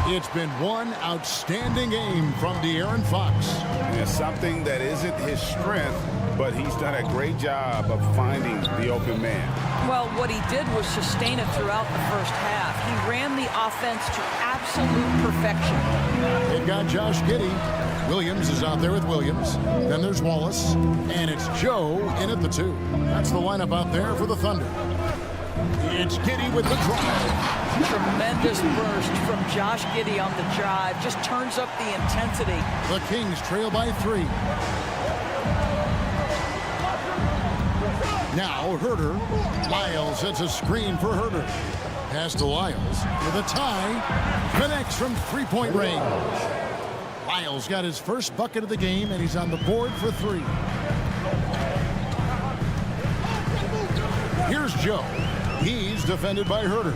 It's been one outstanding game from De'Aaron Fox. It's something that isn't his strength, but he's done a great job of finding the open man. Well, what he did was sustain it throughout the first half. He ran the offense to absolute perfection. They've got Josh Giddey. Williams is out there with Williams. Then there's Wallace. And it's Joe in at the 2. That's the lineup out there for the Thunder. It's Giddey with the drive. Tremendous burst from Josh Giddey on the drive. Just turns up the intensity. The Kings trail by 3. Now Herter. Lyles sets a screen for Herter. Pass to Lyles for the tie. Connects from 3-point range. Lyles got his first bucket of the game, and he's on the board for 3. Here's Joe. He's defended by Herter.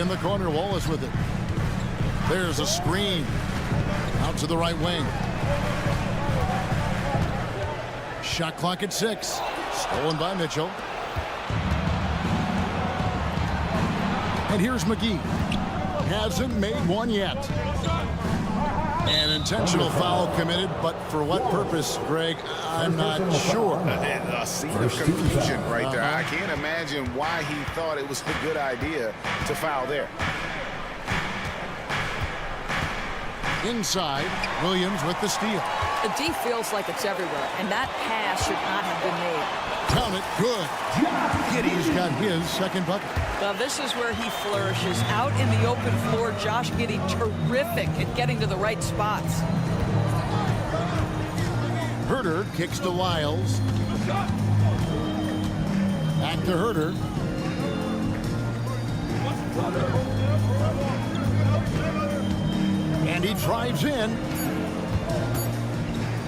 In the corner, Wallace with it. There's a screen. Out to the right wing. Shot clock at 6. Stolen by Mitchell. And here's McGee. Hasn't made one yet. An intentional foul committed, but for what purpose, Greg? I'm not sure. A scene of confusion right there. I can't imagine why he thought it was a good idea to foul there. Inside, Williams with the steal. The D feels like it's everywhere, and that pass should not have been made. Count it, good. Giddey's got his second bucket. Well, this is where he flourishes. Out in the open floor, Josh Giddey terrific at getting to the right spots. Herter kicks to Lyles. Back to Herter. And he drives in.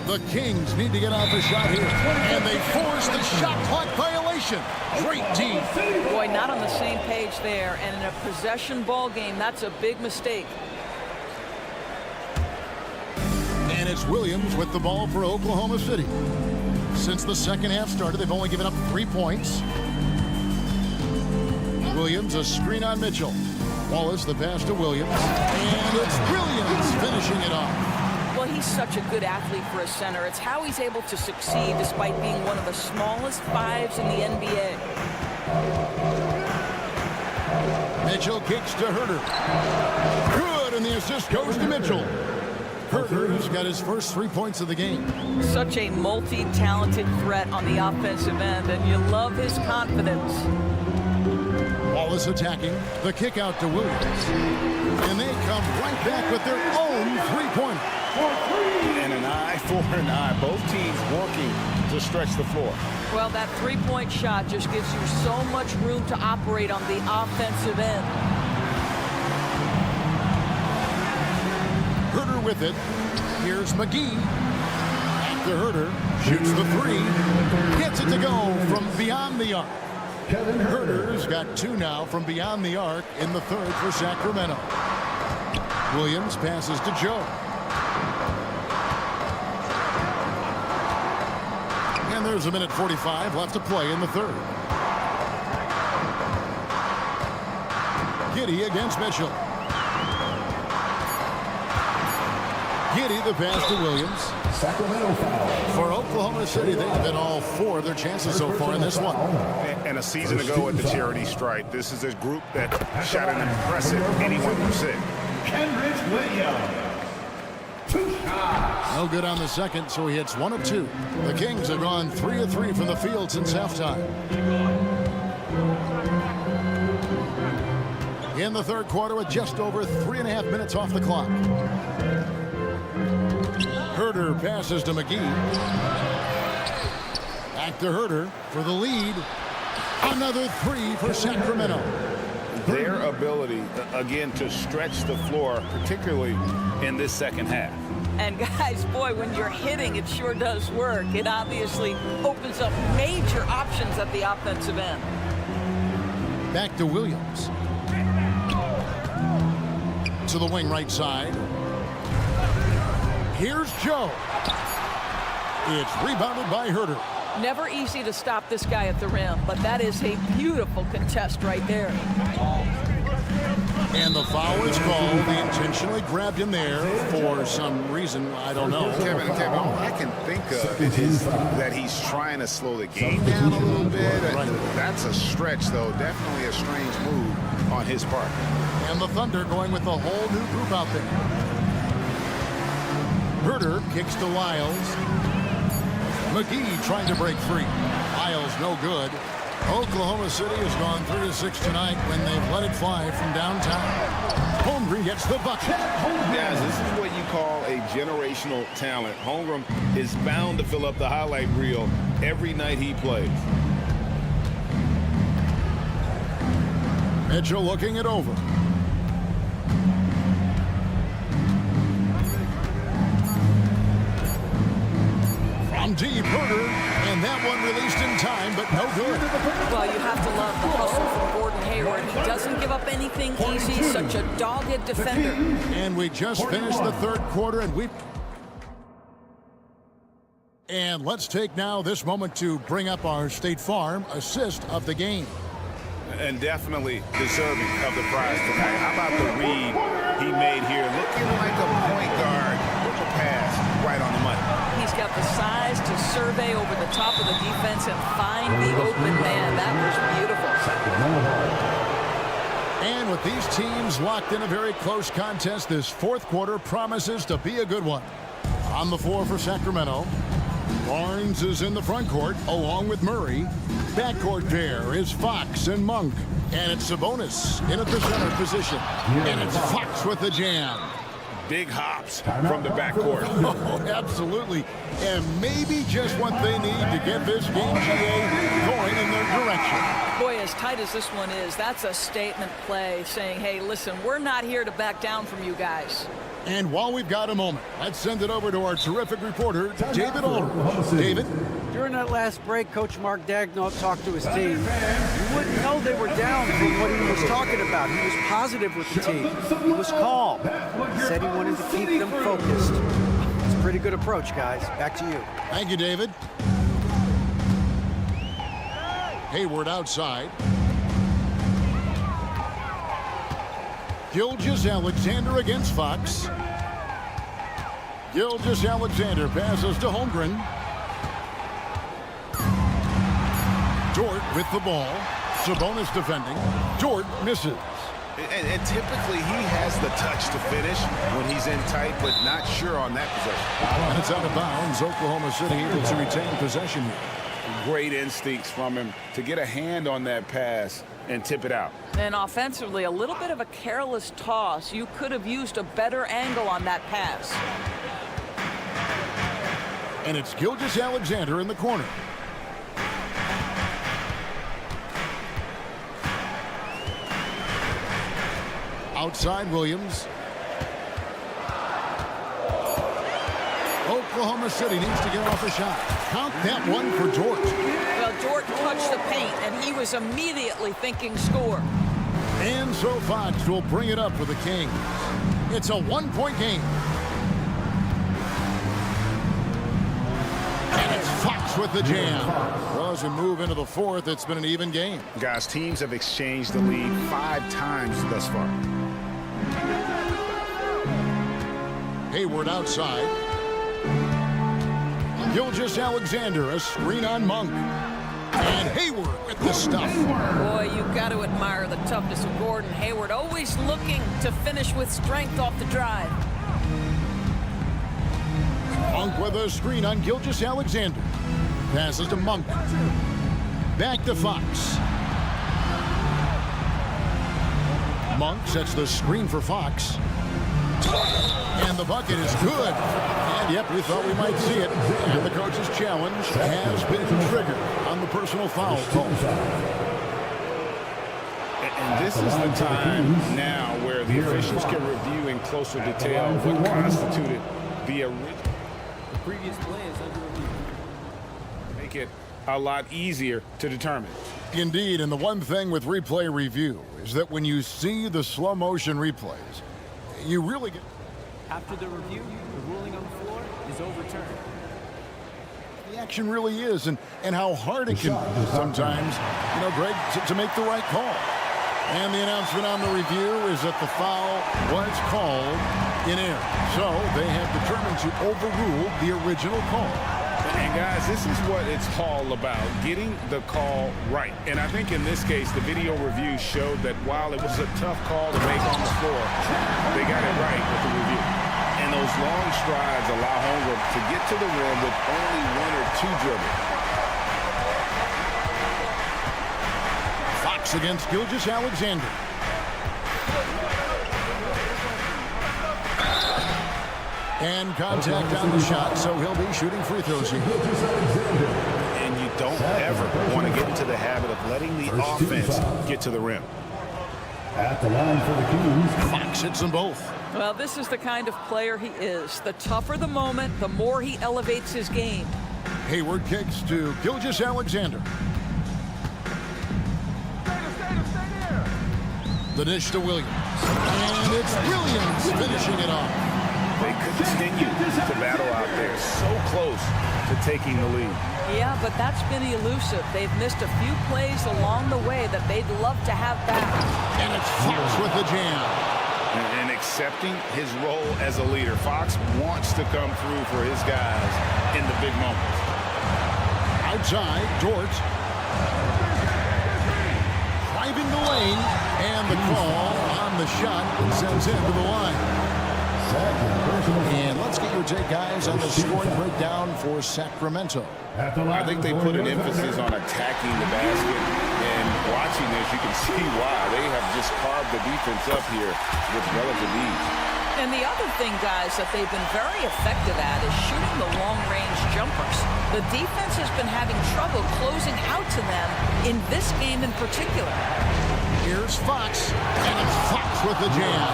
The Kings need to get off a shot here. And they force the shot clock violation. Great team. Boy, not on the same page there. And in a possession ball game, that's a big mistake. And it's Williams with the ball for Oklahoma City. Since the second half started, they've only given up 3 points. Williams, a screen on Mitchell. Wallace, the pass to Williams. And it's Williams finishing it off. Well, he's such a good athlete for a center. It's how he's able to succeed despite being one of the smallest fives in the NBA. Mitchell kicks to Herter. Good, and the assist goes to Mitchell. Herter has got his first 3 points of the game. Such a multi-talented threat on the offensive end, and you love his confidence. Wallace attacking. The kick out to Williams. And they come right back with their own three-pointer. And an eye for an eye. Both teams working to stretch the floor. Well, that three-point shot just gives you so much room to operate on the offensive end. Herter with it. Here's McGee. Back to Herter. Shoots the three. Gets it to go from beyond the arc. Herter's got 2 now from beyond the arc in the third for Sacramento. Williams passes to Joe. And there's a minute 45 left to play in the third. Giddey against Mitchell. Giddey, the pass to Williams. Sacramento foul. For Oklahoma City, they've been all 4 of their chances so far in this one. And a season ago at the charity stripe, this is a group that shot an impressive 81%. Kendrick Williams. 2 shots. No good on the second, so he hits 1 of 2. The Kings have gone 3 of 3 from the field since halftime. In the third quarter with just over 3.5 minutes off the clock. Herter passes to McGee. Back to Herter for the lead. Another 3 for Sacramento. Their ability, again, to stretch the floor, particularly in this second half. And guys, boy, when you're hitting, it sure does work. It obviously opens up major options at the offensive end. Back to Williams. To the wing right side. Here's Joe. It's rebounded by Herter. Never easy to stop this guy at the rim, but that is a beautiful contest right there. And the foul is called. They intentionally grabbed him there for some reason. I don't know. Kevin, all I can think of is that he's trying to slow the game down a little bit. That's a stretch, though. Definitely a strange move on his part. And the Thunder going with a whole new group out there. Herter kicks to Lyles. McGee trying to break free. Lyles no good. Oklahoma City has gone 3 of 6 tonight when they've let it fly from downtown. Holmgren gets the bucket. Guys, this is what you call a generational talent. Holmgren is bound to fill up the highlight reel every night he plays. Mitchell looking it over. From deep, Herter, and that one released in time, but no good. Well, you have to love the hustle from Gordon Hayward. He doesn't give up anything easy, such a dogged defender. And we just finished the third quarter, and And let's take now this moment to bring up our State Farm assist of the game. And definitely deserving of the prize tonight. How about the read he made here? Looking like a point guard with the pass right on the money. He's got the size to survey over the top of the defense and find the open man. That was beautiful. And with these teams locked in a very close contest, this fourth quarter promises to be a good one. On the floor for Sacramento, Barnes is in the front court along with Murray. Backcourt pair is Fox and Monk. And it's Sabonis in at the center position. And it's Fox with the jam. Big hops from the backcourt. Oh, absolutely. And maybe just what they need to get this game, GA, going in their direction. Boy, as tight as this one is, that's a statement play saying, hey, listen, we're not here to back down from you guys. And while we've got a moment, let's send it over to our terrific reporter, David Aldridge. David? During that last break, Coach Mark Daigneault talked to his team. You wouldn't know they were down from what he was talking about. He was positive with the team. He was calm. He said he wanted to keep them focused. It's a pretty good approach, guys. Back to you. Thank you, David. Hayward outside. Gilgeous-Alexander against Fox. Gilgeous-Alexander passes to Holmgren. Dort with the ball. Sabonis defending. Dort misses. And typically he has the touch to finish when he's in tight, but not sure on that possession. And it's out of bounds. Oklahoma City able to retain possession here. Great instincts from him to get a hand on that pass and tip it out. And offensively, a little bit of a careless toss. You could have used a better angle on that pass. And it's Gilgeous-Alexander in the corner. Outside Williams. Oklahoma City needs to get off a shot. Count that one for Dort. Well, Dort touched the paint, and he was immediately thinking score. And so Fox will bring it up for the Kings. It's a one-point game. And it's Fox with the jam. Well, as we move into the fourth, it's been an even game. Guys, teams have exchanged the lead 5 times thus far. Hayward outside. Gilgeous-Alexander, a screen on Monk. And Hayward with the stuff. Boy, you've got to admire the toughness of Gordon Hayward, always looking to finish with strength off the drive. Monk with a screen on Gilgeous-Alexander. Passes to Monk. Back to Fox. Monk sets the screen for Fox. And the bucket is good. And yep, we thought we might see it. And the coach's challenge has been triggered on the personal foul call. And this is the time now where the officials can review in closer detail what constituted the original. The previous play is under review. Make it a lot easier to determine. Indeed, and the one thing with replay review is that when you see the slow motion replays, you really get... After the review, the ruling on the floor is overturned. The action really is, and how hard it can be sometimes, you know, Greg, to make the right call. And the announcement on the review is that the foul was called in error. So they have determined to overrule the original call. And guys, this is what it's all about, getting the call right. And I think in this case, the video review showed that while it was a tough call to make on the floor, they got it right with the review. And those long strides allow Holmgren to get to the rim with only 1 or 2 dribbles. Fox against Gilgeous-Alexander. And contact on the shot, so he'll be shooting free throws here. And you don't ever want to get into the habit of letting the offense get to the rim. At the line for the Kings, Fox hits them both. Well, this is the kind of player he is. The tougher the moment, the more he elevates his game. Hayward kicks to Gilgeous-Alexander. The dish to Williams. And it's Williams finishing it off. They continue to battle out there, so close to taking the lead. Yeah, but that's been elusive. They've missed a few plays along the way that they'd love to have back. And it's Fox with the jam. And accepting his role as a leader. Fox wants to come through for his guys in the big moments. Outside, Dort. Driving the lane. And the call on the shot sends him to the line. And let's get your take, guys, on the scoring breakdown for Sacramento. I think they put an emphasis on attacking the basket. And watching this, you can see why. They have just carved the defense up here with relative ease. And the other thing, guys, that they've been very effective at is shooting the long-range jumpers. The defense has been having trouble closing out to them in this game in particular. Here's Fox, and it's Fox with the jam.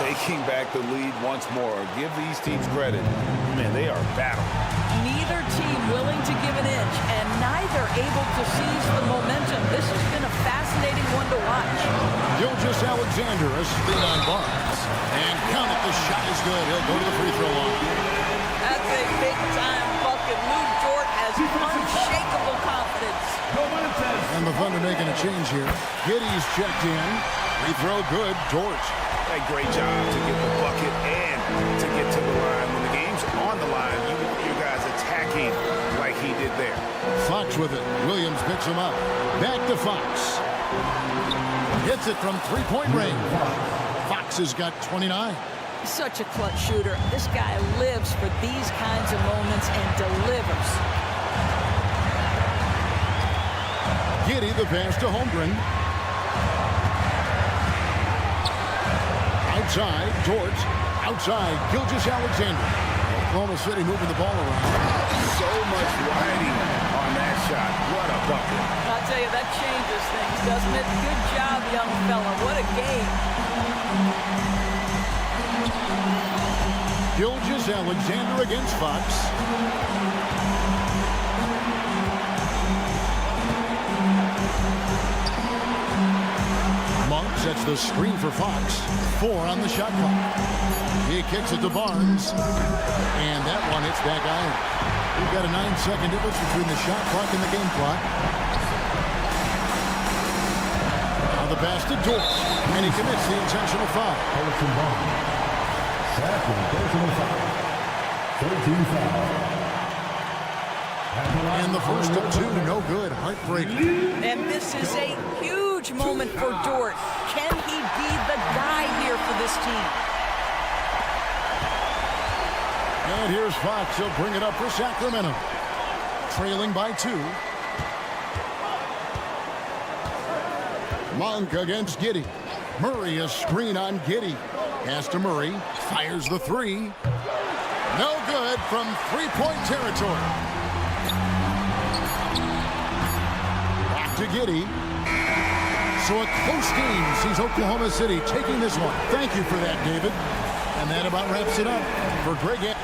Taking back the lead once more. Give these teams credit. Man, they are battling. Neither team willing to give an inch, and neither able to seize the momentum. This has been a fascinating one to watch. Gilgeous-Alexander, a spin on Barnes. And count it, the shot is good. He'll go to the free throw line. That's a big-time bucket. Lou Dort has unshakable confidence. And the Thunder making a change here. Giddey's checked in. Free throw good. Dort. A great job to get the bucket and to get to the line. When the game's on the line, you want your guys attacking like he did there. Fox with it. Williams picks him up. Back to Fox. Hits it from three-point range. Fox has got 29. Such a clutch shooter. This guy lives for these kinds of moments and delivers. Giddey, the pass to Holmgren. Outside, Dort. Outside, Gilgeous-Alexander. Oklahoma City moving the ball around. So much riding on that shot. What a bucket. I'll tell you, that changes things, doesn't it? Good job, young fella. What a game. Gilgeous-Alexander against Fox. Monk sets the screen for Fox. 4 on the shot clock. He kicks it to Barnes. And that one hits back iron. We've got a 9-second difference between the shot clock and the game clock. Now the pass to Dort. And he commits the intentional foul. Second personal foul. 13 foul. And the first of 2, no good. Heartbreaking. And this is a huge moment for Dort. Can he be the guy here for this team? And here's Fox. He'll bring it up for Sacramento. Trailing by 2. Monk against Giddey. Murray, a screen on Giddey. Pass to Murray. Fires the 3. No good from three-point territory. Back to Giddey. So a close game sees Oklahoma City taking this one. Thank you for that, David. And that about wraps it up for Greg.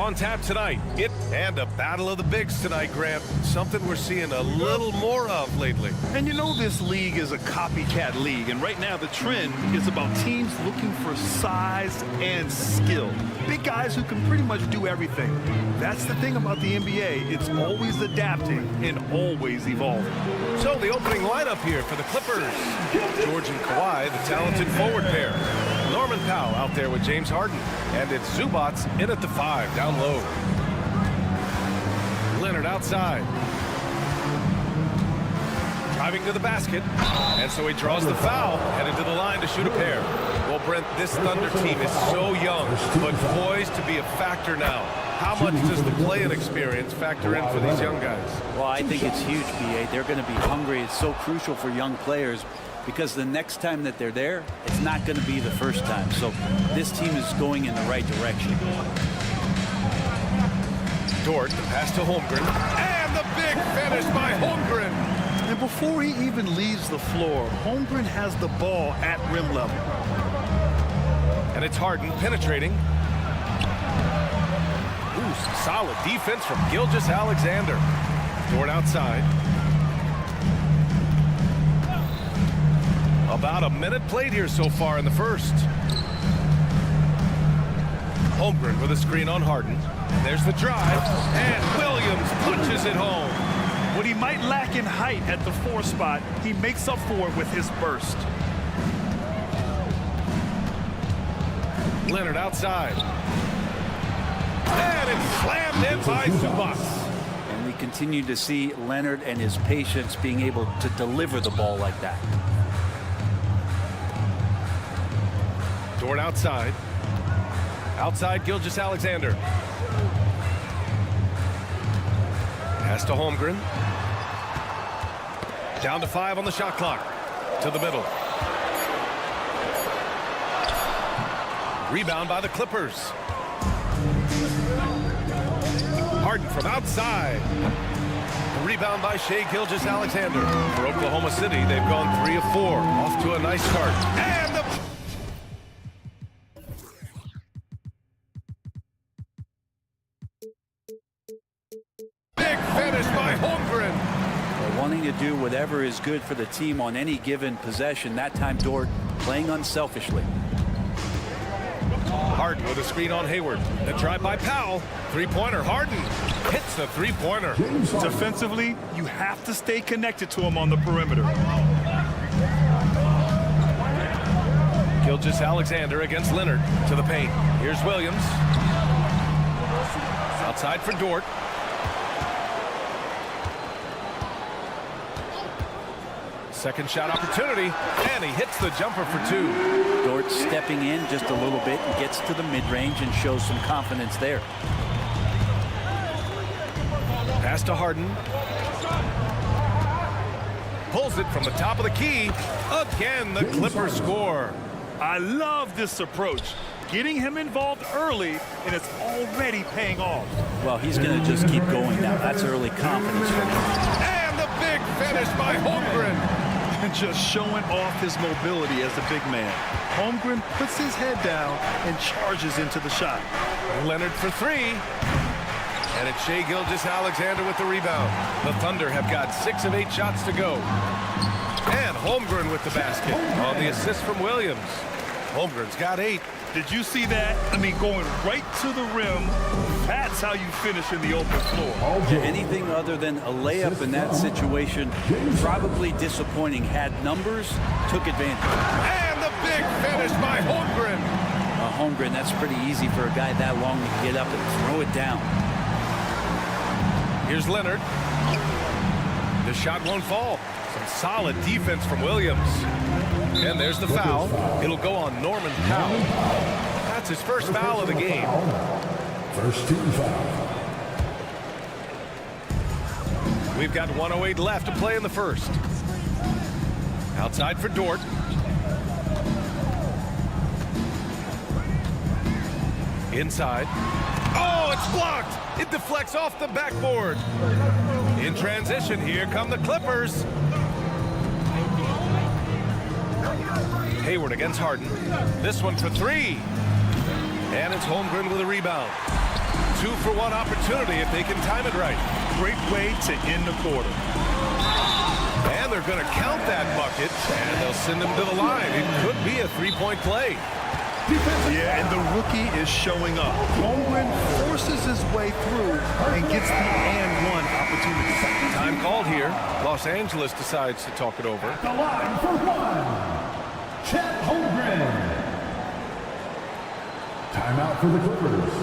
on tap tonight. And a battle of the bigs tonight, Grant. Something we're seeing a little more of lately. And you know this league is a copycat league, and right now the trend is about teams looking for size and skill. Big guys who can pretty much do everything. That's the thing about the NBA. It's always adapting and always evolving. So the opening lineup here for the Clippers. George and Kawhi, the talented forward pair. Norman Powell out there with James Harden. And it's Zubats in at the 5, down low. Leonard outside. Driving to the basket. And so he draws the foul, headed to the line to shoot a pair. Well, Brent, this Thunder team is so young, but poised to be a factor now. How much does the play-in experience factor in for these young guys? Well, I think it's huge, B.A. They're going to be hungry. It's so crucial for young players because the next time that they're there, it's not going to be the first time. So this team is going in the right direction. Dort, the pass to Holmgren. And the big finish by Holmgren. And before he even leaves the floor, Holmgren has the ball at rim level. And it's Harden penetrating. Ooh, some solid defense from Gilgeous-Alexander. Dort outside. About a minute played here so far in the first. Holmgren with a screen on Harden. And there's the drive. And Williams punches it home. What he might lack in height at the 4 spot, he makes up for it with his burst. Leonard outside. And it's slammed in by Zubats. And we continue to see Leonard and his patience being able to deliver the ball like that. Dort outside. Outside Gilgeous-Alexander. Pass to Holmgren. Down to 5 on the shot clock. To the middle. Rebound by the Clippers. Harden from outside. Rebound by Shai Gilgeous-Alexander. For Oklahoma City, they've gone 3 of 4. Off to a nice start. And the big finish by Holmgren. They're wanting to do whatever is good for the team on any given possession. That time, Dort playing unselfishly. Harden with a screen on Hayward. The drive by Powell. Three-pointer. Harden hits the three-pointer. Defensively, you have to stay connected to him on the perimeter. Gilgeous-Alexander against Leonard to the paint. Here's Williams. Outside for Dort. Second shot opportunity, and he hits the jumper for 2. Dort stepping in just a little bit and gets to the mid-range and shows some confidence there. Pass to Harden. Pulls it from the top of the key. Again, the Clippers score. I love this approach. Getting him involved early, and it's already paying off. Well, he's going to just keep going now. That's early confidence for him. And the big finish by Holmgren. And just showing off his mobility as a big man. Holmgren puts his head down and charges into the shot. Leonard for 3. And it's Shai Gilgeous-Alexander with the rebound. The Thunder have got 6 of 8 shots to go. And Holmgren with the basket on the assist from Williams. Holmgren's got 8. Did you see that? I mean, going right to the rim. That's how you finish in the open floor. Anything other than a layup in that situation, probably disappointing. Had numbers, took advantage. And the big finish by Holmgren. Holmgren, that's pretty easy for a guy that long to get up and throw it down. Here's Leonard. The shot won't fall. Some solid defense from Williams. And there's the foul. It'll go on Norman Powell. That's his first foul of the game. First team foul. We've got 1:08 left to play in the first. Outside for Dort. Inside. Oh, it's blocked. It deflects off the backboard. In transition, here come the Clippers. Hayward against Harden. This one for 3. And it's Holmgren with a rebound. 2-for-1 opportunity if they can time it right. Great way to end the quarter. And they're going to count that bucket, and they'll send them to the line. It could be a three-point play. Yeah, and the rookie is showing up. Holmgren forces his way through and gets the and one opportunity. Time called here. Los Angeles decides to talk it over. At the line for one, Chet Holmgren. Timeout for the Clippers.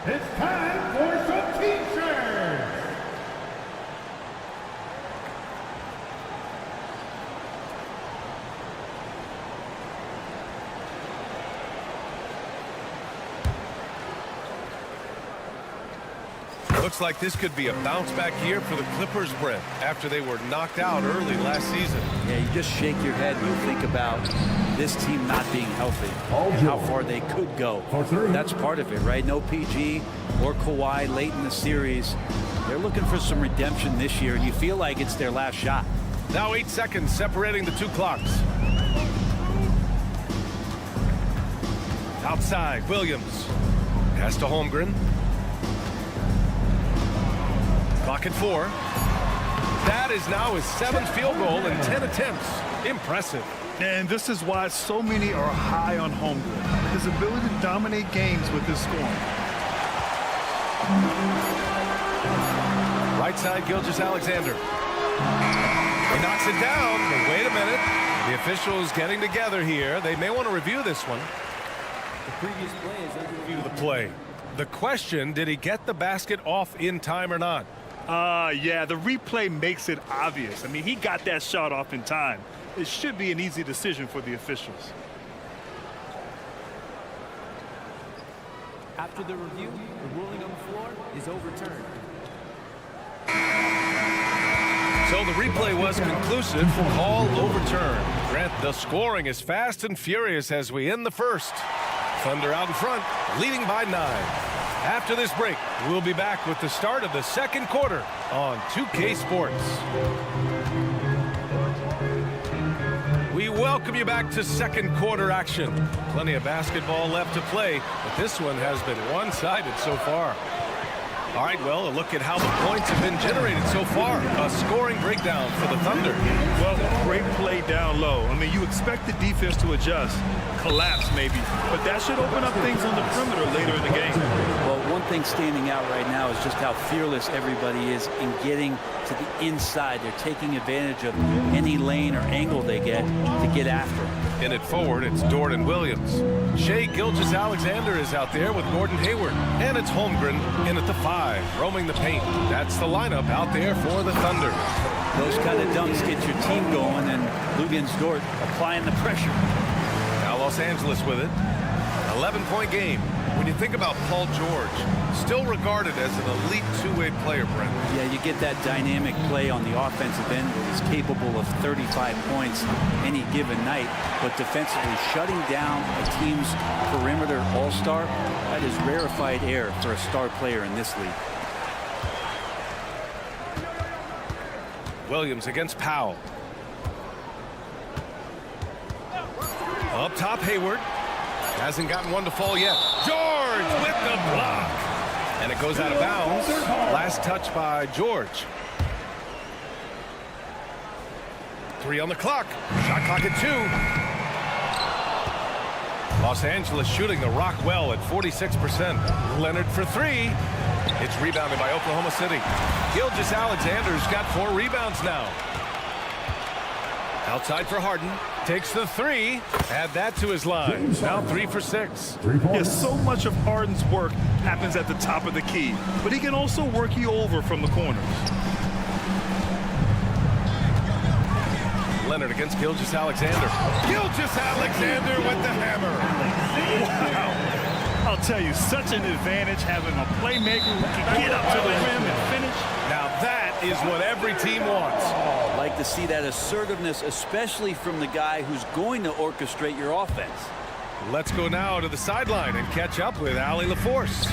It's time for some T-shirts. Looks like this could be a bounce back year for the Clippers, Brent, after they were knocked out early last season. Yeah, you just shake your head when you think about this team not being healthy and how far they could go. That's part of it, right? No PG or Kawhi late in the series. They're looking for some redemption this year, and you feel like it's their last shot. Now 8 seconds separating the two clocks. Outside, Williams. Pass to Holmgren. Clock at 4. That is now his 7th field goal in 10 attempts. Impressive. And this is why so many are high on Holmgren. His ability to dominate games with his scoring. Right side, Gilgeous-Alexander. He knocks it down, but wait a minute. The officials getting together here. They may want to review this one. The previous play is under review. The play. The question, did he get the basket off in time or not? Yeah, the replay makes it obvious. I mean, he got that shot off in time. It should be an easy decision for the officials. After the review, the ruling on the floor is overturned. So the replay was conclusive. Call overturned. Grant, the scoring is fast and furious as we end the first. Thunder out in front, leading by 9. After this break, we'll be back with the start of the second quarter on 2K Sports. We welcome you back to second quarter action. Plenty of basketball left to play, but this one has been one-sided so far. All right, well, a look at how the points have been generated so far. A scoring breakdown for the Thunder. Well, great play down low. I mean, you expect the defense to adjust, collapse maybe, but that should open up things on the perimeter later in the game. Well, one thing standing out right now is just how fearless everybody is in getting to the inside. They're taking advantage of any lane or angle they get to get after it. In it forward, it's Dort and Williams. Shai Gilgeous-Alexander is out there with Gordon Hayward. And it's Holmgren in at the 5, roaming the paint. That's the lineup out there for the Thunder. Those kind of dunks get your team going, and Luguentz Dort applying the pressure. Now Los Angeles with it. 11-point game. When you think about Paul George, still regarded as an elite two-way player, Brent. Yeah, you get that dynamic play on the offensive end where he's capable of 35 points any given night, but defensively shutting down a team's perimeter all-star, that is rarefied air for a star player in this league. Williams against Powell. Up top, Hayward. Hasn't gotten one to fall yet. George with the block. And it goes out of bounds. Last touch by George. 3 on the clock. Shot clock at 2. Los Angeles shooting the rock well at 46%. Leonard for 3. It's rebounded by Oklahoma City. Gilgeous-Alexander's got 4 rebounds now. Outside for Harden. Takes the 3. Add that to his line. Now 3 for 6. Yeah, so much of Harden's work happens at the top of the key, but he can also work you over from the corners. Leonard against Gilgeous-Alexander. Gilgeous-Alexander with the hammer. Wow. I'll tell you, such an advantage having a playmaker who can get up to the rim and finish. Now that is what every team wants. I'd like to see that assertiveness, especially from the guy who's going to orchestrate your offense. Let's go now to the sideline and catch up with Allie LaForce.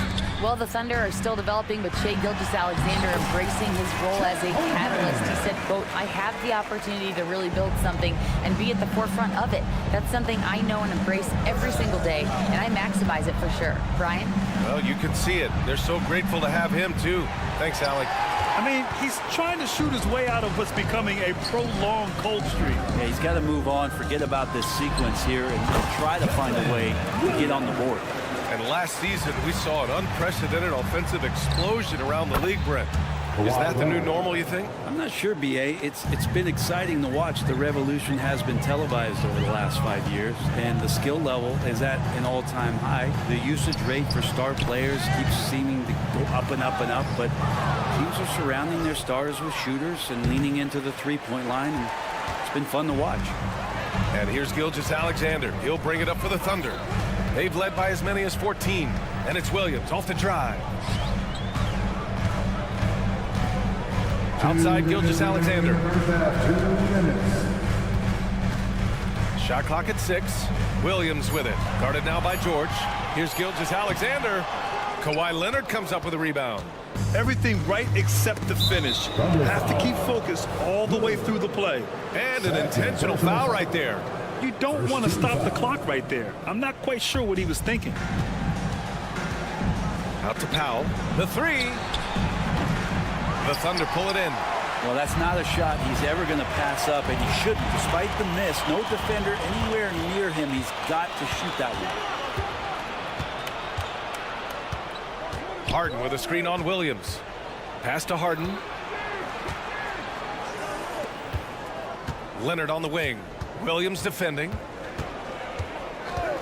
Well, the Thunder are still developing, but Shai Gilgeous-Alexander embracing his role as a catalyst. He said, quote, I have the opportunity to really build something and be at the forefront of it. That's something I know and embrace every single day, and I maximize it for sure. Brian? Well, you can see it. They're so grateful to have him, too. Thanks, Alec. I mean, he's trying to shoot his way out of what's becoming a prolonged cold streak. Yeah, he's got to move on, forget about this sequence here, and try to find a way to get on the board. And last season, we saw an unprecedented offensive explosion around the league, Brent. Is that the new normal, you think? I'm not sure, B.A. It's been exciting to watch. The revolution has been televised over the last 5 years, and the skill level is at an all-time high. The usage rate for star players keeps seeming to go up and up and up, but teams are surrounding their stars with shooters and leaning into the three-point line, and it's been fun to watch. And here's Gilgeous-Alexander. He'll bring it up for the Thunder. They've led by as many as 14, and it's Williams off the drive. Outside Gilgeous-Alexander. Shot clock at 6. Williams with it. Guarded now by George. Here's Gilgeous-Alexander. Kawhi Leonard comes up with a rebound. Everything right except the finish. Have to keep focused all the way through the play. And an intentional foul right there. You don't want to stop the clock right there. I'm not quite sure what he was thinking. Out to Powell. The three. The Thunder pull it in. Well, that's not a shot he's ever going to pass up, and he shouldn't. Despite the miss, no defender anywhere near him. He's got to shoot that one. Harden with a screen on Williams. Pass to Harden. Leonard on the wing. Williams defending.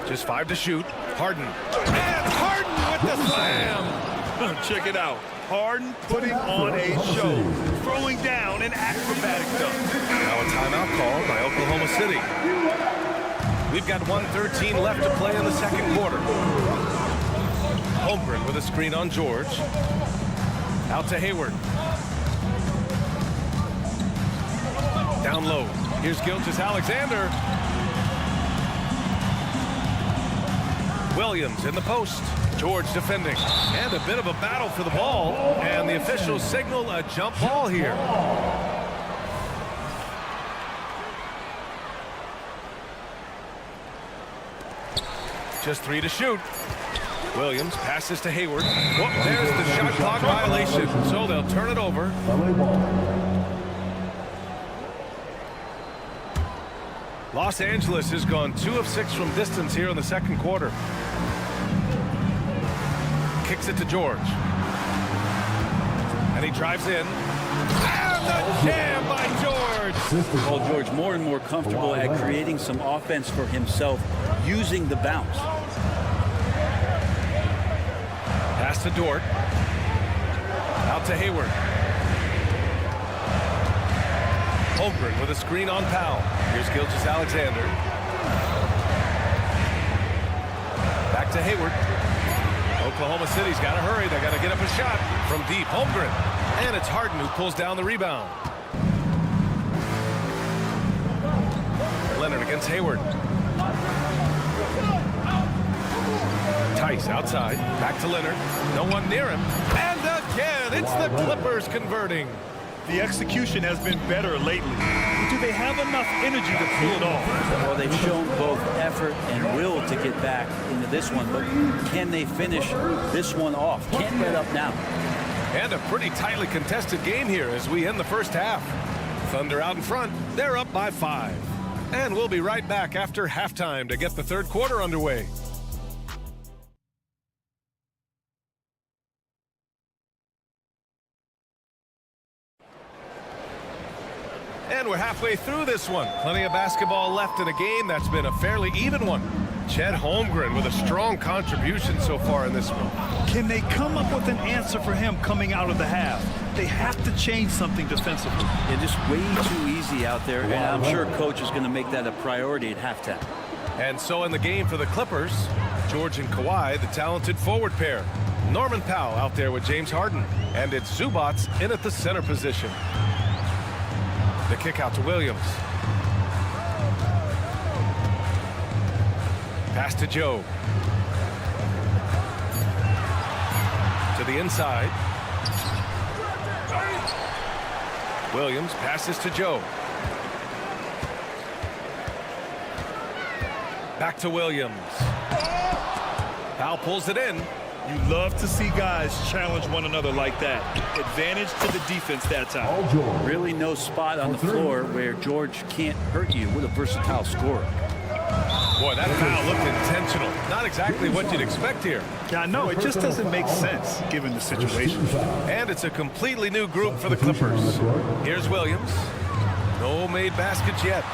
Just 5 to shoot. Harden. And Harden with the slam. Check it out. Harden putting on a show. Throwing down an acrobatic dunk. Now a timeout called by Oklahoma City. We've got 1:13 left to play in the second quarter. Holmgren with a screen on George. Out to Hayward. Down low. Here's Gilgeous-Alexander. Williams in the post. George defending. And a bit of a battle for the ball. And the officials signal a jump ball here. Just 3 to shoot. Williams passes to Hayward. Whoop, there's the shot clock violation. So they'll turn it over. Los Angeles has gone 2 of 6 from distance here in the second quarter. Kicks it to George. And he drives in. And the jam by George. Well, George more and more comfortable at creating some offense for himself using the bounce. Pass to Dort. Out to Hayward. Holmgren with a screen on Powell. Here's Gilgeous-Alexander. Back to Hayward. Oklahoma City's got to hurry. They got to get up a shot from deep. Holmgren. And it's Harden who pulls down the rebound. Leonard against Hayward. Tice outside. Back to Leonard. No one near him. And again, it's the Clippers converting. The execution has been better lately. Do they have enough energy to pull it off? Well, they've shown both effort and will to get back into this one, but can they finish this one off? Can't let up now. And a pretty tightly contested game here as we end the first half. Thunder out in front. They're up by 5. And we'll be right back after halftime to get the third quarter underway. And we're halfway through this one. Plenty of basketball left in a game that's been a fairly even one. Chet Holmgren with a strong contribution so far in this one. Can they come up with an answer for him coming out of the half? They have to change something defensively. They're just way too easy out there, and I'm sure coach is going to make that a priority at halftime. And so in the game for the Clippers, George and Kawhi, the talented forward pair. Norman Powell out there with James Harden. And it's Zubats in at the center position. The kick out to Williams. Pass to Joe. to the inside. Williams passes to Joe. Back to Williams. Powell pulls it in. You love to see guys challenge one another like that. Advantage to the defense that time. Really no spot on the floor where George can't hurt you with a versatile scorer. Boy, that foul looked intentional. Not exactly what you'd expect here. Yeah, I know. It just doesn't make sense given the situation. And it's a completely new group for the Clippers. Here's Williams. No made baskets yet.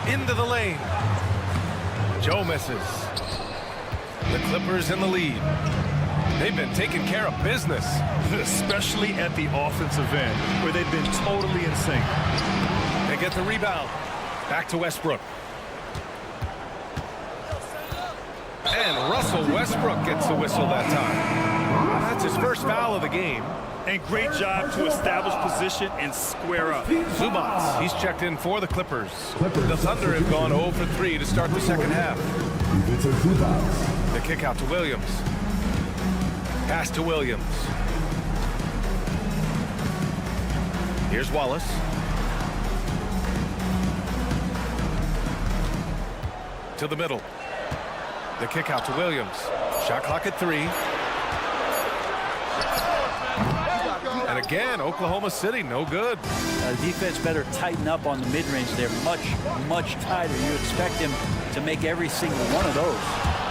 Into the lane. Joe misses. The Clippers in the lead. They've been taking care of business. Especially at the offensive end, where they've been totally in sync. They get the rebound. Back to Westbrook. And Russell Westbrook gets the whistle that time. That's his first foul of the game. And great job to establish position and square up. Zubac, he's checked in for the Clippers. The Thunder have gone 0 for 3 to start the second half. The kick out to Williams. Pass to Williams. Here's Wallace. To the middle. The kick out to Williams. Shot clock at 3. And again, Oklahoma City, no good. Defense better tighten up on the mid-range. They're much, much tighter. You expect him to make every single one of those.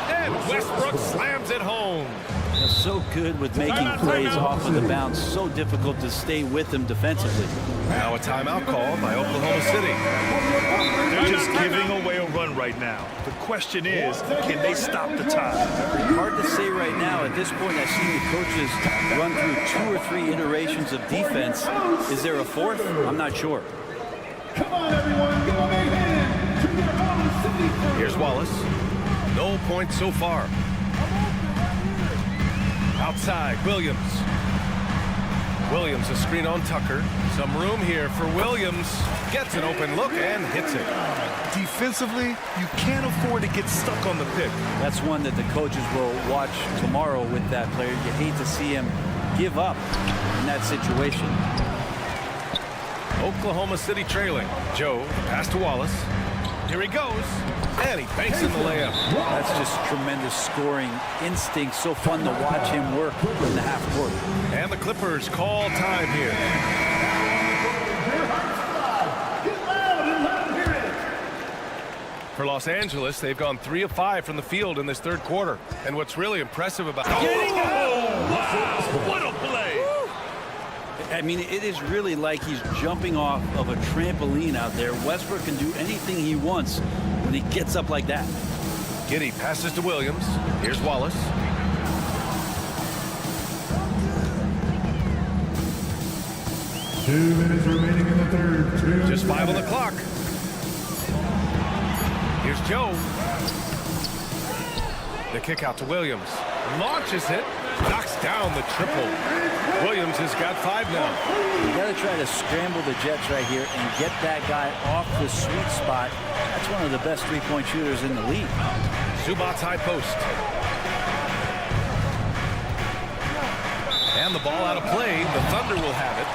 And Westbrook slams it home. They're so good with making plays off of the bounce. So difficult to stay with them defensively. Now a timeout call by Oklahoma City. They're just giving away a run right now. The question is, can they stop the time? Hard to say right now. At this point, I've seen the coaches run through 2 or 3 iterations of defense. Is there a fourth? I'm not sure. Come on, everyone, give them a hand to the Oklahoma City crew. Here's Wallace. No points so far. Outside, Williams. Williams, a screen on Tucker. Some room here for Williams. Gets an open look and hits it. Defensively, you can't afford to get stuck on the pick. That's one that the coaches will watch tomorrow with that player. You hate to see him give up in that situation. Oklahoma City trailing. Joe, pass to Wallace. Here he goes. And he banks in the layup. That's just tremendous scoring instinct. So fun to watch him work in the half court. And the Clippers call time here. For Los Angeles, they've gone 3 of 5 from the field in this third quarter. And what's really impressive about... Wow, what a play! I mean, it is really like he's jumping off of a trampoline out there. Westbrook can do anything he wants when he gets up like that. Giddey passes to Williams. Here's Wallace. Two minutes remaining in the third. Just 5 on the clock. Here's Joe. The kick out to Williams. Launches it. Knocks down the triple. Williams has got 5 now. You got to try to scramble the Jets right here and get that guy off the sweet spot. That's one of the best three-point shooters in the league. Zubac's high post. And the ball out of play. The Thunder will have it.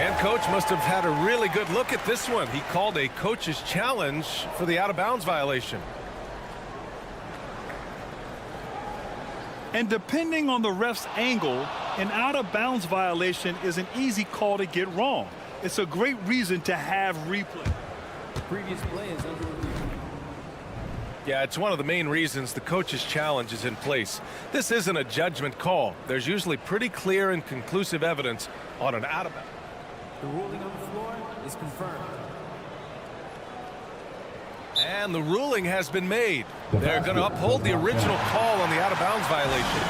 And coach must have had a really good look at this one. He called a coach's challenge for the out-of-bounds violation. And depending on the ref's angle, an out-of-bounds violation is an easy call to get wrong. It's a great reason to have replay. The previous play is under review. Yeah, it's one of the main reasons the coach's challenge is in place. This isn't a judgment call. There's usually pretty clear and conclusive evidence on an out-of-bounds. The ruling on the floor is confirmed. And the ruling has been made. They're going to uphold the original call on the out-of-bounds violation.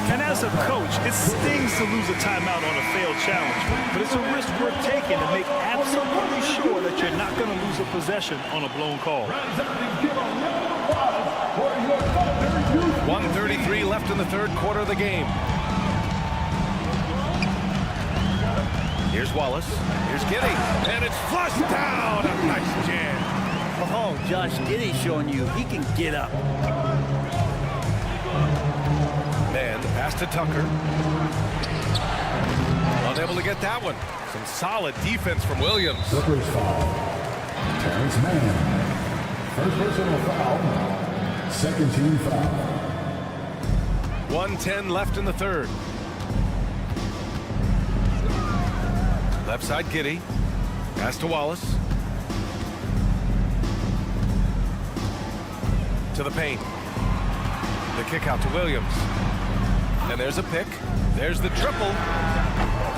And as a coach, it stings to lose a timeout on a failed challenge, but it's a risk worth taking to make absolutely sure that you're not going to lose a possession on a blown call. 1:33 left in the third quarter of the game. Here's Wallace. Here's Giddey. And it's flushed down. A nice jam. Oh, Josh Giddey showing you he can get up. Pass to Tucker. Unable to get that one. Some solid defense from Williams. Clippers foul. Terrence Mann. First personal foul. Second team foul. 1:10 left in the third. Left side Giddy. Pass to Wallace. To the paint. The kick out to Williams. And there's a pick. There's the triple.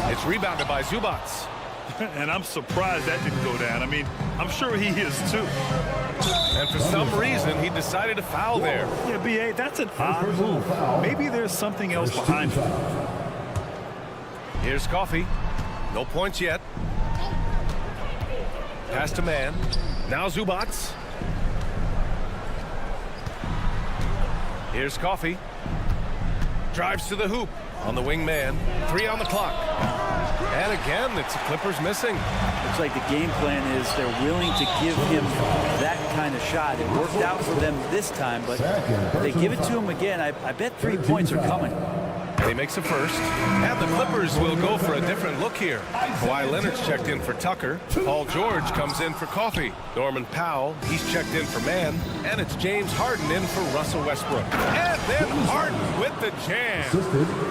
It's rebounded by Zubats. And I'm surprised that didn't go down. I mean, I'm sure he is too. And for some reason, he decided to foul there. Yeah, B.A., that's an odd move. Maybe there's something else behind it. Here's Coffee. No points yet. Pass to Mann. Now Zubats. Here's Coffee. Drives to the hoop on the wing man. 3 on the clock. And again, it's the Clippers missing. Looks like the game plan is they're willing to give him that kind of shot. It worked out for them this time, but if they give it to him again, I bet 3 points are coming. He makes a first, and the Clippers will go for a different look here. Kawhi Leonard's checked in for Tucker. Paul George comes in for Coffee. Norman Powell, he's checked in for Mann, and it's James Harden in for Russell Westbrook. And then Harden with the jam.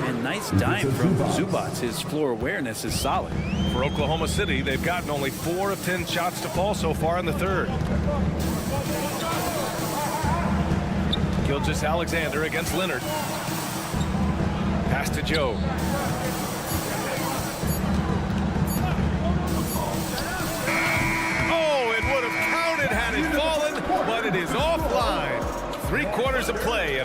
And nice dime from Zubats. His floor awareness is solid. For Oklahoma City, they've gotten only 4 of 10 shots to fall so far in the third. Gilgeous-Alexander against Leonard. Pass to Joe. Oh, it would have counted had it fallen, but it is offline. 3 quarters of play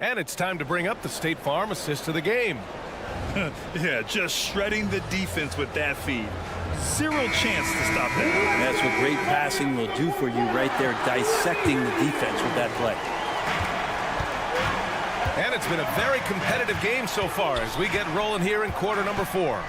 and it's time to bring up the State Farm assist of the game. Yeah, just shredding the defense with that feed. 0 chance to stop that. That's what great passing will do for you right there, dissecting the defense with that play. And it's been a very competitive game so far as we get rolling here in quarter number 4.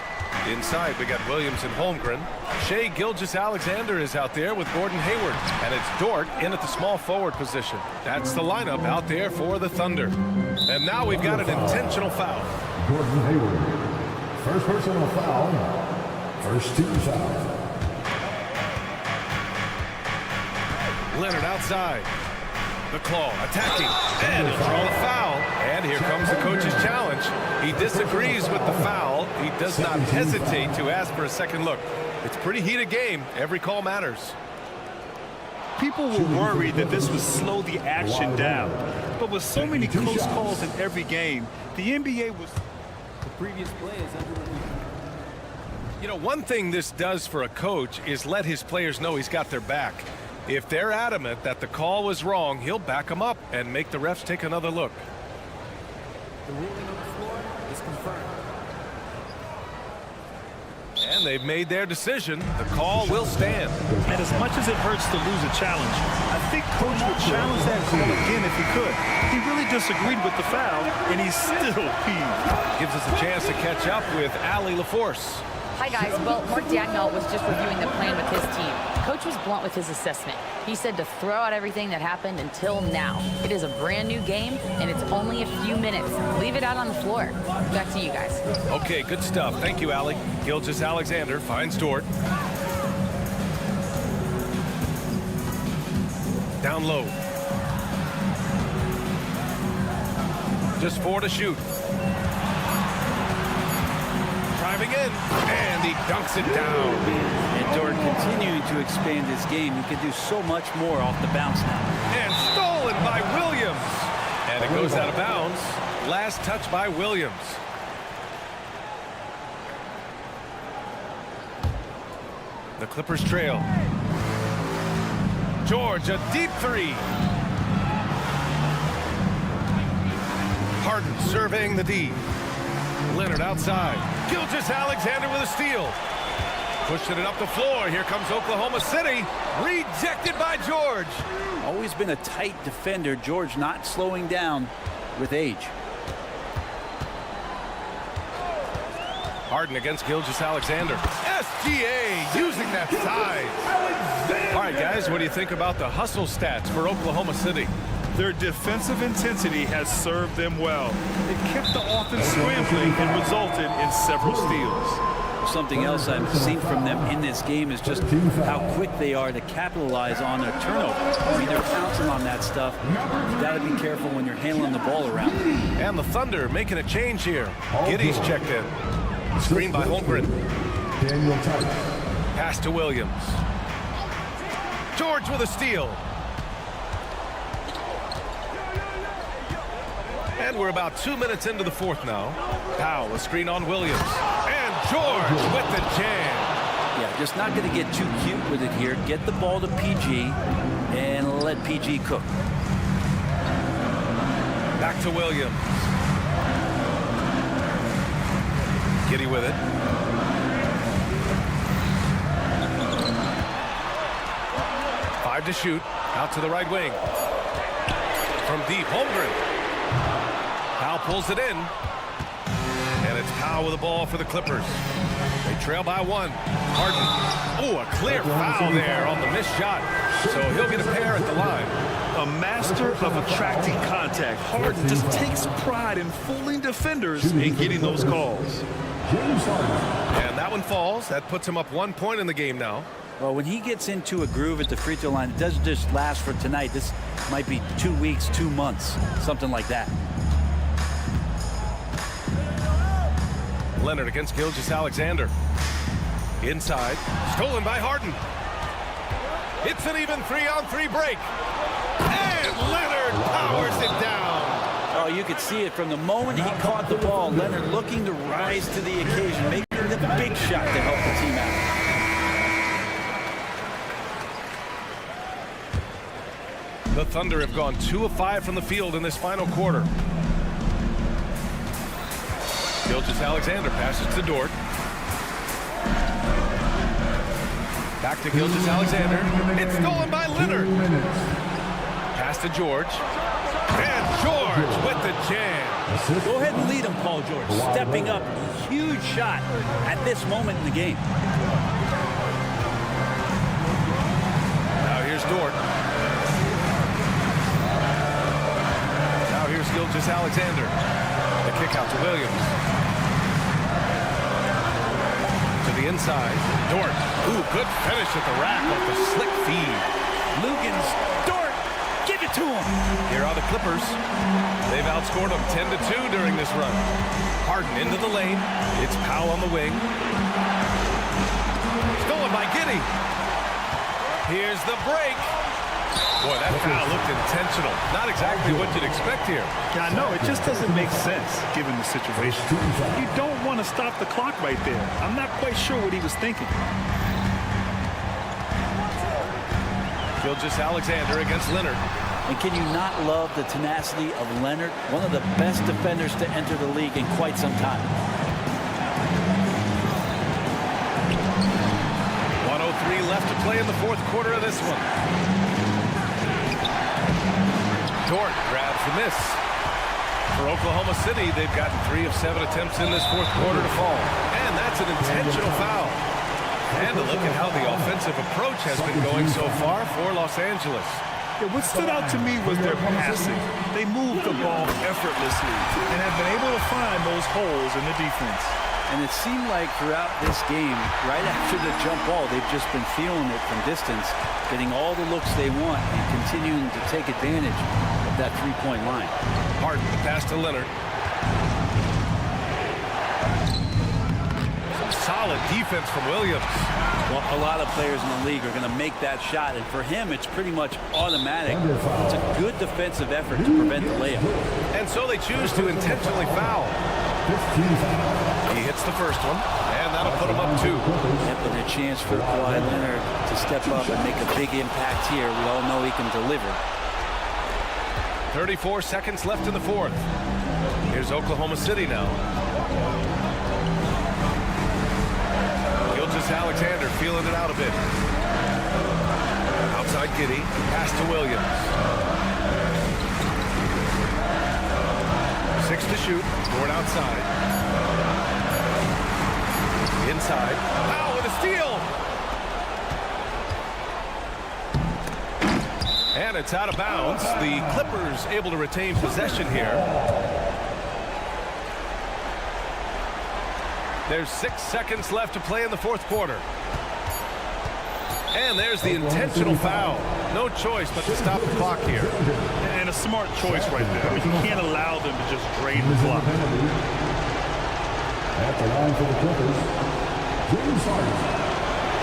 Inside, we got Williams and Holmgren. Shai Gilgeous-Alexander is out there with Gordon Hayward. And it's Dort in at the small forward position. That's the lineup out there for the Thunder. And now we've got an intentional foul. Gordon Hayward. First personal foul. First team foul. Leonard outside. The claw attacking, and he'll draw the foul. And here comes the coach's challenge. He disagrees with the foul. He does not hesitate to ask for a second look. It's a pretty heated game. Every call matters. People were worried that this would slow the action down. But with so many close calls in every game, the NBA was... The previous play is under. You know, one thing this does for a coach is let his players know he's got their back. If they're adamant that the call was wrong, he'll back them up and make the refs take another look. The ruling on the floor is confirmed. And they've made their decision. The call will stand. And as much as it hurts to lose a challenge, I think Coach would challenge that call again if he could. He really disagreed with the foul, and he's still peeved. Gives us a chance to catch up with Allie LaForce. Hi, guys. Well, Mark Dagnall was just reviewing the plan with his team. Coach was blunt with his assessment. He said to throw out everything that happened until now. It is a brand new game, and it's only a few minutes. Leave it out on the floor. Back to you guys. Okay, good stuff. Thank you, Allie. Gilgeous-Alexander finds Dort. Down low. Just 4 to shoot. Driving in, and he dunks it down. And Dort continuing to expand his game. He can do so much more off the bounce now. And stolen by Williams. And it goes out of bounds. Last touch by Williams. The Clippers trail. George, a deep 3. Harden surveying the D. Leonard outside. Gilgeous-Alexander with a steal. Pushing it up the floor. Here comes Oklahoma City. Rejected by George. Always been a tight defender. George not slowing down with age. Harden against Gilgeous-Alexander. SGA using that size. All right, guys, what do you think about the hustle stats for Oklahoma City? Their defensive intensity has served them well. It kept the offense scrambling and resulted in several steals. Something else I've seen from them in this game is just how quick they are to capitalize on their turnovers. I mean, they're pouncing on that stuff. You've got to be careful when you're handling the ball around. And the Thunder making a change here. Giddy's checked in. Screen by Holmgren. Pass to Williams. George with a steal. And we're about 2 minutes into the fourth now. Powell, a screen on Williams. And George with the jam. Yeah, just not going to get too cute with it here. Get the ball to PG and let PG cook. Back to Williams. Giddy with it. Five to shoot. Out to the right wing. From deep, Holmgren. Powell pulls it in. And it's Powell with the ball for the Clippers. They trail by one. Harden. Oh, a clear foul there on the missed shot. So he'll get a pair at the line. A master of attracting contact. Harden just takes pride in fooling defenders and getting those calls. And that one falls. That puts him up 1 point in the game now. Well, when he gets into a groove at the free throw line, it doesn't just last for tonight. This might be 2 weeks, 2 months, something like that. Leonard against Gilgeous-Alexander. Inside. Stolen by Harden. It's an even 3-on-3 break. And Leonard powers it down. Oh, you could see it from the moment he caught the ball. Leonard looking to rise to the occasion, making the big shot to help the team out. The Thunder have gone 2 of 5 from the field in this final quarter. Gilgeous-Alexander passes to Dort. Back to Gilgeous-Alexander. It's stolen by Leonard. Pass to George. And George with the jam. Go ahead and lead him, Paul George. Stepping up. Huge shot at this moment in the game. Now here's Dort. Now here's Gilgeous-Alexander. The kick out to Williams. To the inside. Dort. Ooh, good finish at the rack off the slick feed. Lugans. Dort. Give it to him. Here are the Clippers. They've outscored them 10-2 during this run. Harden into the lane. It's Powell on the wing. Stolen by Giddy. Here's the break. Boy, that foul looked intentional. Not exactly what you'd expect here. Yeah, I know. It just doesn't make sense given the situation. You don't want to stop the clock right there. I'm not quite sure what he was thinking. Gilgeous-Alexander against Leonard. And can you not love the tenacity of Leonard? One of the best defenders to enter the league in quite some time. 1:03 left to play in the fourth quarter of this one. Dort grabs the miss. For Oklahoma City, they've gotten 3 of 7 attempts in this fourth quarter to fall. And that's an intentional foul. And a look at how the offensive approach has been going so far for Los Angeles. Yeah, what stood out to me was their passing. They moved the ball effortlessly and have been able to find those holes in the defense. And it seemed like throughout this game, right after the jump ball, they've just been feeling it from distance, getting all the looks they want and continuing to take advantage of that three-point line. Harden, the pass to Leonard. Some solid defense from Williams. Well, a lot of players in the league are going to make that shot, and for him, it's pretty much automatic. It's a good defensive effort to prevent the layup. And so they choose to intentionally foul. He hits the first one, and that'll put him up 2. Yep, and a chance for Kawhi Leonard to step up and make a big impact here. We all know he can deliver. 34 seconds left in the fourth. Here's Oklahoma City now. Gilgeous-Alexander feeling it out a bit. Outside Giddy, pass to Williams. 6 to shoot, Dort outside. Inside, Powell with a steal. And And it's out of bounds. The Clippers able to retain possession here. There's 6 seconds left to play in the fourth quarter. And there's the intentional foul. No choice but to stop the clock here. And a smart choice right there. I mean, you can't allow them to just drain the clock. At the line for the Clippers, James Harden.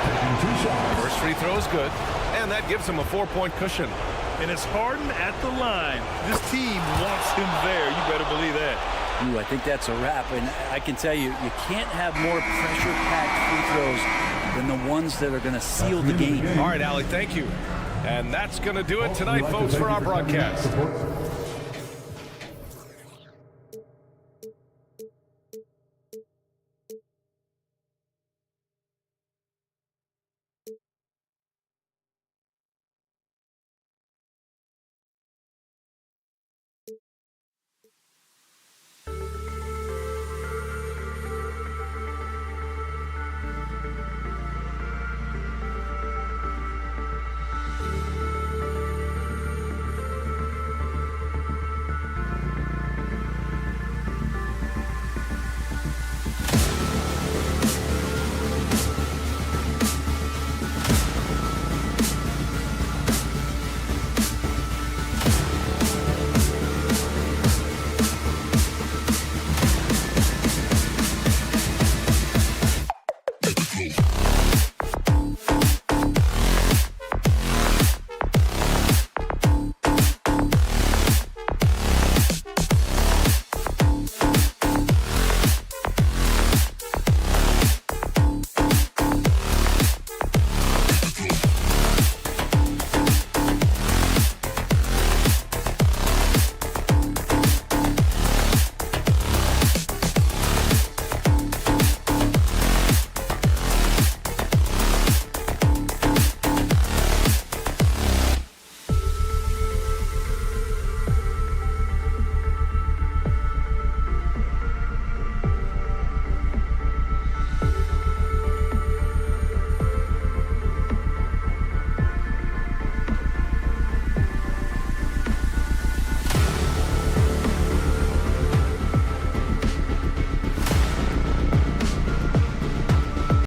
Taking 2 shots. First free throw is good, and that gives him a 4-point cushion. And it's Harden at the line. This team wants him there. You better believe that. Ooh, I think that's a wrap. And I can tell you, you can't have more pressure-packed free throws than the ones that are going to seal the game. All right, Allie, thank you. And that's going to do it tonight, folks, for our broadcast. Cool.